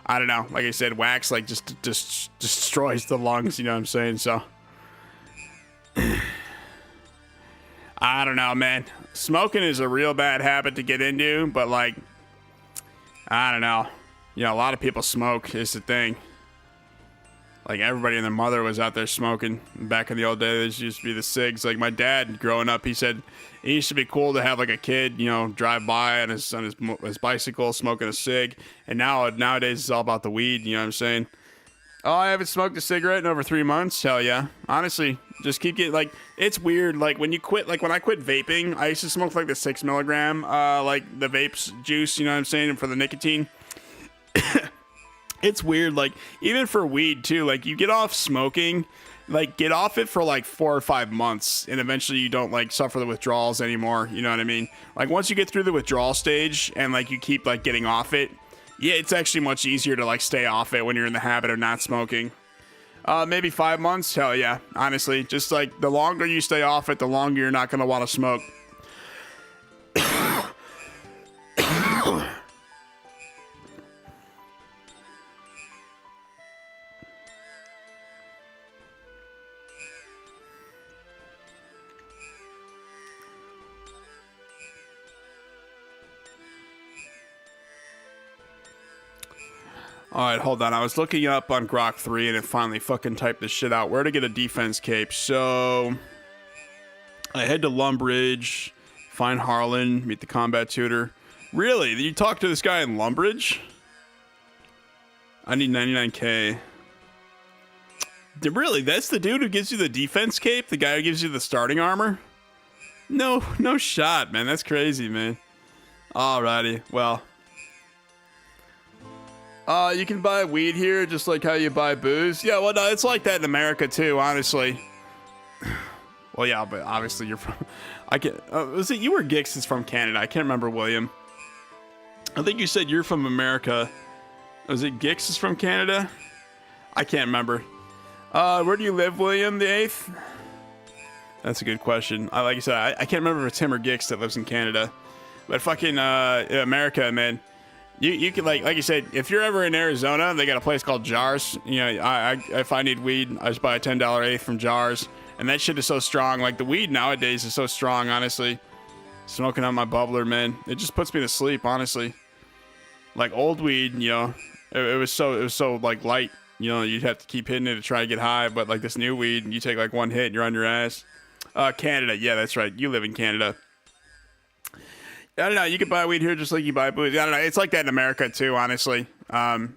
I don't know. Like I said, wax, like, just destroys the lungs, you know what I'm saying? So I don't know, man. Smoking is a real bad habit to get into, but, like, I don't know. You know, a lot of people smoke is the thing. Like, everybody and their mother was out there smoking. Back in the old days, there used to be the cigs. Like, my dad, growing up, he said it used to be cool to have, like, a kid, drive by on his bicycle smoking a cig. And nowadays, it's all about the weed, you know what I'm saying? Oh, I haven't smoked a cigarette in over 3 months? Hell yeah. Honestly, just keep getting, like, it's weird. Like, when you quit, like, when I quit vaping, I used to smoke, like, the 6 milligram, like, the vapes juice, you know what I'm saying, for the nicotine. It's weird, like, even for weed, too, like, you get off smoking, like, get off it for, like, 4 or 5 months, and eventually you don't, like, suffer the withdrawals anymore, you know what I mean? Like, once you get through the withdrawal stage, and, like, you keep, like, getting off it, yeah, it's actually much easier to, like, stay off it when you're in the habit of not smoking. Maybe 5 months? Hell yeah, honestly. Just, like, the longer you stay off it, the longer you're not gonna want to smoke. Alright, hold on. I was looking up on Grok 3 and it finally fucking typed this shit out. Where to get a defense cape. So, I head to Lumbridge, find Harlan, meet the combat tutor. Really? You talk to this guy in Lumbridge? I need 99k. Really? That's the dude who gives you the defense cape? The guy who gives you the starting armor? No shot, man. That's crazy, man. Alrighty. Well, you can buy weed here just like how you buy booze. Yeah, well, no, it's like that in America too, honestly. Well, yeah, but obviously you're from... was it you or Gix is from Canada? I can't remember, William. I think you said you're from America. Was it Gix is from Canada? I can't remember. Where do you live, William the 8th? That's a good question. Like I said, I can't remember if it's him or Gix that lives in Canada. But fucking America, man. You can like you said, if you're ever in Arizona, they got a place called Jars. You know, if I need weed, I just buy a $10 eighth from Jars, and that shit is so strong. Like the weed nowadays is so strong, honestly. Smoking on my bubbler, man, it just puts me to sleep, honestly. Like old weed, you know, it was so like light. You know, you'd have to keep hitting it to try to get high. But like this new weed, you take like one hit, and you're on your ass. Canada, yeah, that's right. You live in Canada. I don't know. You can buy weed here just like you buy booze. I don't know. It's like that in America too, honestly. I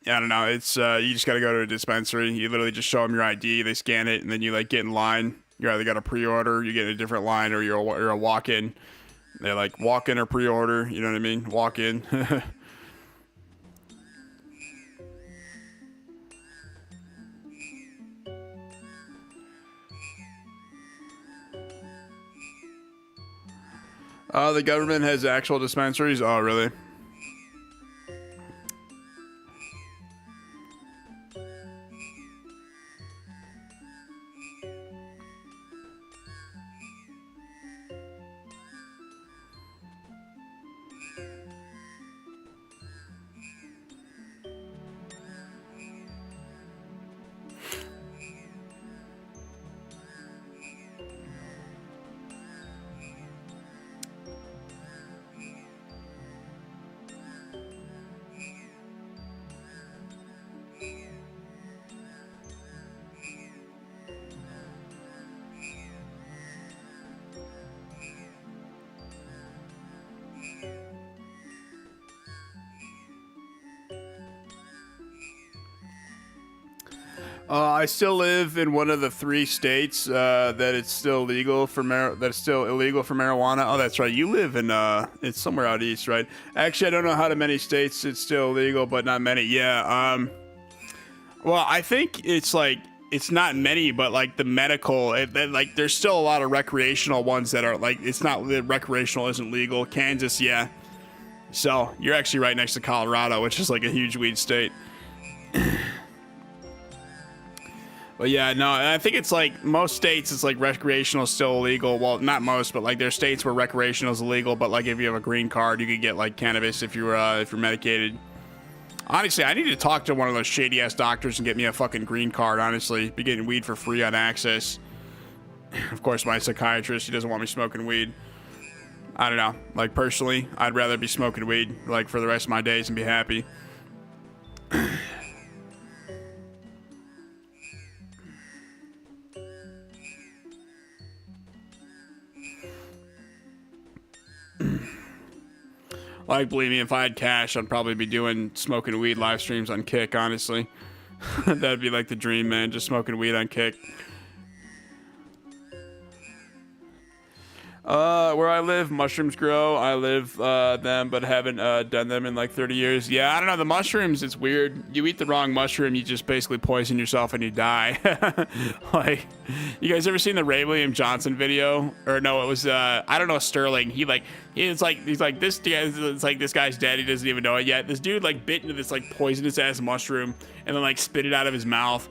don't know. It's you just got to go to a dispensary. You literally just show them your ID. They scan it, and then you like get in line. You either got a pre-order, you get in a different line, or you're a walk-in. They're like walk-in or pre-order. You know what I mean? Walk-in. The government has actual dispensaries. Oh, really? I still live in one of the 3 states that it's still legal for that's still illegal for marijuana. Oh, that's right. You live in it's somewhere out east, right? Actually, I don't know how to many states it's still legal, but not many. Yeah. Well, I think it's like it's not many, but like the medical, like there's still a lot of recreational ones that are like it's not recreational isn't legal. Kansas, yeah. So you're actually right next to Colorado, which is like a huge weed state. But yeah, no, I think it's like most states, it's like recreational is still illegal. Well, not most, but like there's states where recreational is illegal. But like if you have a green card, you could get like cannabis if you're medicated. Honestly, I need to talk to one of those shady ass doctors and get me a fucking green card. Honestly, be getting weed for free on Access. Of course, my psychiatrist, he doesn't want me smoking weed. I don't know. Like personally, I'd rather be smoking weed like for the rest of my days and be happy. Like, believe me, if I had cash, I'd probably be doing smoking weed live streams on Kick, honestly. That'd be like the dream, man, just smoking weed on Kick. Where I live, mushrooms grow. I live them, but haven't done them in like 30 years. Yeah, I don't know. The mushrooms, it's weird. You eat the wrong mushroom, you just basically poison yourself and you die. Like, you guys ever seen the Ray William Johnson video? Or no, it was I don't know, Sterling. He's like this guy. It's like this guy's dead. He doesn't even know it yet. This dude like bit into this like poisonous ass mushroom and then like spit it out of his mouth.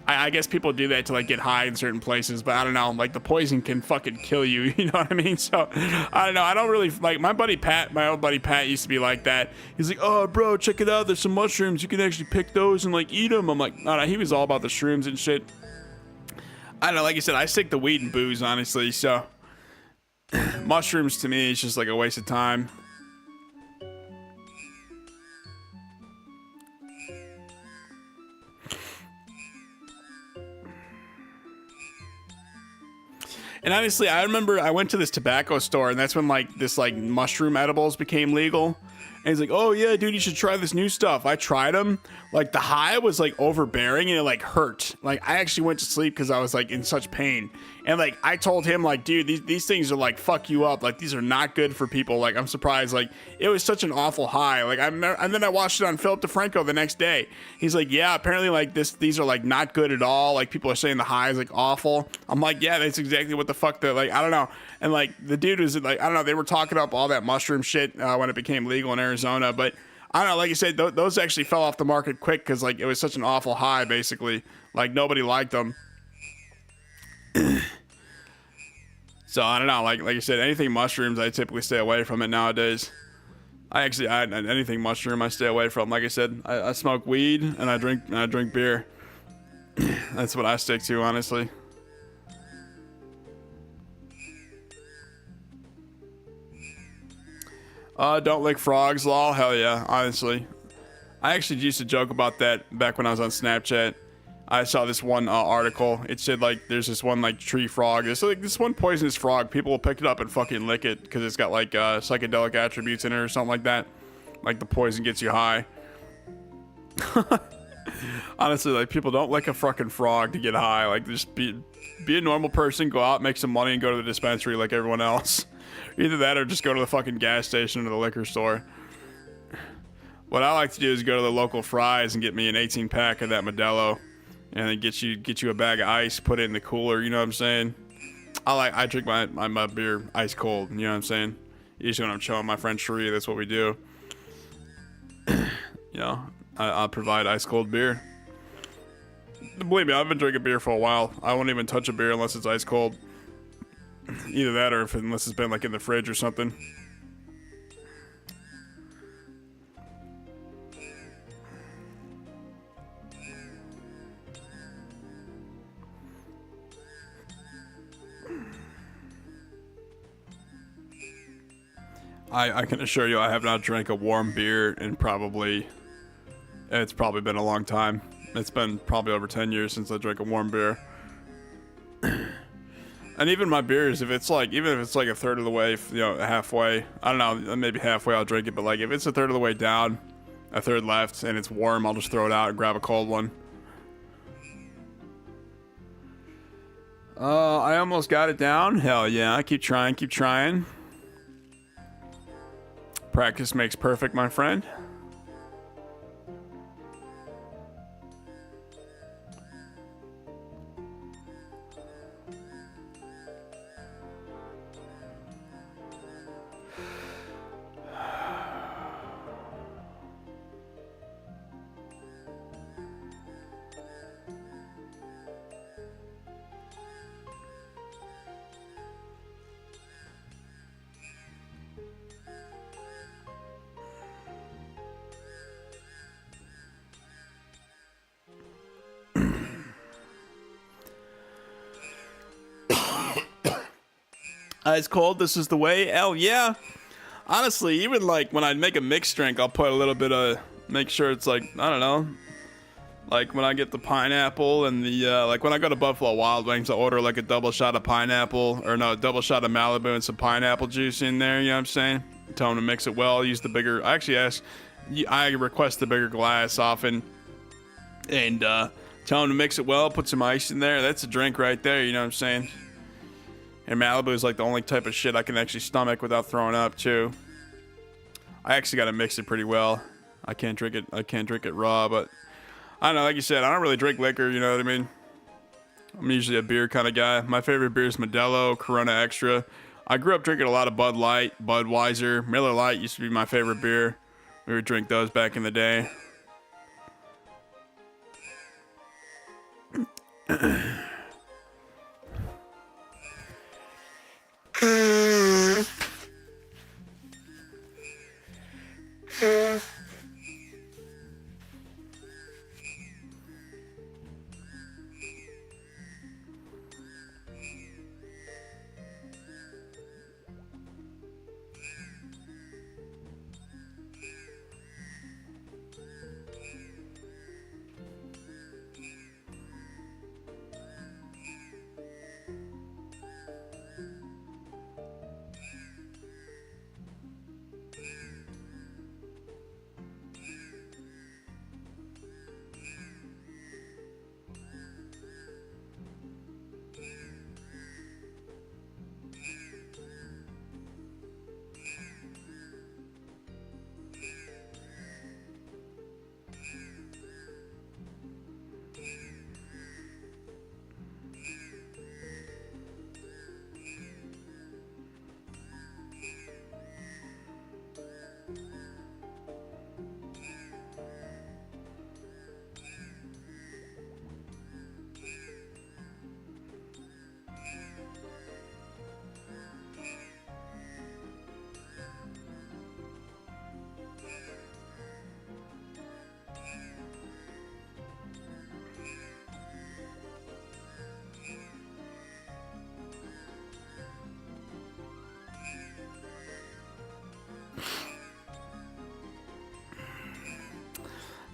I guess people do that to like get high in certain places, but I don't know, like the poison can fucking kill you, you know what I mean? So I don't know, I don't really like my buddy Pat, my old buddy Pat used to be like that. He's like, oh bro, check it out, there's some mushrooms, you can actually pick those and like eat them. I'm like, no, he was all about the shrooms and shit. I don't know, like I said, I stick to weed and booze, honestly, so mushrooms to me is just like a waste of time. And honestly, I remember I went to this tobacco store, and that's when like this like mushroom edibles became legal. And he's like, oh yeah, dude, you should try this new stuff. I tried them. Like the high was like overbearing and it like hurt. Like I actually went to sleep because I was like in such pain. And like I told him like, dude, these things are like fuck you up. Like these are not good for people. Like I'm surprised. Like it was such an awful high. Like and then I watched it on Philip DeFranco the next day. He's like, yeah, apparently like these are like not good at all. Like people are saying the high is like awful. I'm like, yeah, that's exactly what the fuck that like I don't know. And like the dude was like, I don't know, they were talking up all that mushroom shit when it became legal in Arizona, but I don't know, like you said, those actually fell off the market quick because like it was such an awful high, basically. Like nobody liked them. So I don't know, like you said, anything mushrooms, I typically stay away from it nowadays. Anything mushroom I stay away from. Like I said, I smoke weed and I drink beer. That's what I stick to, honestly. Don't lick frogs, lol. Hell yeah, honestly. I actually used to joke about that back when I was on Snapchat. I saw this one article. It said like there's this one like tree frog. It's like this one poisonous frog. People will pick it up and fucking lick it because it's got like psychedelic attributes in it or something like that. Like the poison gets you high. Honestly, like people don't lick a fucking frog to get high. Like just be a normal person, go out, make some money, and go to the dispensary like everyone else. Either that or just go to the fucking gas station or the liquor store. What I like to do is go to the local Fry's and get me an 18 pack of that Modelo. And then get you a bag of ice, put it in the cooler, you know what I'm saying? I drink my beer ice cold, you know what I'm saying? Usually when I'm chilling with my friend Sheree, that's what we do. You know, I'll provide ice cold beer. Believe me, I've been drinking beer for a while. I won't even touch a beer unless it's ice cold. Either that or unless it's been like in the fridge or something. I can assure you I have not drank a warm beer in it's probably been a long time. It's been probably over 10 years since I drank a warm beer. And even my beers, even if it's like a third of the way, you know, halfway, I don't know, maybe halfway I'll drink it, but like if it's a third of the way down, a third left, and it's warm, I'll just throw it out and grab a cold one. I almost got it down. Hell yeah, keep trying. Practice makes perfect, my friend. Ice cold, this is the way. Hell yeah. Honestly, even like when I make a mixed drink, I'll put a little bit of, make sure it's like, I don't know, like when I get the pineapple and the, like when I go to Buffalo Wild Wings, I order like a double shot of pineapple, or no, a double shot of Malibu and some pineapple juice in there, you know what I'm saying? Tell them to mix it well, use the bigger, I request the bigger glass often, and tell them to mix it well, put some ice in there, that's a drink right there, you know what I'm saying? And Malibu is like the only type of shit I can actually stomach without throwing up too. I actually gotta mix it pretty well. I can't drink it raw, but I don't know, like you said, I don't really drink liquor, you know what I mean? I'm usually a beer kind of guy. My favorite beer is Modelo, Corona Extra. I grew up drinking a lot of Bud Light, Budweiser. Miller Lite used to be my favorite beer. We would drink those back in the day.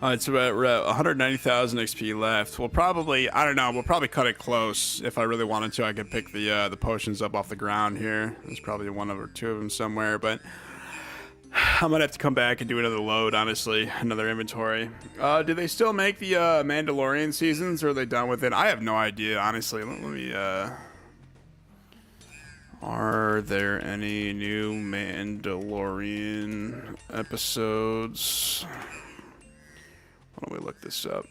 It's about, we're at 190,000 XP left. We'll probably, I don't know, we'll probably cut it close. If I really wanted to, I could pick the potions up off the ground here. There's probably one or two of them somewhere, but I might have to come back and do another load, honestly, another inventory. Do they still make the Mandalorian seasons, or are they done with it? I have no idea, honestly. Let me, are there any new Mandalorian episodes? Why don't we look this up?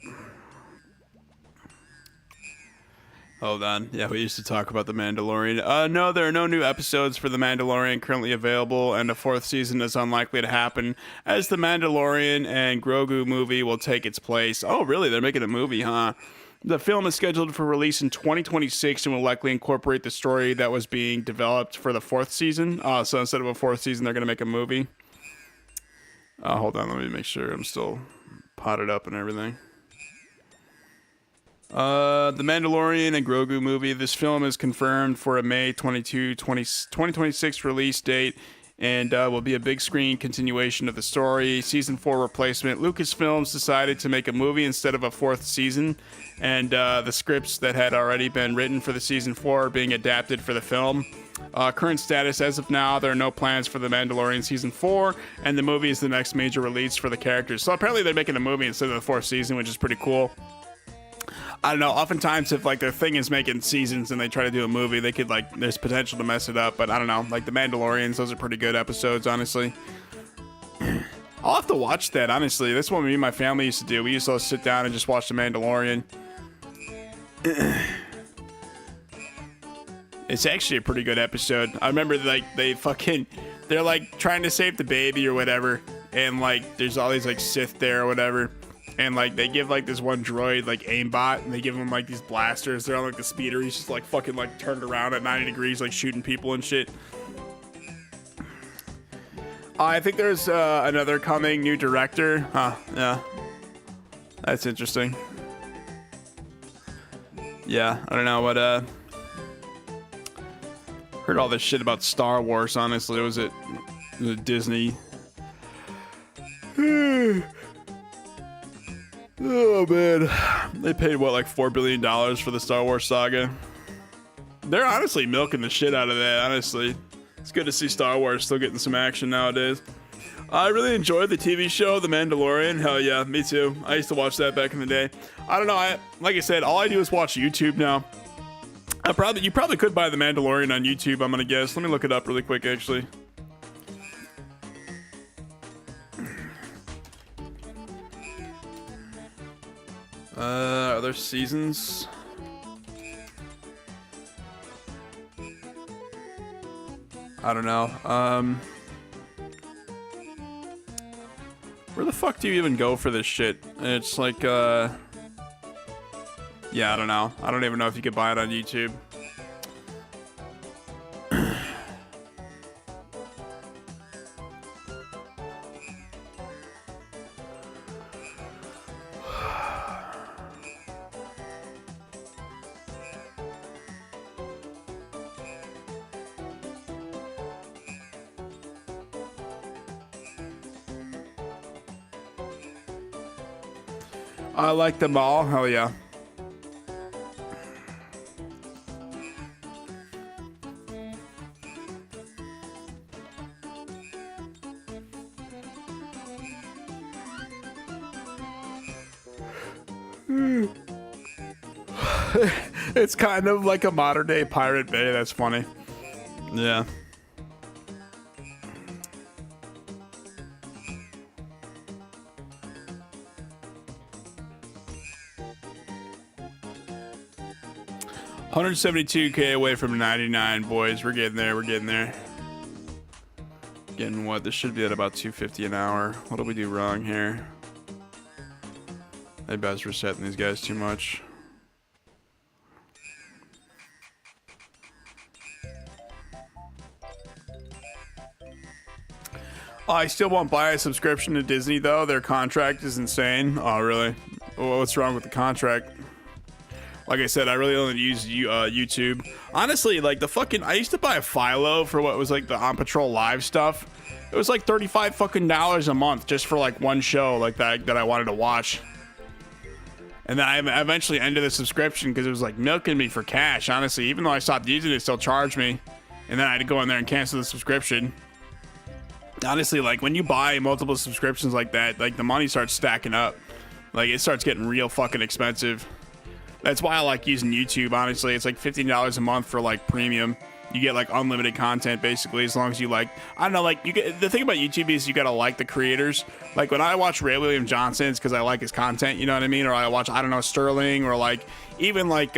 Hold on. Yeah, we used to talk about the Mandalorian. No, there are no new episodes for the Mandalorian currently available, and a fourth season is unlikely to happen, as the Mandalorian and Grogu movie will take its place. Oh, really? They're making a movie, huh? The film is scheduled for release in 2026 and will likely incorporate the story that was being developed for the fourth season. So instead of a fourth season, they're going to make a movie. Hold on, let me make sure I'm still potted up and everything. The Mandalorian and Grogu movie. This film is confirmed for a May 2026 release date, and will be a big screen continuation of the story. Season 4 replacement. Lucasfilms decided to make a movie instead of a fourth season, and the scripts that had already been written for the season 4 are being adapted for the film. Current status as of now, there are no plans for the Mandalorian season 4, and the movie is the next major release for the characters. So apparently they're making a movie instead of the fourth season, which is pretty cool. I don't know, oftentimes if like their thing is making seasons and they try to do a movie, they could like, there's potential to mess it up, but I don't know, like the Mandalorians, those are pretty good episodes, honestly. I'll have to watch that, honestly. That's what me and my family used to do. We used to sit down and just watch the Mandalorian. It's actually a pretty good episode. I remember like they're like trying to save the baby or whatever, and like there's all these like Sith there or whatever, and like they give like this one droid like aimbot, and they give him like these blasters. They're on like the speeder. He's just like fucking like turned around at 90 degrees, like shooting people and shit. I think there's another coming new director. Huh? Yeah, that's interesting. Yeah, I don't know what heard all this shit about Star Wars, honestly. Was it Disney? Oh man, they paid what, like $4 billion for the Star Wars saga. They're honestly milking the shit out of that, honestly. It's good to see Star Wars still getting some action nowadays. I really enjoyed the TV show, The Mandalorian. Hell yeah, me too. I used to watch that back in the day. I don't know, like I said, all I do is watch YouTube now. You probably could buy The Mandalorian on YouTube, I'm gonna guess. Let me look it up really quick, actually. Are there seasons? I don't know. Where the fuck do you even go for this shit? It's like, yeah, I don't know. I don't even know if you could buy it on YouTube. I like them all. Hell yeah. It's kind of like a modern day Pirate Bay. That's funny. Yeah. $172K away from 99, boys. We're getting there. We're getting there. Getting what? This should be at about 250 an hour. What do we do wrong here? Maybe I was resetting these guys too much. I still won't buy a subscription to Disney, though. Their contract is insane. Oh, really? Well, what's wrong with the contract? Like I said, I really only use YouTube. Honestly, like the fucking... I used to buy a Philo for what was like the On Patrol Live stuff. It was like $35 fucking a month just for like one show like that I wanted to watch. And then I eventually ended the subscription because it was like milking me for cash, honestly. Even though I stopped using it, it still charged me. And then I had to go in there and cancel the subscription. Honestly, like when you buy multiple subscriptions like that, like the money starts stacking up. Like it starts getting real fucking expensive. That's why I like using YouTube, honestly. It's like $15 a month for like premium. You get like unlimited content basically, as long as you like, I don't know, like you get, the thing about YouTube is you gotta like the creators. Like when I watch Ray William Johnson, it's because I like his content, you know what I mean? Or I watch, I don't know, Sterling, or like even like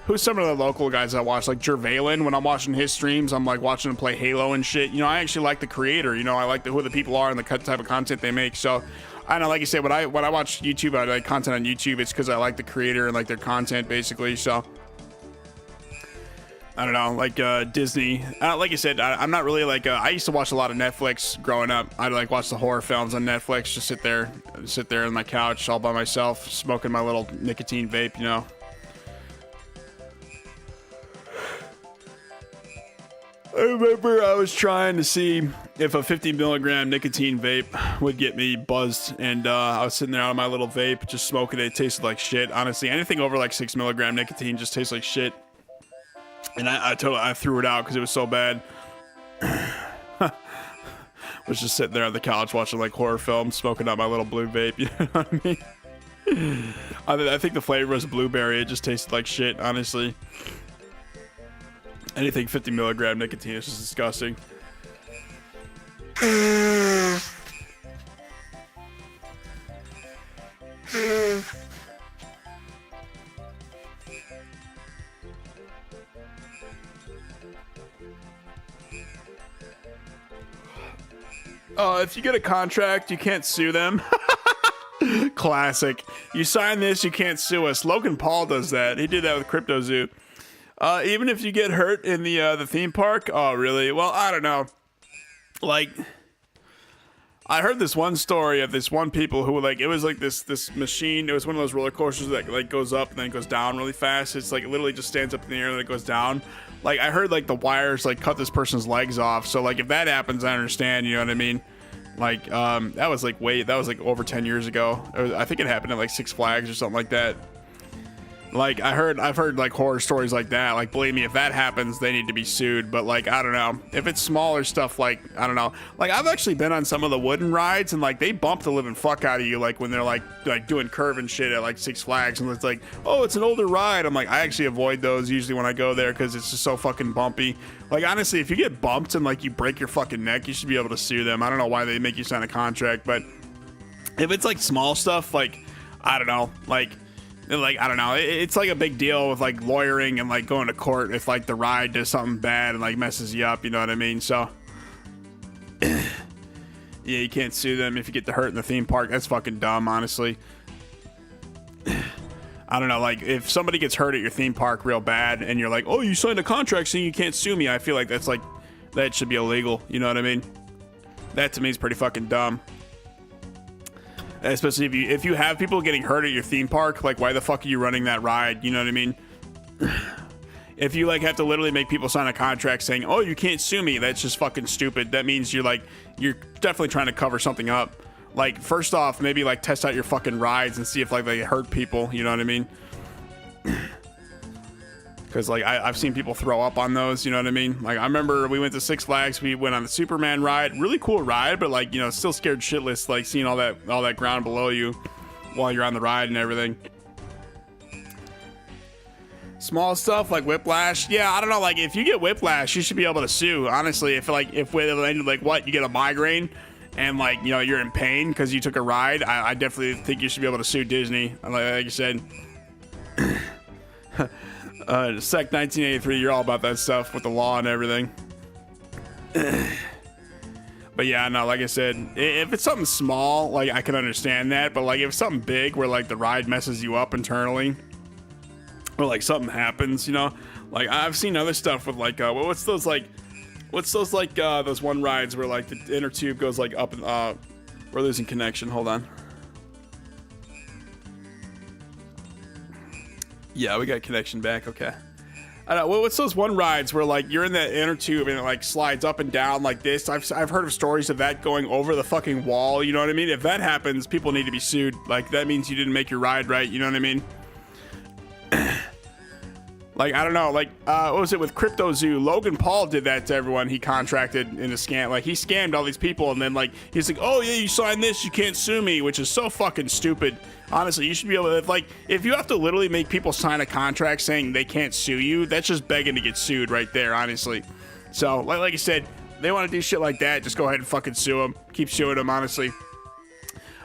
who's some of the local guys I watch, like Jervalen. When I'm watching his streams, I'm like watching him play Halo and shit. You know, I actually like the creator, you know, I like who the people are and the type of content they make. So I don't know, like you said, when I watch YouTube, I like content on YouTube, it's because I like the creator and like their content basically. So I don't know, like Disney. Like you said, I'm not really like. I used to watch a lot of Netflix growing up. I'd like watch the horror films on Netflix. Just sit there on my couch all by myself, smoking my little nicotine vape. You know. I remember I was trying to see if a 50 milligram nicotine vape would get me buzzed, and I was sitting there on my little vape, just smoking it. It tasted like shit. Honestly, anything over like 6 milligram nicotine just tastes like shit. And I threw it out because it was so bad. Was just sitting there on the couch watching like horror films, smoking out my little blue vape. You know what I mean? I think the flavor was blueberry. It just tasted like shit, honestly. Anything 50 milligram nicotine is just disgusting. If you get a contract, you can't sue them. Classic. You sign this, you can't sue us. Logan Paul does that. He did that with Crypto Zoo. Even if you get hurt in the theme park. Oh, really? Well, I don't know. Like, I heard this one story of this one people who like, it was like this machine. It was one of those roller coasters that like goes up and then goes down really fast. It's like it literally just stands up in the air and then it goes down. Like I heard like the wires like cut this person's legs off. So like if that happens, I understand. You know what I mean? Like that was like over 10 years ago. I think it happened at like Six Flags or something like that. Like I've heard like horror stories like that. Like believe me, if that happens, they need to be sued. But like I don't know, if it's smaller stuff, like I don't know. Like I've actually been on some of the wooden rides and like they bump the living fuck out of you. Like when they're like doing curve and shit at like Six Flags and it's like, oh, it's an older ride. I'm like, I actually avoid those usually when I go there because it's just so fucking bumpy. Like honestly, if you get bumped and like you break your fucking neck, you should be able to sue them. I don't know why they make you sign a contract, but if it's like small stuff, like I don't know, like I don't know, it's like a big deal with like lawyering and like going to court if like the ride does something bad and like messes you up, you know what I mean? So yeah, you can't sue them if you get hurt in the theme park. That's fucking dumb, honestly. I don't know, like if somebody gets hurt at your theme park real bad and you're like, oh, you signed a contract saying you can't sue me, I feel like that's like, that should be illegal, you know what I mean? That to me is pretty fucking dumb. Especially if you have people getting hurt at your theme park, like why the fuck are you running that ride? You know what I mean? If you like have to literally make people sign a contract saying, oh, you can't sue me, that's just fucking stupid. That means you're definitely trying to cover something up. Like first off, maybe like test out your fucking rides and see if like they hurt people, you know what I mean? Because like I've seen people throw up on those, you know what I mean? Like I remember we went to Six Flags, we went on the Superman ride, really cool ride, but like, you know, still scared shitless, like seeing all that ground below you while you're on the ride and everything. Small stuff like whiplash, yeah, I don't know, like if you get whiplash, you should be able to sue. Honestly, if what, you get a migraine and like, you know, you're in pain because you took a ride, I definitely think you should be able to sue Disney, like you said. Sec 1983, you're all about that stuff with the law and everything. But yeah, no, like I said, if it's something small, like I can understand that, but like if it's something big where like the ride messes you up internally or like something happens, you know, like I've seen other stuff with like what's those one rides where like the inner tube goes like up and we're losing connection, hold on. Yeah, we got connection back. Okay. I don't know, what's those one rides where like you're in the inner tube and it like slides up and down like this? I've heard of stories of that going over the fucking wall. You know what I mean? If that happens, people need to be sued. Like that means you didn't make your ride right. You know what I mean? Like, I don't know, like, what was it with Crypto Zoo? Logan Paul did that to everyone he contracted in a scam. Like, he scammed all these people, and then, like, he's like, oh, yeah, you signed this, you can't sue me, which is so fucking stupid. Honestly, you should be able to, like, if you have to literally make people sign a contract saying they can't sue you, that's just begging to get sued right there, honestly. So, like I said, they want to do shit like that, just go ahead and fucking sue them. Keep suing them, honestly.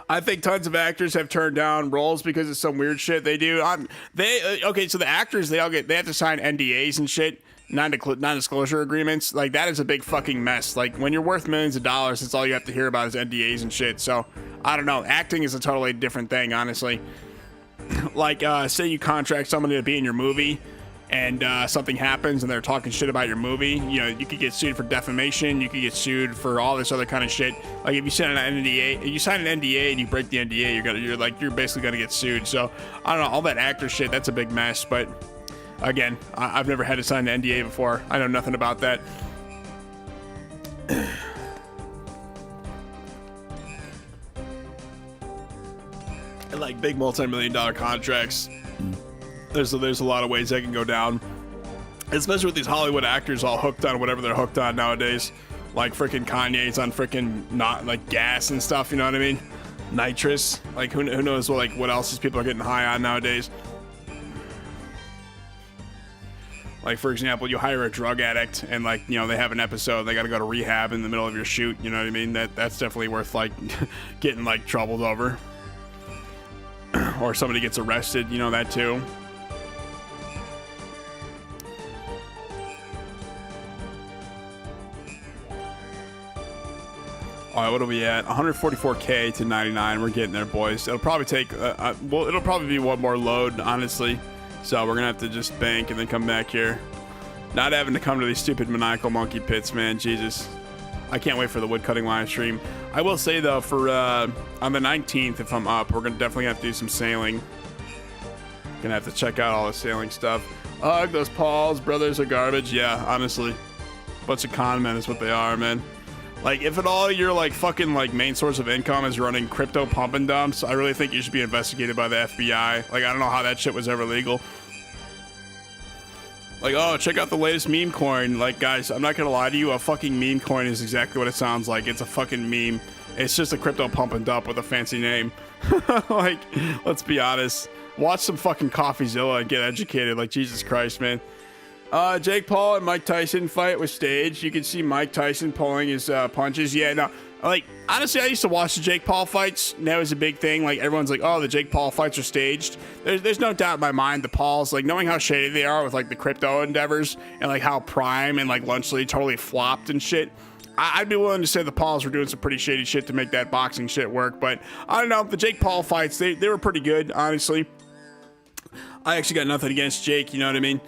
I think tons of actors have turned down roles because of some weird shit they do. Okay, so the actors, they have to sign NDAs and shit, non-disclosure agreements. Like, that is a big fucking mess. Like, when you're worth millions of dollars, that's all you have to hear about is NDAs and shit. So, I don't know. Acting is a totally different thing, honestly. Like, say you contract somebody to be in your movie, and something happens and they're talking shit about your movie, you know, you could get sued for defamation, you could get sued for all this other kind of shit. Like if you sign an NDA and you break the NDA, you're basically gonna get sued. So I don't know, all that actor shit, that's a big mess. But again, I've never had to sign an NDA before. I know nothing about that. And like big multi-million-dollar contracts, there's a lot of ways that can go down, especially with these Hollywood actors all hooked on whatever they're hooked on nowadays. Like freaking Kanye's on freaking not like gas and stuff, you know what I mean? Nitrous, like who knows what else these people are getting high on nowadays. Like for example, you hire a drug addict and like, you know, they have an episode, they got to go to rehab in the middle of your shoot, you know what I mean? That's definitely worth like getting like troubled over. Or somebody gets arrested, you know, that too. All right, what are we at? 144K to 99. We're getting there, boys. It'll probably take, it'll probably be one more load, honestly. So we're going to have to just bank and then come back here. Not having to come to these stupid maniacal monkey pits, man. Jesus. I can't wait for the woodcutting live stream. I will say, though, for on the 19th, if I'm up, we're going to definitely have to do some sailing. Going to have to check out all the sailing stuff. Ugh, those Pauls, brothers are garbage. Yeah, honestly. Bunch of con men is what they are, man. Like, if at all your, like, fucking, like, main source of income is running crypto pump and dumps, I really think you should be investigated by the FBI. Like, I don't know how that shit was ever legal. Like, oh, check out the latest meme coin. Like, guys, I'm not gonna lie to you, a fucking meme coin is exactly what it sounds like. It's a fucking meme. It's just a crypto pump and dump with a fancy name. Like, let's be honest. Watch some fucking CoffeeZilla and get educated. Like, Jesus Christ, man. Jake Paul and Mike Tyson fight was staged. You can see Mike Tyson pulling his punches. Yeah, no, like, honestly, I used to watch the Jake Paul fights. And that was a big thing. Like, everyone's like, oh, the Jake Paul fights are staged. There's no doubt in my mind the Pauls, like, knowing how shady they are with, like, the crypto endeavors and, like, how Prime and, like, Lunchley totally flopped and shit. I'd be willing to say the Pauls were doing some pretty shady shit to make that boxing shit work. But, I don't know, the Jake Paul fights, they were pretty good, honestly. I actually got nothing against Jake, you know what I mean?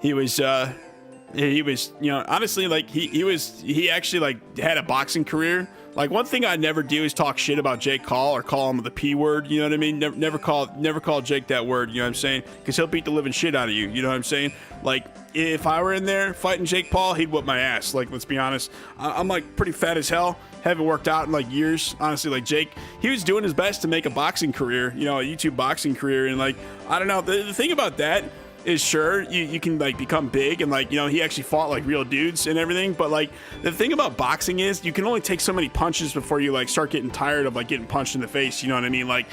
He was, you know, honestly, like, he actually, like, had a boxing career. Like, one thing I'd never do is talk shit about Jake Paul or call him the P word, you know what I mean? Never call Jake that word, you know what I'm saying? Because he'll beat the living shit out of you, you know what I'm saying? Like, if I were in there fighting Jake Paul, he'd whoop my ass. Like, let's be honest. I'm, like, pretty fat as hell. Haven't worked out in, like, years. Honestly, like, Jake, he was doing his best to make a boxing career, you know, a YouTube boxing career. And, like, I don't know, the thing about that is, sure, you can, like, become big and, like, you know, he actually fought, like, real dudes and everything, but, like, the thing about boxing is you can only take so many punches before you, like, start getting tired of, like, getting punched in the face, you know what I mean? Like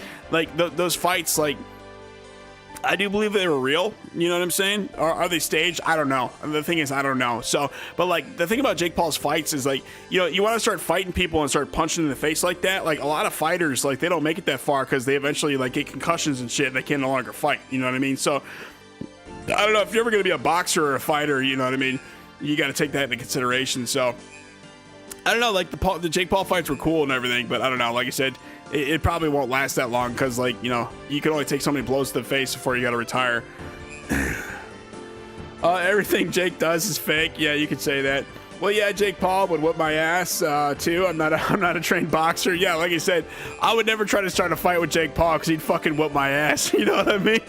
those fights, like, I do believe they were real, you know what I'm saying? Are they staged? I don't know. The thing is, I don't know. So, but, like, the thing about Jake Paul's fights is, like, you know, you want to start fighting people and start punching in the face like that. Like, a lot of fighters, like, they don't make it that far because they eventually, like, get concussions and shit and they can no longer fight, you know what I mean? So, I don't know, if you're ever going to be a boxer or a fighter, you know what I mean, you got to take that into consideration. So, I don't know, like, the Jake Paul fights were cool and everything, but I don't know, like I said, it probably won't last that long because, like, you know, you can only take so many blows to the face before you got to retire. Everything Jake does is fake. Yeah, you could say that. Well, yeah, Jake Paul would whip my ass, too. I'm not a trained boxer. Yeah, like I said, I would never try to start a fight with Jake Paul because he'd fucking whip my ass. You know what I mean?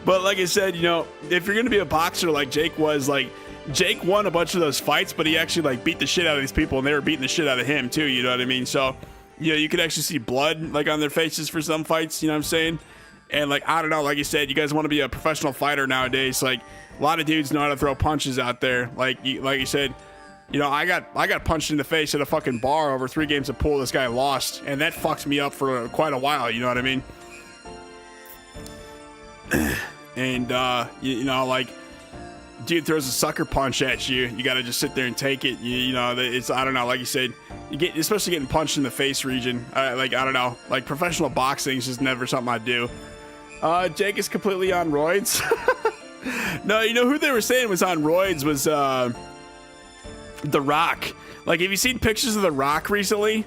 But like I said, you know, if you're gonna be a boxer like Jake was, like Jake won a bunch of those fights, but he actually like beat the shit out of these people, and they were beating the shit out of him too. You know what I mean? So, you know, you could actually see blood like on their faces for some fights. You know what I'm saying? And like, I don't know, like you said, you guys want to be a professional fighter nowadays. Like a lot of dudes know how to throw punches out there. Like you said, you know, I got punched in the face at a fucking bar over 3 games of pool. This guy lost, and that fucked me up for quite a while. You know what I mean? And you know, like, dude throws a sucker punch at you, you gotta just sit there and take it. You know, it's, I don't know, like you said, you get, especially getting punched in the face region. Like, I don't know, like professional boxing is just never something I do. Jake is completely on roids. No, you know who they were saying was on roids was The Rock. Like, have you seen pictures of The Rock recently?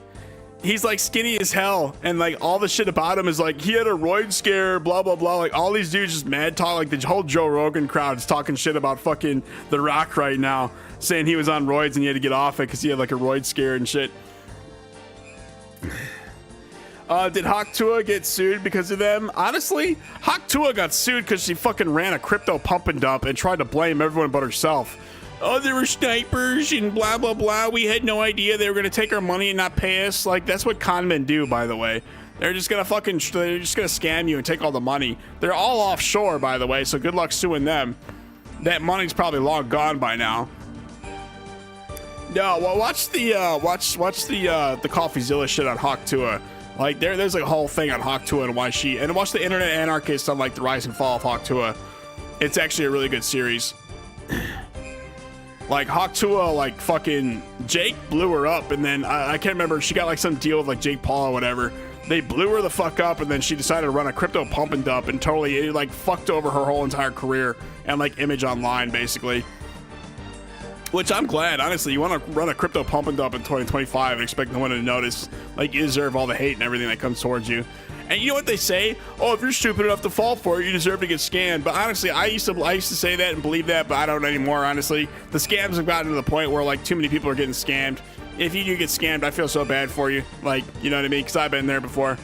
He's like skinny as hell, and like all the shit about him is like he had a roid scare, blah blah blah. Like all these dudes just mad talk. Like the whole Joe Rogan crowd is talking shit about fucking The Rock right now, saying he was on roids and he had to get off it because he had like a roid scare and shit. Did Hawk Tua get sued because of them? Honestly, Hawk Tua got sued because she fucking ran a crypto pump and dump and tried to blame everyone but herself. Oh, there were snipers and blah, blah, blah. We had no idea they were going to take our money and not pay us. Like, that's what con men do, by the way. They're just going to scam you and take all the money. They're all offshore, by the way, so good luck suing them. That money's probably long gone by now. No, well, watch the CoffeeZilla shit on Hawk Tua. Like, there's like a whole thing on Hawk Tua and why she... And watch the Internet Anarchist on, like, the rise and fall of Hawk Tua. It's actually a really good series. Like, Hawk Tua, like, fucking Jake blew her up, and then I can't remember, she got like some deal with like Jake Paul or whatever. They blew her the fuck up, and then she decided to run a crypto pump and dump, and totally it, like, fucked over her whole entire career and like image online, basically. Which I'm glad, honestly. You want to run a crypto pump and dump in 2025 and expect no one to notice. Like, you deserve all the hate and everything that comes towards you. And you know what they say? Oh, if you're stupid enough to fall for it, you deserve to get scammed. But honestly, I used to say that and believe that, but I don't anymore, honestly. The scams have gotten to the point where, like, too many people are getting scammed. If you do get scammed, I feel so bad for you. Like, you know what I mean? Because I've been there before.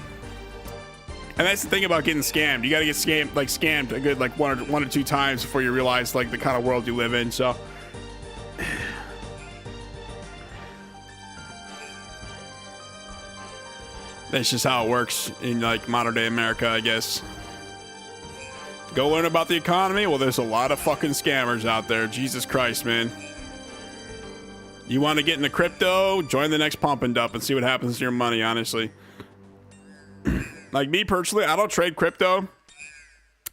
And that's the thing about getting scammed. You got to get scammed a good, like, one or two times before you realize, like, the kind of world you live in. So... that's just how it works in like modern day America, I guess. Go learn about the economy? Well, there's a lot of fucking scammers out there. Jesus Christ, man. You want to get into crypto? Join the next pump and dump and see what happens to your money, honestly. Like me personally, I don't trade crypto.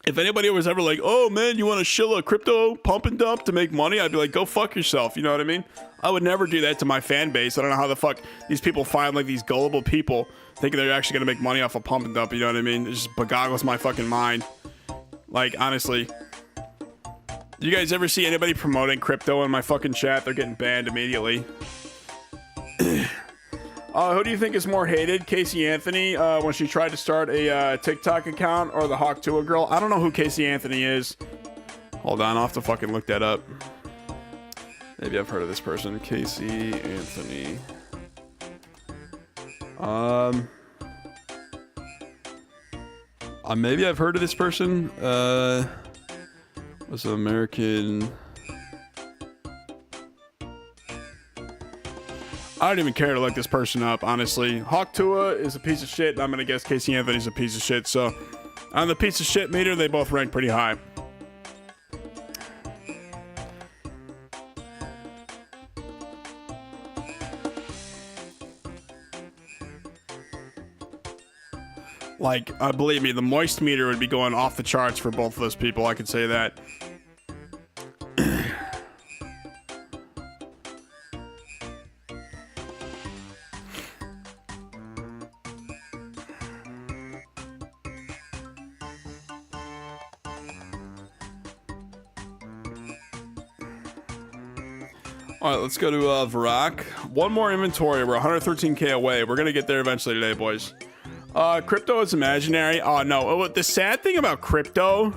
If anybody was ever like, oh man, you want to shill a crypto pump and dump to make money? I'd be like, go fuck yourself. You know what I mean? I would never do that to my fan base. I don't know how the fuck these people find like these gullible people thinking they're actually going to make money off a pump and dump. You know what I mean? It just boggles my fucking mind. Like, honestly. Do you guys ever see anybody promoting crypto in my fucking chat? They're getting banned immediately. Who do you think is more hated? Casey Anthony when she tried to start a TikTok account, or the Hawk Tua girl? I don't know who Casey Anthony is. Hold on, I'll have to fucking look that up. Maybe I've heard of this person. Casey Anthony. Maybe I've heard of this person. Was an American... I don't even care to look this person up, honestly. Hawk Tua is a piece of shit, and I'm gonna guess Casey Anthony's a piece of shit, so... on the piece of shit meter, they both rank pretty high. Like, believe me, the moist meter would be going off the charts for both of those people, I could say that. Alright, let's go to Varrock. One more inventory. We're 113k away. We're gonna get there eventually today, boys. Crypto is imaginary. Oh, no. The sad thing about crypto,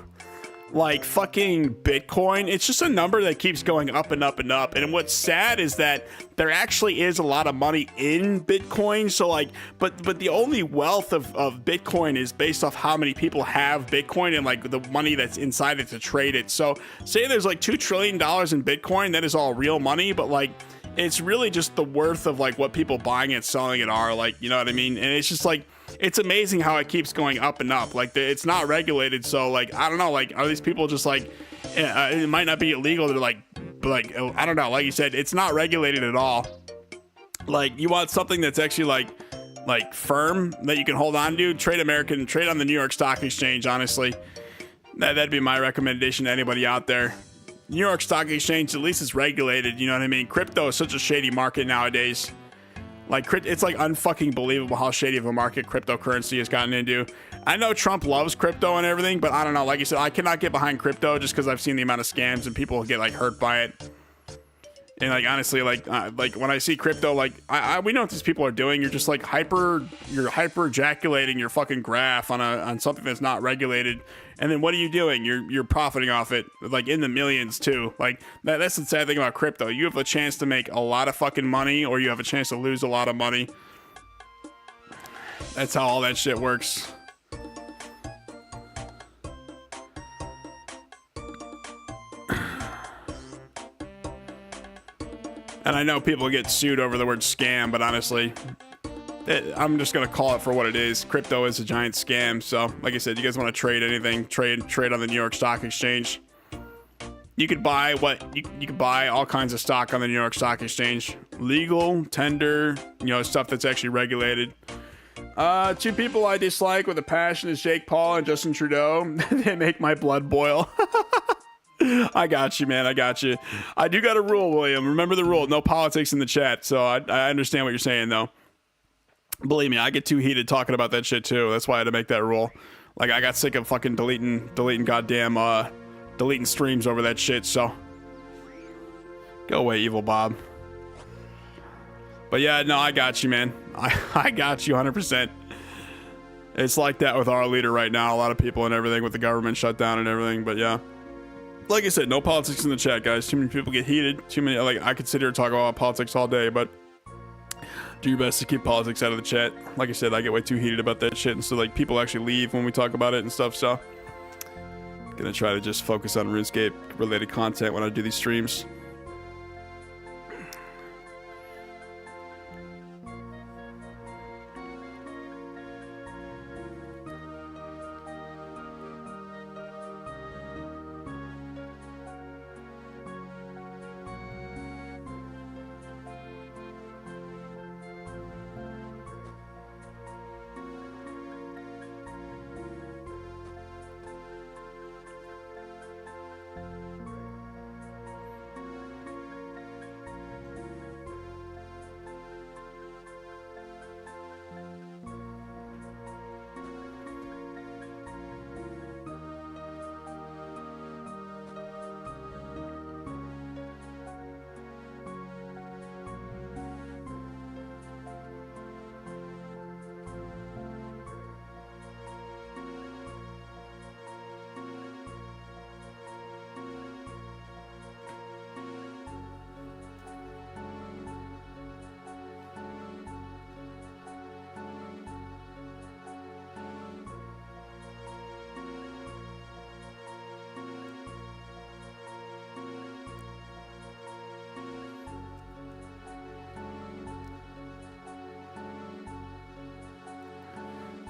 like fucking Bitcoin, it's just a number that keeps going up and up and up. And what's sad is that there actually is a lot of money in Bitcoin. So like, but the only wealth of Bitcoin is based off how many people have Bitcoin and like the money that's inside it to trade it. So say there's like $2 trillion in Bitcoin, that is all real money, but like, it's really just the worth of like what people buying it, selling it are, like, you know what I mean? And it's just like, it's amazing how it keeps going up and up. Like it's not regulated, so like I don't know. Like are these people just like it might not be illegal? They're like I don't know. Like you said, it's not regulated at all. Like you want something that's actually like firm that you can hold on to. Trade on the New York Stock Exchange. Honestly, that'd be my recommendation to anybody out there. New York Stock Exchange, at least it's regulated. You know what I mean? Crypto is such a shady market nowadays. Like, it's like unfucking believable how shady of a market cryptocurrency has gotten into. I know Trump loves crypto and everything, but I don't know. Like you said, I cannot get behind crypto just because I've seen the amount of scams and people get like hurt by it. And like honestly, like when I see crypto, like we know what these people are doing. You're just like hyper ejaculating your fucking graph on something that's not regulated. And then what are you doing? You're profiting off it, like in the millions too. Like that's the sad thing about crypto. You have a chance to make a lot of fucking money, or you have a chance to lose a lot of money. That's how all that shit works. And I know people get sued over the word scam, but honestly, I'm just going to call it for what it is. Crypto is a giant scam. So, like I said, you guys want to trade anything, trade on the New York Stock Exchange. You could buy you could buy all kinds of stock on the New York Stock Exchange. Legal, tender, stuff that's actually regulated. Two people I dislike with a passion is Jake Paul and Justin Trudeau. They make my blood boil. I got you, man. I got you. I do got a rule, William. Remember the rule. No politics in the chat. So I understand what you're saying, though. Believe me, I get too heated talking about that shit, too. That's why I had to make that rule. Like, I got sick of fucking deleting streams over that shit, so. Go away, Evil Bob. But yeah, no, I got you, man. I got you 100%. It's like that with our leader right now. A lot of people and everything with the government shut down and everything, but yeah. Like I said, no politics in the chat, guys. Too many people get heated. Too many, like, I could sit here and talk about politics all day, but do your best to keep politics out of the chat. Like I said, I get way too heated about that shit, and so, like, people actually leave when we talk about it and stuff, so. Gonna try to just focus on RuneScape-related content when I do these streams.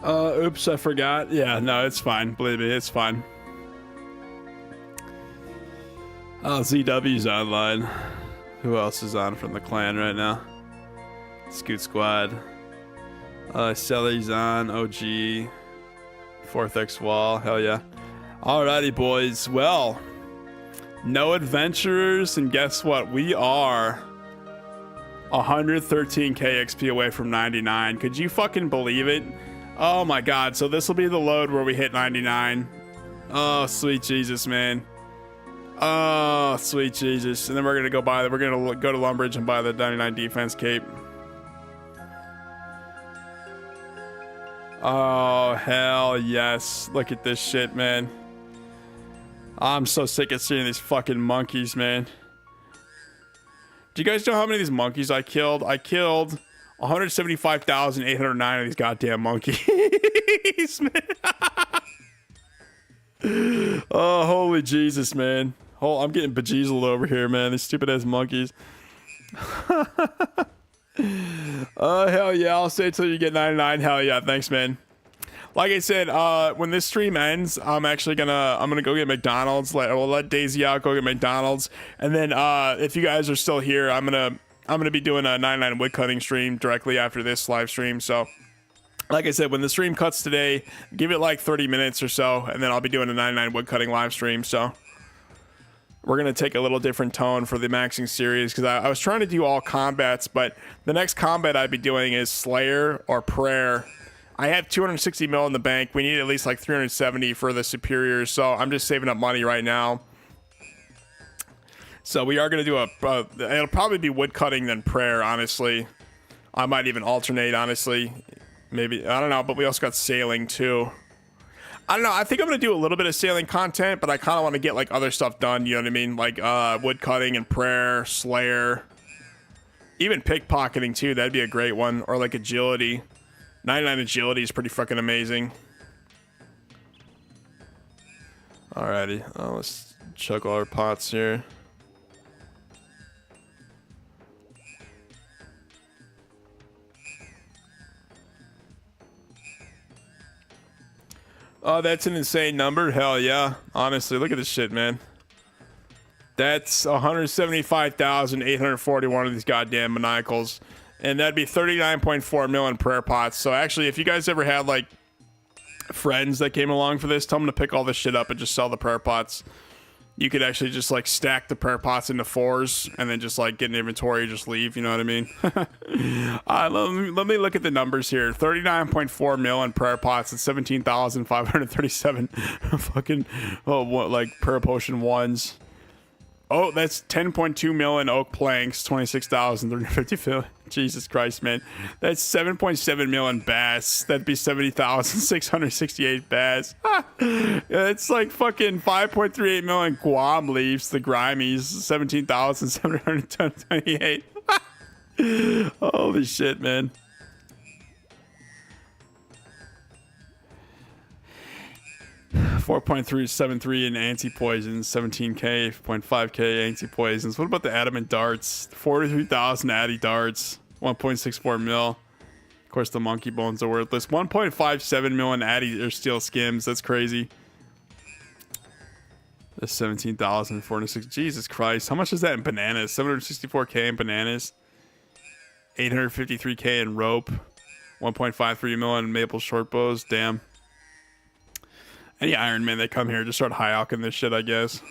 Oops, I forgot. Yeah, no, it's fine. Believe me, it's fine. Oh, ZW's online. Who else is on from the clan right now? Scoot Squad. Selly's on. OG. 4th Wall. Hell yeah. Alrighty, boys. Well, no adventurers, and guess what? We are 113k XP away from 99. Could you fucking believe it? Oh my god, so this will be the load where we hit 99. Oh, sweet Jesus, man. Oh, sweet Jesus. And then we're gonna go to Lumbridge and buy the 99 defense cape. Oh, hell yes. Look at this shit, man. I'm so sick of seeing these fucking monkeys, man. Do you guys know how many of these monkeys I killed? I killed 175,809 of these goddamn monkeys, man. Oh, holy Jesus, man. Oh, I'm getting bejeezled over here, man. These stupid ass monkeys. Hell yeah. I'll say it till you get 99. Hell yeah. Thanks, man. Like I said, when this stream ends, I'm gonna go get McDonald's. We'll let Daisy out, go get McDonald's, and then if you guys are still here, I'm gonna be doing a 99 woodcutting stream directly after this live stream. So, like I said, when the stream cuts today, give it like 30 minutes or so, and then I'll be doing a 99 woodcutting live stream. So, we're gonna take a little different tone for the maxing series because I was trying to do all combats, but the next combat I'd be doing is Slayer or Prayer. I have 260 mil in the bank. We need at least like 370 for the superiors, so I'm just saving up money right now. So we are going to do it'll probably be woodcutting then prayer, honestly. I might even alternate, honestly. Maybe, I don't know, but we also got sailing too. I don't know, I think I'm going to do a little bit of sailing content, but I kind of want to get like other stuff done, you know what I mean? Like woodcutting and prayer, Slayer. Even pickpocketing too, that'd be a great one. Or like agility. 99 agility is pretty fucking amazing. Alrighty, let's chug all our pots here. Oh, that's an insane number. Hell yeah. Honestly, look at this shit, man. That's 175,841 of these goddamn maniacals. And that'd be 39.4 million prayer pots. So actually, if you guys ever had like friends that came along for this, tell them to pick all this shit up and just sell the prayer pots. You could actually just like stack the prayer pots into fours and then just like get an inventory and just leave. You know what I mean? Let me look at the numbers here. 39.4 million prayer pots and 17,537 fucking like prayer potion ones. Oh, that's 10.2 million oak planks, 26,350. Jesus Christ, man. That's 7.7 million bass. That'd be 70,668 bass. It's like fucking 5.38 million Guam leaves, the Grimies, 17,728. Holy shit, man. $4.373 in anti-poisons, 17k, 0.5k anti-poisons. What about the adamant darts? 43,000 addy darts, 1.64 mil. Of course, the monkey bones are worthless. 1.57 mil in addy or steel skims. That's crazy. That's 17,406. Jesus Christ. How much is that in bananas? 764k in bananas. 853k in rope. 1.53 mil in maple short bows. Damn. Any Iron Man that come here just start high-alking this shit, I guess.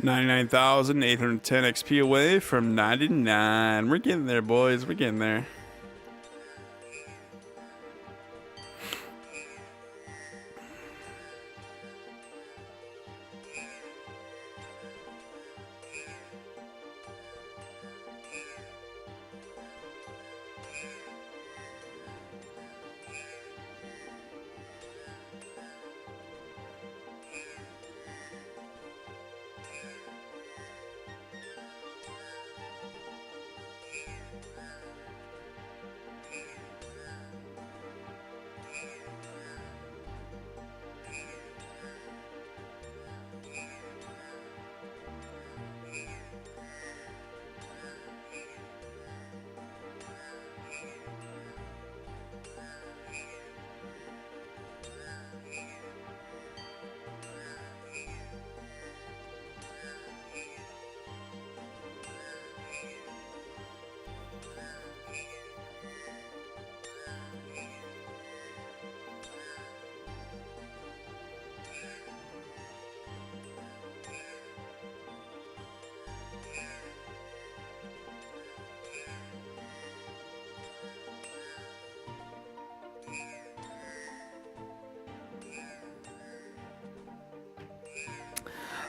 $99,810 XP away from 99. We're getting there, boys. We're getting there.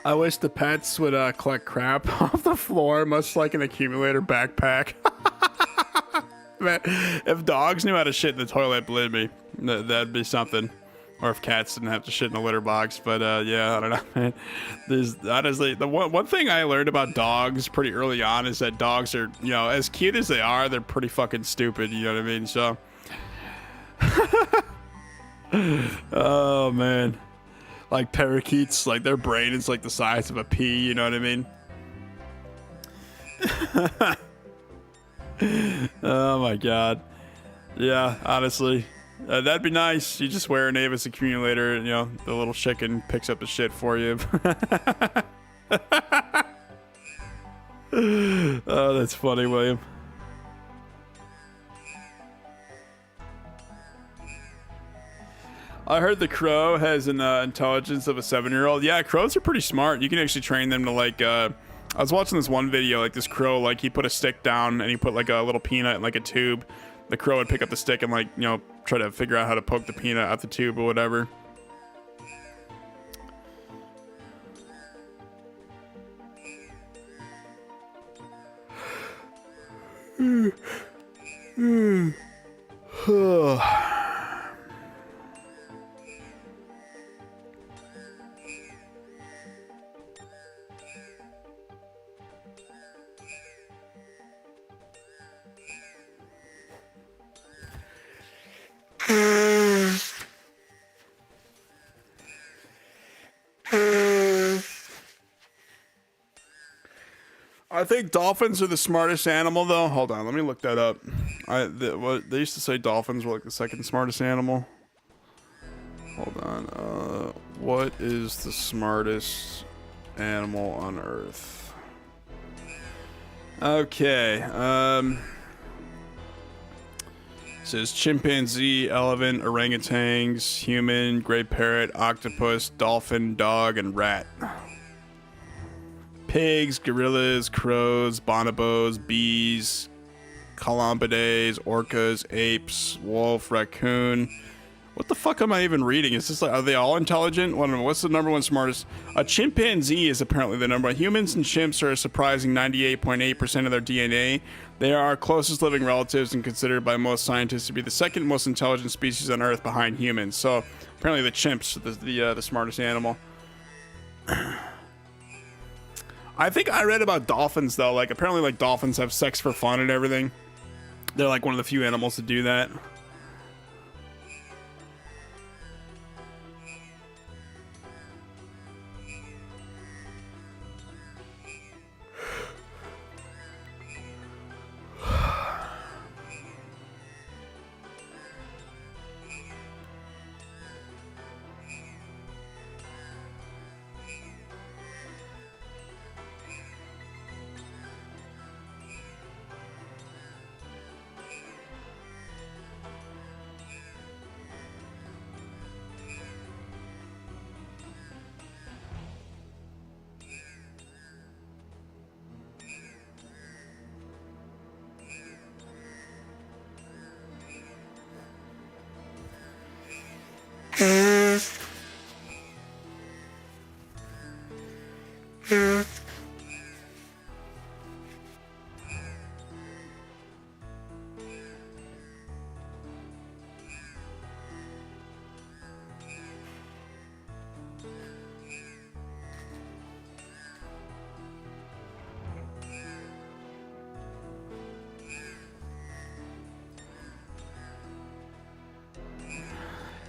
I wish the pets would collect crap off the floor, much like an accumulator backpack. Man, if dogs knew how to shit in the toilet, believe me, that'd be something. Or if cats didn't have to shit in a litter box. But yeah, I don't know, man. There's honestly the one thing I learned about dogs pretty early on is that dogs are, you know, as cute as they are, they're pretty fucking stupid. You know what I mean? So, oh man, like parakeets, like their brain is like the size of a pea. You know what I mean? Oh my god. Yeah, honestly. That'd be nice. You just wear an Avis accumulator, and, you know, the little chicken picks up the shit for you. Oh, that's funny, William. I heard the crow has an intelligence of a 7-year-old. Yeah, crows are pretty smart. You can actually train them to, like, I was watching this one video, like, this crow, like, he put a stick down, and he put, like, a little peanut in, like, a tube. The crow would pick up the stick and, like, you know, try to figure out how to poke the peanut out the tube or whatever. I think dolphins are the smartest animal, though. Hold on, let me look that up. They used to say dolphins were like the second smartest animal. Hold on. What is the smartest animal on Earth? Okay. It says chimpanzee, elephant, orangutans, human, gray parrot, octopus, dolphin, dog, and rat. Pigs, gorillas, crows, bonobos, bees, columbidaes, orcas, apes, wolf, raccoon. What the fuck am I even reading? Is this like, are they all intelligent? What's the number one smartest? A chimpanzee is apparently the number one. Humans and chimps are a surprising 98.8% of their DNA. They are our closest living relatives and considered by most scientists to be the second most intelligent species on Earth behind humans. So apparently the chimps are the smartest animal. I think I read about dolphins though. Like apparently like dolphins have sex for fun and everything. They're like one of the few animals to do that.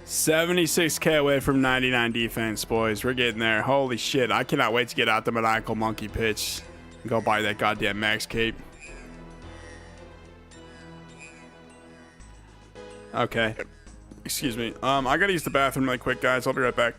$76K away from 99 defense, boys. We're getting there. Holy shit. I cannot wait to get out the maniacal monkey pitch and go buy that goddamn max cape. Okay. Excuse me. I gotta use the bathroom really quick, guys. I'll be right back.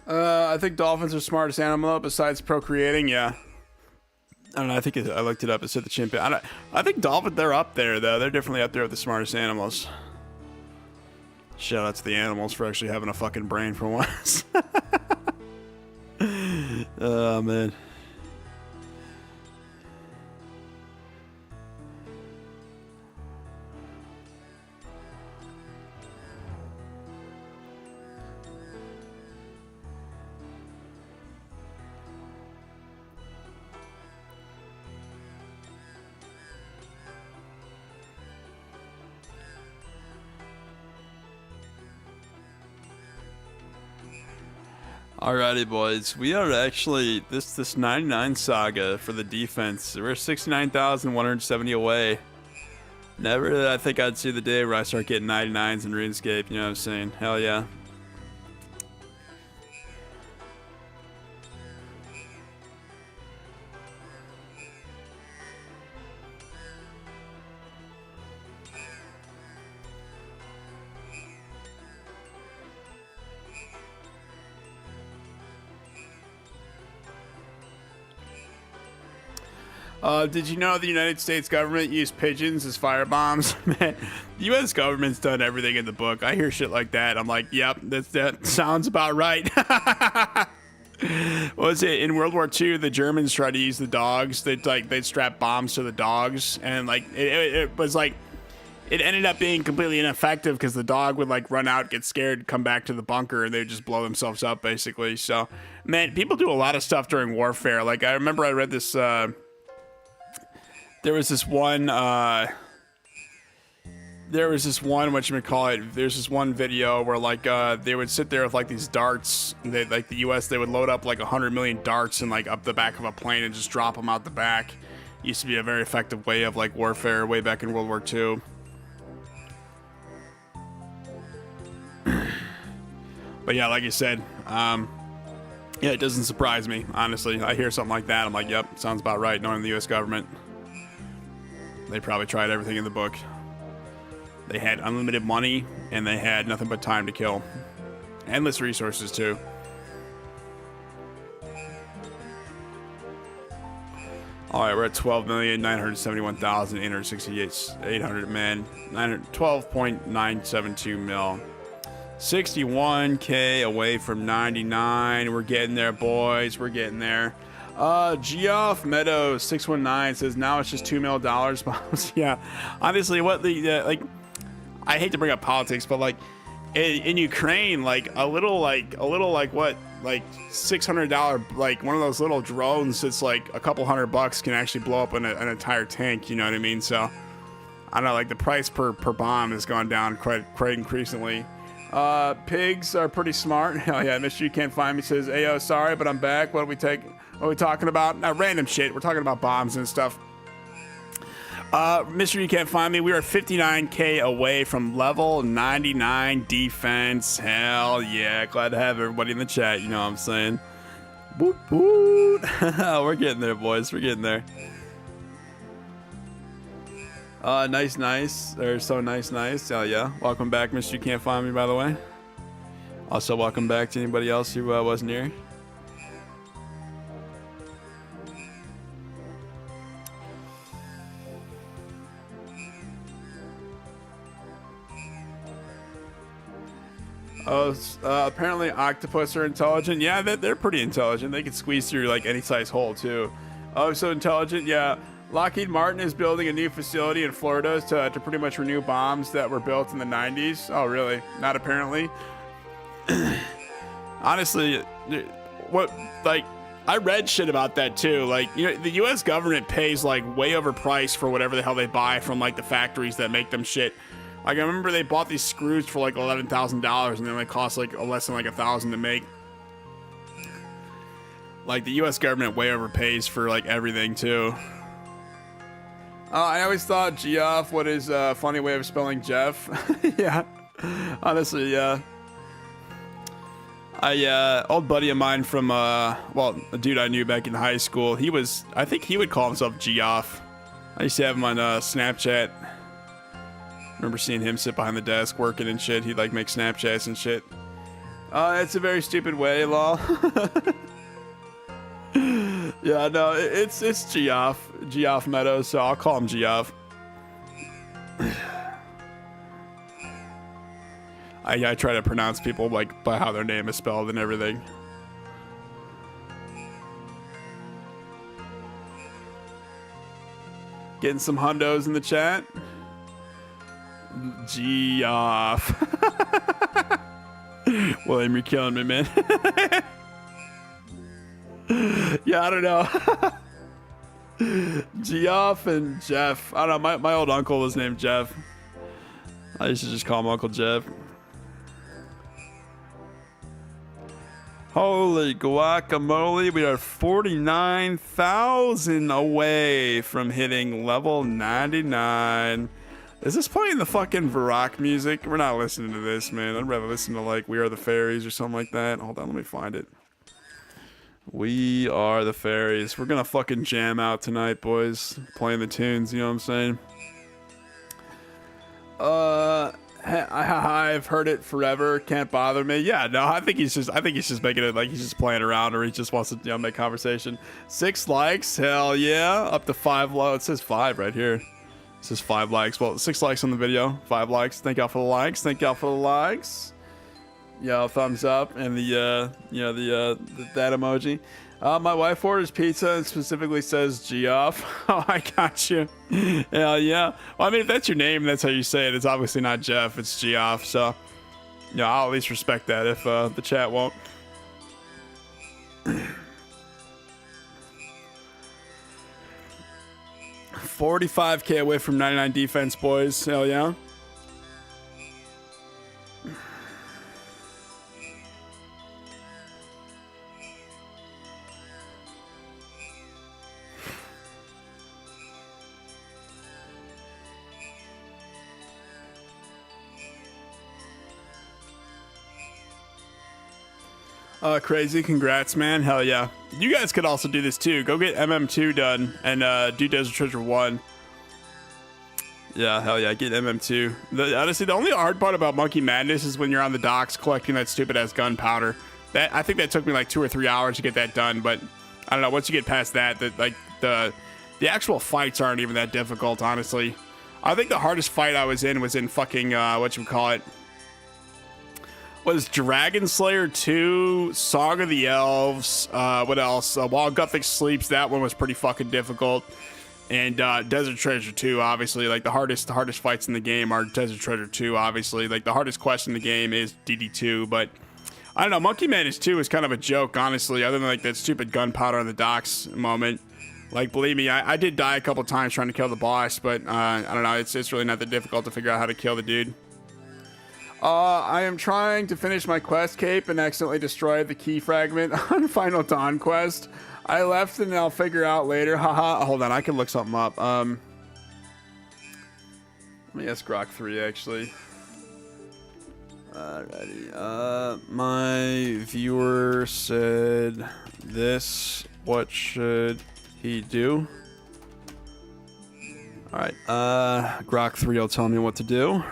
I think dolphins are smartest animal besides procreating. Yeah. I don't know. I think I looked it up. It said the chimpanzee. I think dolphins. They're up there though. They're definitely up there with the smartest animals. Shout out to the animals for actually having a fucking brain for once. Oh man. Alrighty, boys. We are actually this 99 saga for the defense. We're 69,170 away. Never did I think I'd see the day where I start getting 99s in RuneScape. You know what I'm saying? Hell yeah. Did you know the United States government used pigeons as fire bombs? Man, the U.S. government's done everything in the book. I hear shit like that. I'm like, yep, that sounds about right. What was it in World War II? The Germans tried to use the dogs. They'd strap bombs to the dogs, and like it was like it ended up being completely ineffective because the dog would like run out, get scared, come back to the bunker, and they'd just blow themselves up basically. So, man, people do a lot of stuff during warfare. Like I remember I read this. There was this one whatchamacallit, there's this one video where like they would sit there with like these darts. They like the US, they would load up like 100 million darts and like up the back of a plane and just drop them out the back. Used to be a very effective way of like warfare way back in World War II. But yeah, like you said, yeah, it doesn't surprise me, honestly. I hear something like that, I'm like, yep, sounds about right, knowing the US government. They probably tried everything in the book. They had unlimited money, and they had nothing but time to kill. Endless resources, too. Alright, we're at 12,971,868 men. 12.972 mil. 61k away from 99. We're getting there, boys. We're getting there. Geoff Meadows 619 says now it's just $2 million bombs. Yeah, honestly, what the like, I hate to bring up politics, but like in Ukraine, like a little like what, like $600 like one of those little drones that's like a couple $100 can actually blow up an entire tank. You know what I mean? So I don't know, like the price per bomb has gone down quite increasingly. Pigs are pretty smart. Hell yeah, Mr. You Can't Find Me says, "Ayo, sorry, but I'm back. What are we talking about? Random shit. We're talking about bombs and stuff." Mr. You Can't Find Me. We are 59k away from level 99 defense. Hell yeah. Glad to have everybody in the chat. You know what I'm saying? Boop, boop. We're getting there, boys. We're getting there. Nice. Or so nice. Hell yeah. Welcome back, Mr. You Can't Find Me, by the way. Also, welcome back to anybody else who wasn't here. Apparently octopus are intelligent. Yeah, they're pretty intelligent. They can squeeze through like any size hole too. Oh, so intelligent. Yeah. Lockheed Martin is building a new facility in Florida to pretty much renew bombs that were built in the 90s. Oh, really? Not apparently. Honestly, what, like, I read shit about that too. Like, you know, the U.S. government pays like way overpriced for whatever the hell they buy from like the factories that make them shit. Like, I remember they bought these screws for like $11,000 and then they cost like less than like $1,000 to make. Like, the U.S. government way overpays for like everything too. I always thought Geoff, what is a funny way of spelling Jeff? Yeah, honestly, yeah. Old buddy of mine from, well, a dude I knew back in high school, I think he would call himself Geoff. I used to have him on Snapchat. Remember seeing him sit behind the desk working and shit. He'd like make Snapchats and shit. It's a very stupid way, lol. Yeah, no, it's Geoff Meadows, so I'll call him Geoff. I try to pronounce people like by how their name is spelled and everything. Getting some hundos in the chat. Geoff. William, you're killing me, man. Yeah, I don't know. Geoff and Jeff. I don't know. My old uncle was named Jeff. I used to just call him Uncle Jeff. Holy guacamole. We are 49,000 away from hitting level 99. Is this playing the fucking Varrock music? We're not listening to this, man. I'd rather listen to like We Are the Fairies or something like that. Hold on, let me find it. We Are the Fairies. We're gonna fucking jam out tonight, boys. Playing the tunes, you know what I'm saying? I've heard it forever. Can't bother me. Yeah, no, I think he's just making it like he's just playing around, or he just wants to, you know, make conversation. 6 likes, hell yeah. Up to 5 low. It says 5 right here. It says 5 likes. Well, 6 likes on the video, 5 likes. Thank y'all for the likes. Thank y'all for the likes. Yo, thumbs up and the that emoji. My wife orders pizza and specifically says Geoff. Oh, I got you. Hell yeah. Well, I mean, if that's your name, that's how you say it. It's obviously not Jeff. It's Geoff. So, yeah, I'll at least respect that if the chat won't. 45K away from 99 defense, boys. Hell yeah. Crazy, congrats, man. Hell yeah. You guys could also do this too. Go get MM2 done and do Desert Treasure 1. Yeah, hell yeah, get MM2. Honestly, the only hard part about Monkey Madness is when you're on the docks collecting that stupid ass gunpowder. I think that took me like 2 or 3 hours to get that done, but I don't know, once you get past that, the actual fights aren't even that difficult, honestly. I think the hardest fight I was in fucking whatchamacallit. Was Dragon Slayer 2, Saga of the Elves, what else? While Gothic Sleeps, that one was pretty fucking difficult. And Desert Treasure 2, obviously, like the hardest fights in the game are Desert Treasure 2, obviously. Like the hardest quest in the game is DD2, but I don't know, Monkey Madness 2 is kind of a joke, honestly, other than like that stupid gunpowder on the docks moment. Like, believe me, I did die a couple times trying to kill the boss, but I don't know, it's really not that difficult to figure out how to kill the dude. I am trying to finish my quest cape and accidentally destroyed the key fragment on Final Dawn quest. I left and I'll figure out later. Haha. Hold on, I can look something up. Let me ask Grok 3 actually. Alrighty. My viewer said this. What should he do? Alright. Grok 3 will tell me what to do.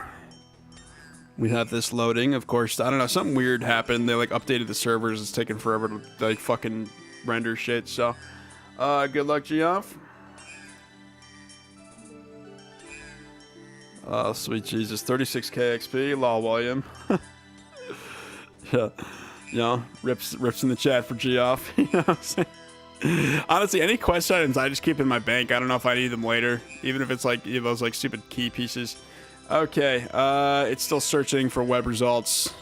We have this loading, of course. I don't know, something weird happened. They like updated the servers. It's taking forever to like fucking render shit. So, good luck, Geoff. Oh, sweet Jesus, 36k XP, lol, William. Yeah, you know, rips in the chat for Geoff. You know what I'm saying? Honestly, any quest items I just keep in my bank. I don't know if I need them later, even if it's like those like stupid key pieces. Okay, it's still searching for web results.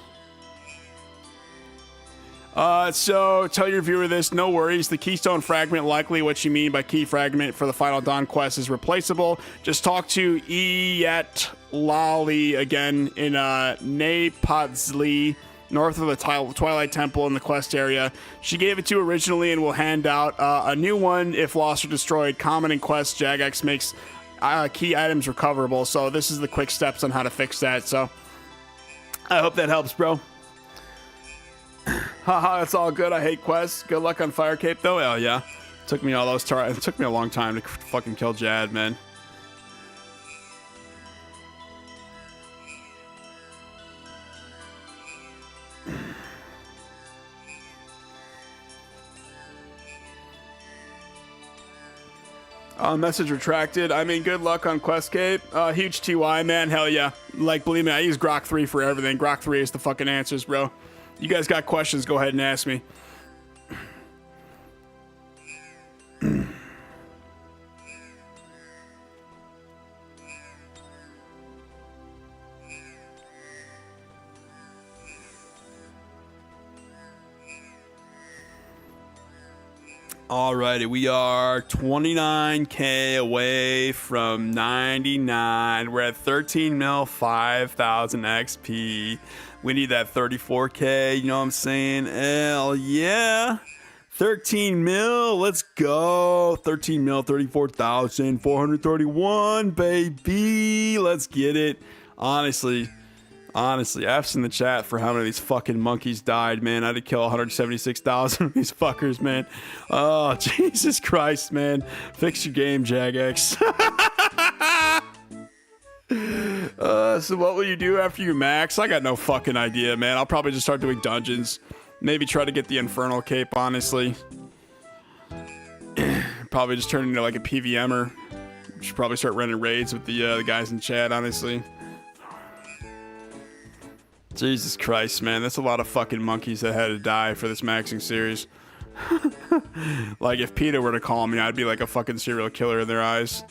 So tell your viewer this, no worries. The keystone fragment, likely what you mean by key fragment for the Final Dawn quest, is replaceable. Just talk to Iet Lali again in Napazli, north of the Twilight Temple in the quest area. She gave it to you originally and will hand out a new one if lost or destroyed. Common in quest, Jagex makes key items recoverable, so this is the quick steps on how to fix that. So I hope that helps, bro. Haha, it's all good. I hate quests. Good luck on Fire Cape though. Hell yeah. Took me all those it took me a long time to fucking kill Jad, man. Message retracted. I mean, good luck on Quest Cape. Huge TY, man. Hell yeah. Like, believe me, I use Grok 3 for everything. Grok 3 is the fucking answers, bro. You guys got questions, go ahead and ask me. Alrighty, we are 29k away from 99. We're at 13 mil, 5,000 XP. We need that 34k, you know what I'm saying? Hell yeah. 13 mil, let's go. 13 mil, 34,431, baby. Let's get it. Honestly, F's in the chat for how many of these fucking monkeys died, man. I had to kill 176,000 of these fuckers, man. Oh, Jesus Christ, man. Fix your game, Jagex. So what will you do after you max? I got no fucking idea, man. I'll probably just start doing dungeons. Maybe try to get the Infernal Cape, honestly. Probably just turn into like a PVMer. Should probably start running raids with the guys in chat, honestly. Jesus Christ, man. That's a lot of fucking monkeys that had to die for this maxing series. Like, if PETA were to call me, I'd be like a fucking serial killer in their eyes.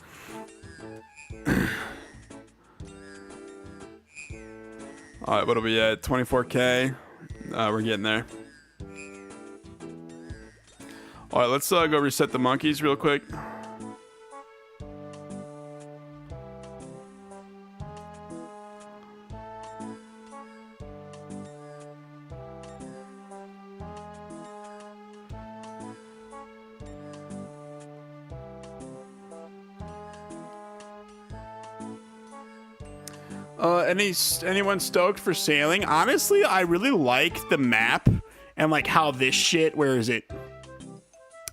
Alright, what are we at? 24k? We're getting there. Alright, let's go reset the monkeys real quick. Anyone stoked for sailing? Honestly, I really like the map and like how this shit, where is it?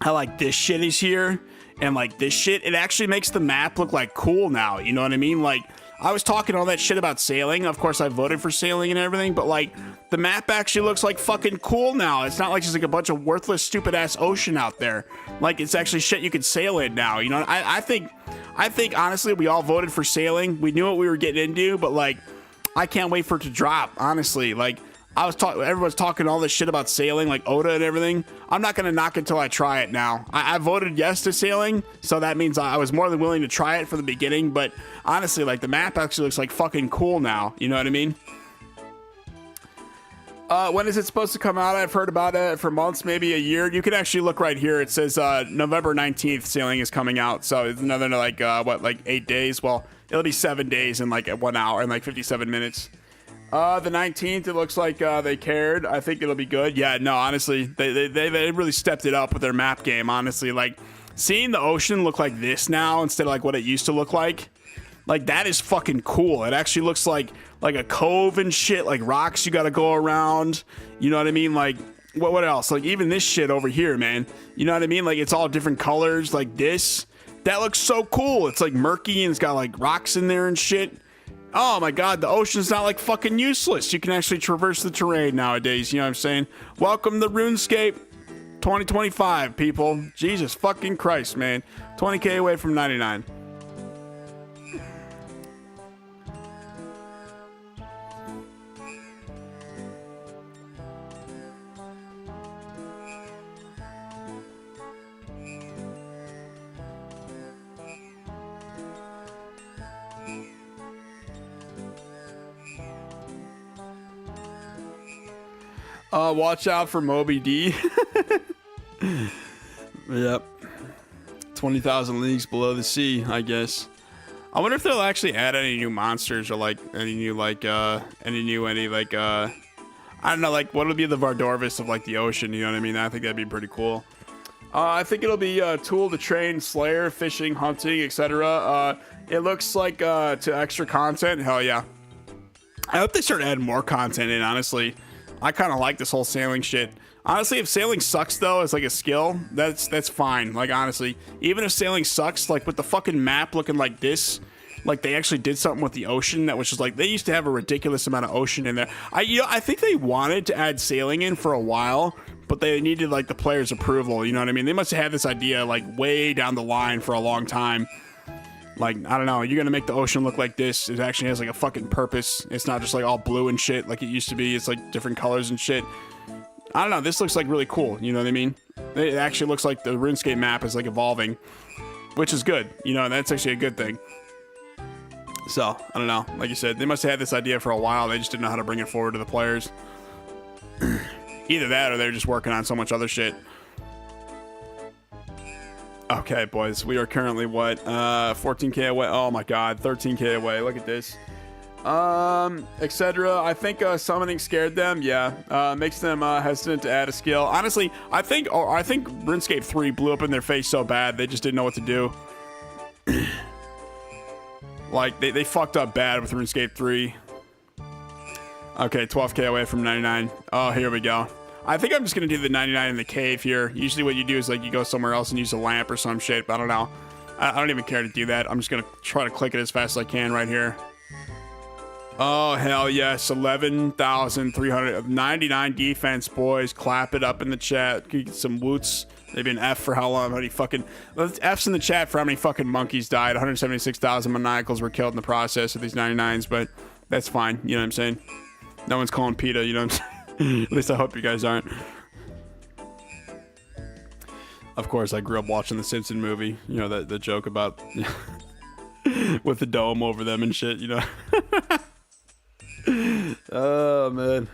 How like this shit is here and like this shit, it actually makes the map look like cool now. You know what I mean? Like, I was talking all that shit about sailing. Of course, I voted for sailing and everything, but like the map actually looks like fucking cool now. It's not like just like a bunch of worthless, stupid ass ocean out there. Like, it's actually shit you could sail in now. You know, I think honestly, we all voted for sailing. We knew what we were getting into, but like, I can't wait for it to drop. Honestly, like, everyone's talking all this shit about sailing, like Oda and everything. I'm not gonna knock it until I try it now. I voted yes to sailing, so that means I was more than willing to try it from the beginning. But honestly, like, the map actually looks like fucking cool now. You know what I mean? When is it supposed to come out? I've heard about it for months, maybe a year. You can actually look right here. It says November 19th, sailing is coming out. So it's another like like 8 days? Well, it'll be 7 days and like 1 hour and like 57 minutes. The 19th, it looks like they cared. I think it'll be good. Yeah, no, honestly, they really stepped it up with their map game, honestly. Like, seeing the ocean look like this now instead of like what it used to look like that is fucking cool. It actually looks like a cove and shit, like rocks you gotta go around. You know what I mean? Like, what else? Like, even this shit over here, man. You know what I mean? Like, it's all different colors, like this. That looks so cool. It's like murky and it's got like rocks in there and shit. Oh my god, the ocean's not like fucking useless. You can actually traverse the terrain nowadays, you know what I'm saying? Welcome to RuneScape 2025, people. Jesus fucking Christ, man. 20k away from 99. Watch out for Moby D. Yep. 20,000 leagues below the sea, I guess. I wonder if they'll actually add any new monsters or like any new I don't know, like what'll be the Vardorvis of like the ocean, you know what I mean? I think that'd be pretty cool. I think it'll be a tool to train Slayer, fishing, hunting, etc. It looks like to extra content. Hell yeah. I hope they start adding more content in, honestly. I kind of like this whole sailing shit. Honestly, if sailing sucks though as like a skill, that's fine. Like, honestly, even if sailing sucks, like with the fucking map looking like this, like they actually did something with the ocean that was just like, they used to have a ridiculous amount of ocean in there. I think they wanted to add sailing in for a while, but they needed like the players' approval. You know what I mean? They must have had this idea like way down the line for a long time. Like, I don't know, you're gonna make the ocean look like this. It actually has like a fucking purpose. It's not just like all blue and shit like it used to be. It's like different colors and shit. I don't know, this looks like really cool, you know what I mean? It actually looks like the RuneScape map is like evolving, which is good. You know, that's actually a good thing. So, I don't know, like you said, they must have had this idea for a while. They just didn't know how to bring it forward to the players. Either that or they're just working on so much other shit. Okay, boys, we are currently what? 14k away. Oh my god, 13k away. Look at this. Etc. I think summoning scared them. Yeah, makes them hesitant to add a skill. Honestly, I think RuneScape 3 blew up in their face so bad they just didn't know what to do. Like they fucked up bad with RuneScape 3. Okay, 12k away from 99. Oh, here we go. I think I'm just gonna do the 99 in the cave here. Usually what you do is like you go somewhere else and use a lamp or some shit, but I don't know. I don't even care to do that. I'm just gonna try to click it as fast as I can right here. Oh, hell yes. 11,399 defense, boys. Clap it up in the chat. Get some woots. Maybe an F for how long, how many fucking... F's in the chat for how many fucking monkeys died. 176,000 maniacals were killed in the process of these 99s, but that's fine. You know what I'm saying? No one's calling PETA, you know what I'm saying? At least I hope you guys aren't. Of course, I grew up watching the Simpson movie. You know, the joke about... with the dome over them and shit, you know? Oh, man.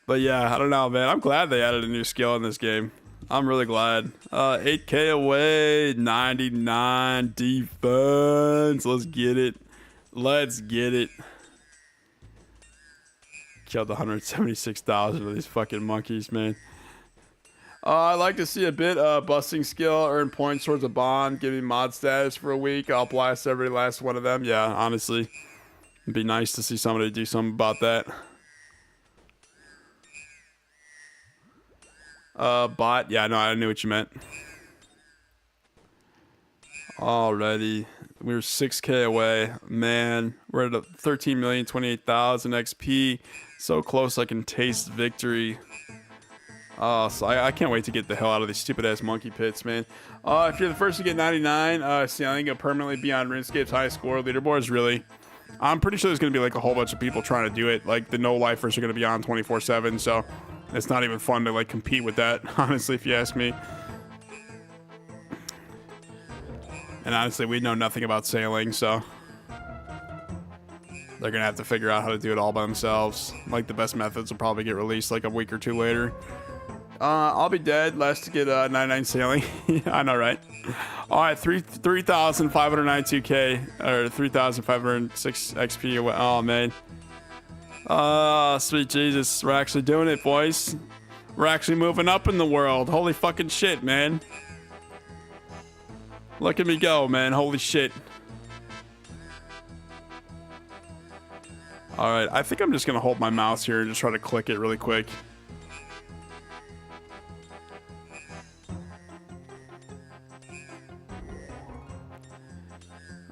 But yeah, I don't know, man. I'm glad they added a new skill in this game. I'm really glad. 8k away, 99 defense. Let's get it. Let's get it. Killed 176,000 of these fucking monkeys, man. I'd like to see a bit busting skill, earn points towards a bond, give me mod status for a week. I'll blast every last one of them. Yeah, honestly. It'd be nice to see somebody do something about that. Bot. Yeah, no, I knew what you meant. Alrighty. We're 6k away. Man, we're at 13,028,000 XP. So close I can taste victory. So I can't wait to get the hell out of these stupid ass monkey pits, man. If you're the first to get 99, sailing will permanently be on RuneScape's high score leaderboards, really. I'm pretty sure there's going to be like a whole bunch of people trying to do it. Like the no-lifers are going to be on 24/7, so it's not even fun to like compete with that, honestly, if you ask me. And honestly, we know nothing about sailing, so they're going to have to figure out how to do it all by themselves. Like the best methods will probably get released like a week or two later. I'll be dead last to get 99 sailing. I know, right? All right, 3,592k or 3,506 XP away. Oh man. Oh, sweet Jesus, we're actually doing it, boys. We're actually moving up in the world. Holy fucking shit, man. Look at me go, man. Holy shit. All right, I think I'm just gonna hold my mouse here and just try to click it really quick.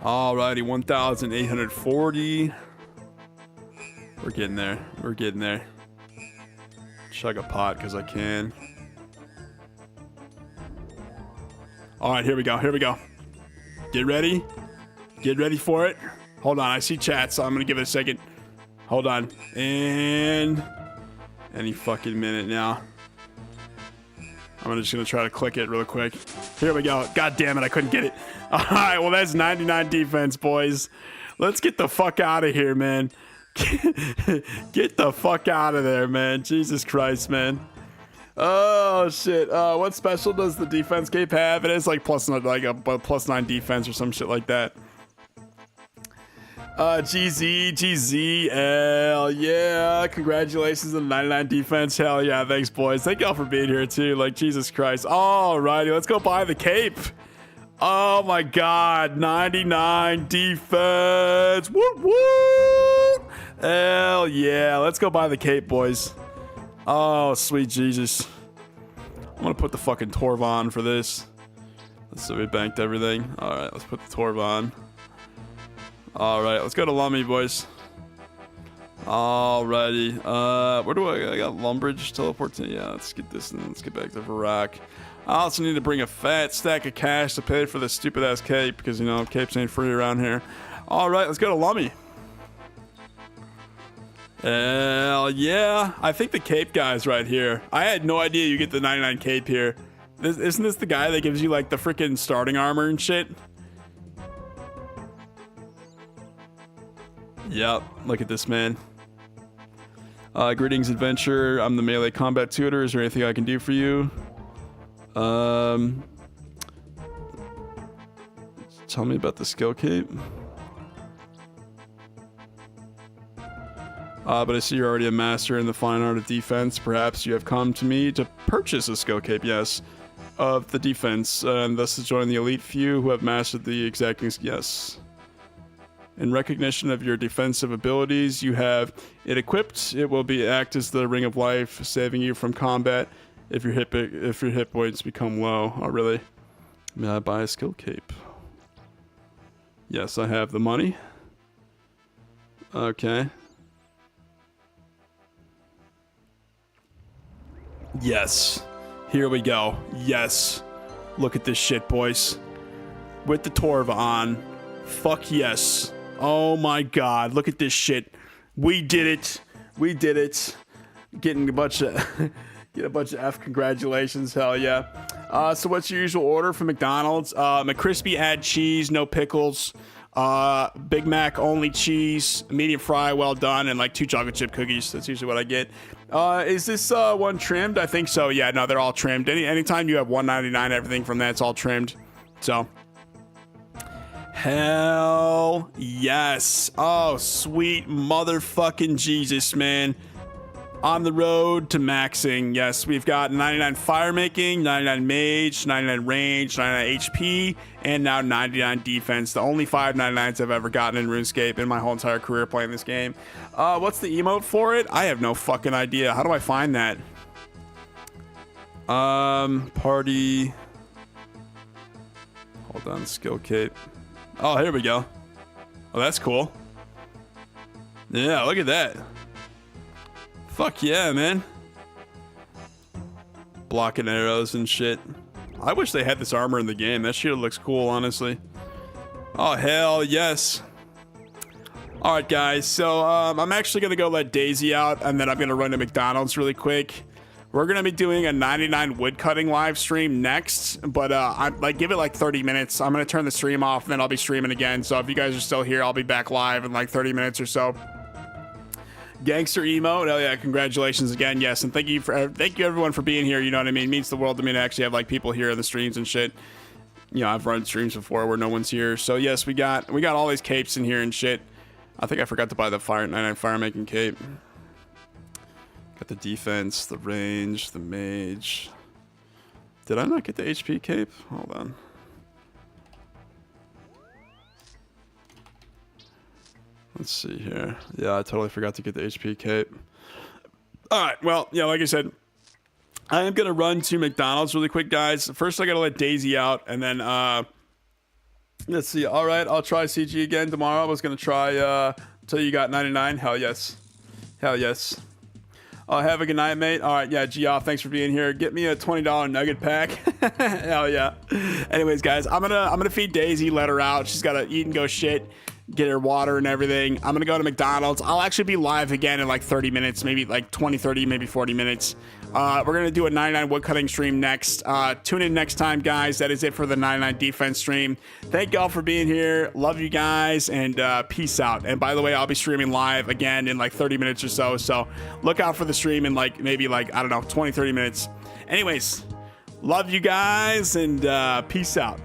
Alrighty, 1,840. We're getting there. We're getting there. Chug a pot because I can. Alright, here we go. Here we go. Get ready. Get ready for it. Hold on, I see chat, so I'm going to give it a second. Hold on. And any fucking minute now. I'm just going to try to click it real quick. Here we go. God damn it, I couldn't get it. All right, well, that's 99 defense, boys. Let's get the fuck out of here, man. Get the fuck out of there, man. Jesus Christ, man. Oh, shit. What special does the defense cape have? It is like plus a +9 defense or some shit like that. GZ, yeah, congratulations on the 99 defense. Hell yeah, thanks, boys. Thank y'all for being here too. Like, Jesus Christ. Alrighty, let's go buy the cape. Oh my god, 99 defense. Woo woo. Hell yeah, let's go buy the cape, boys. Oh, sweet Jesus. I'm gonna put the fucking Torv on for this. So we banked everything. Alright, let's put the Torv on. Alright, let's go to Lummy, boys. Alrighty. Where do I got Lumbridge teleport to? Yeah, let's get this and let's get back to Verak. I also need to bring a fat stack of cash to pay for this stupid ass cape because, you know, capes ain't free around here. Alright, let's go to Lummy. Hell yeah. I think the cape guy's right here. I had no idea you get the 99 cape here. Isn't this the guy that gives you like the freaking starting armor and shit? Yep, look at this man. Greetings, adventure. I'm the melee combat tutor. Is there anything I can do for you? Tell me about the skill cape. But I see you're already a master in the fine art of defense. Perhaps you have come to me to purchase a skill cape, yes, of the defense, and thus to join the elite few who have mastered the exacting, yes. In recognition of your defensive abilities, you have it equipped. It will act as the ring of life, saving you from combat if your hit points become low. Oh, really? May I buy a skill cape? Yes, I have the money. Okay. Yes. Here we go. Yes. Look at this shit, boys. With the Torva on. Fuck yes. Oh my god. Look at this shit. We did it. We did it. Getting a bunch of get a bunch of F congratulations. Hell yeah. So what's your usual order from McDonald's? McCrispy, add cheese, no pickles. Big Mac, only cheese, medium fry, well done, and like 2 chocolate chip cookies. That's usually what I get. Is this one trimmed? I think so. Yeah, no, they're all trimmed. Anytime you have $1.99, everything from that's all trimmed. So, hell yes. Oh, sweet motherfucking Jesus, man. On the road to maxing. Yes, we've got 99 Firemaking, 99 Mage, 99 range, 99 HP, and now 99 defense. The only 5 99s I've ever gotten in RuneScape in my whole entire career playing this game. What's the emote for it? I have no fucking idea. How do I find that? Party. Hold on, skill cape. Oh, here we go. Oh, that's cool. Yeah, look at that. Fuck yeah, man. Blocking arrows and shit. I wish they had this armor in the game. That shit looks cool, honestly. Oh, hell yes. Alright, guys. So, I'm actually going to go let Daisy out, and then I'm going to run to McDonald's really quick. We're going to be doing a 99 woodcutting live stream next, but give it like 30 minutes. I'm going to turn the stream off, and then I'll be streaming again. So if you guys are still here, I'll be back live in like 30 minutes or so. Gangster emote, oh yeah, congratulations again, yes, and thank you everyone for being here. You know what I mean? It means the world to me to actually have like people here in the streams and shit. You know, I've run streams before where no one's here, so yes, we got all these capes in here and shit. I think I forgot to buy the 99 Firemaking cape. Got the defense, the range, the mage. Did I not get the HP cape? Hold on. Let's see here. Yeah, I totally forgot to get the HP cape. Alright, well, yeah, like I said, I am going to run to McDonald's really quick, guys. First, I got to let Daisy out, and then, let's see. Alright, I'll try CG again tomorrow. I was going to try, till you got 99. Hell yes. Hell yes. Have a good night, mate. Alright, yeah, Geoff, thanks for being here. Get me a $20 nugget pack. Hell yeah. Anyways, guys, I'm gonna feed Daisy, let her out. She's got to eat and go shit. Get her water and everything. I'm gonna go to McDonald's. I'll actually be live again in like 30 minutes, maybe like 20, 30, maybe 40 minutes. We're gonna do a 99 woodcutting stream next. Tune in next time, guys. That is it for the 99 defense stream. Thank y'all for being here. Love you guys, and peace out. And by the way, I'll be streaming live again in like 30 minutes or so. So look out for the stream in like maybe like, I don't know, 20, 30 minutes. Anyways, love you guys, and peace out.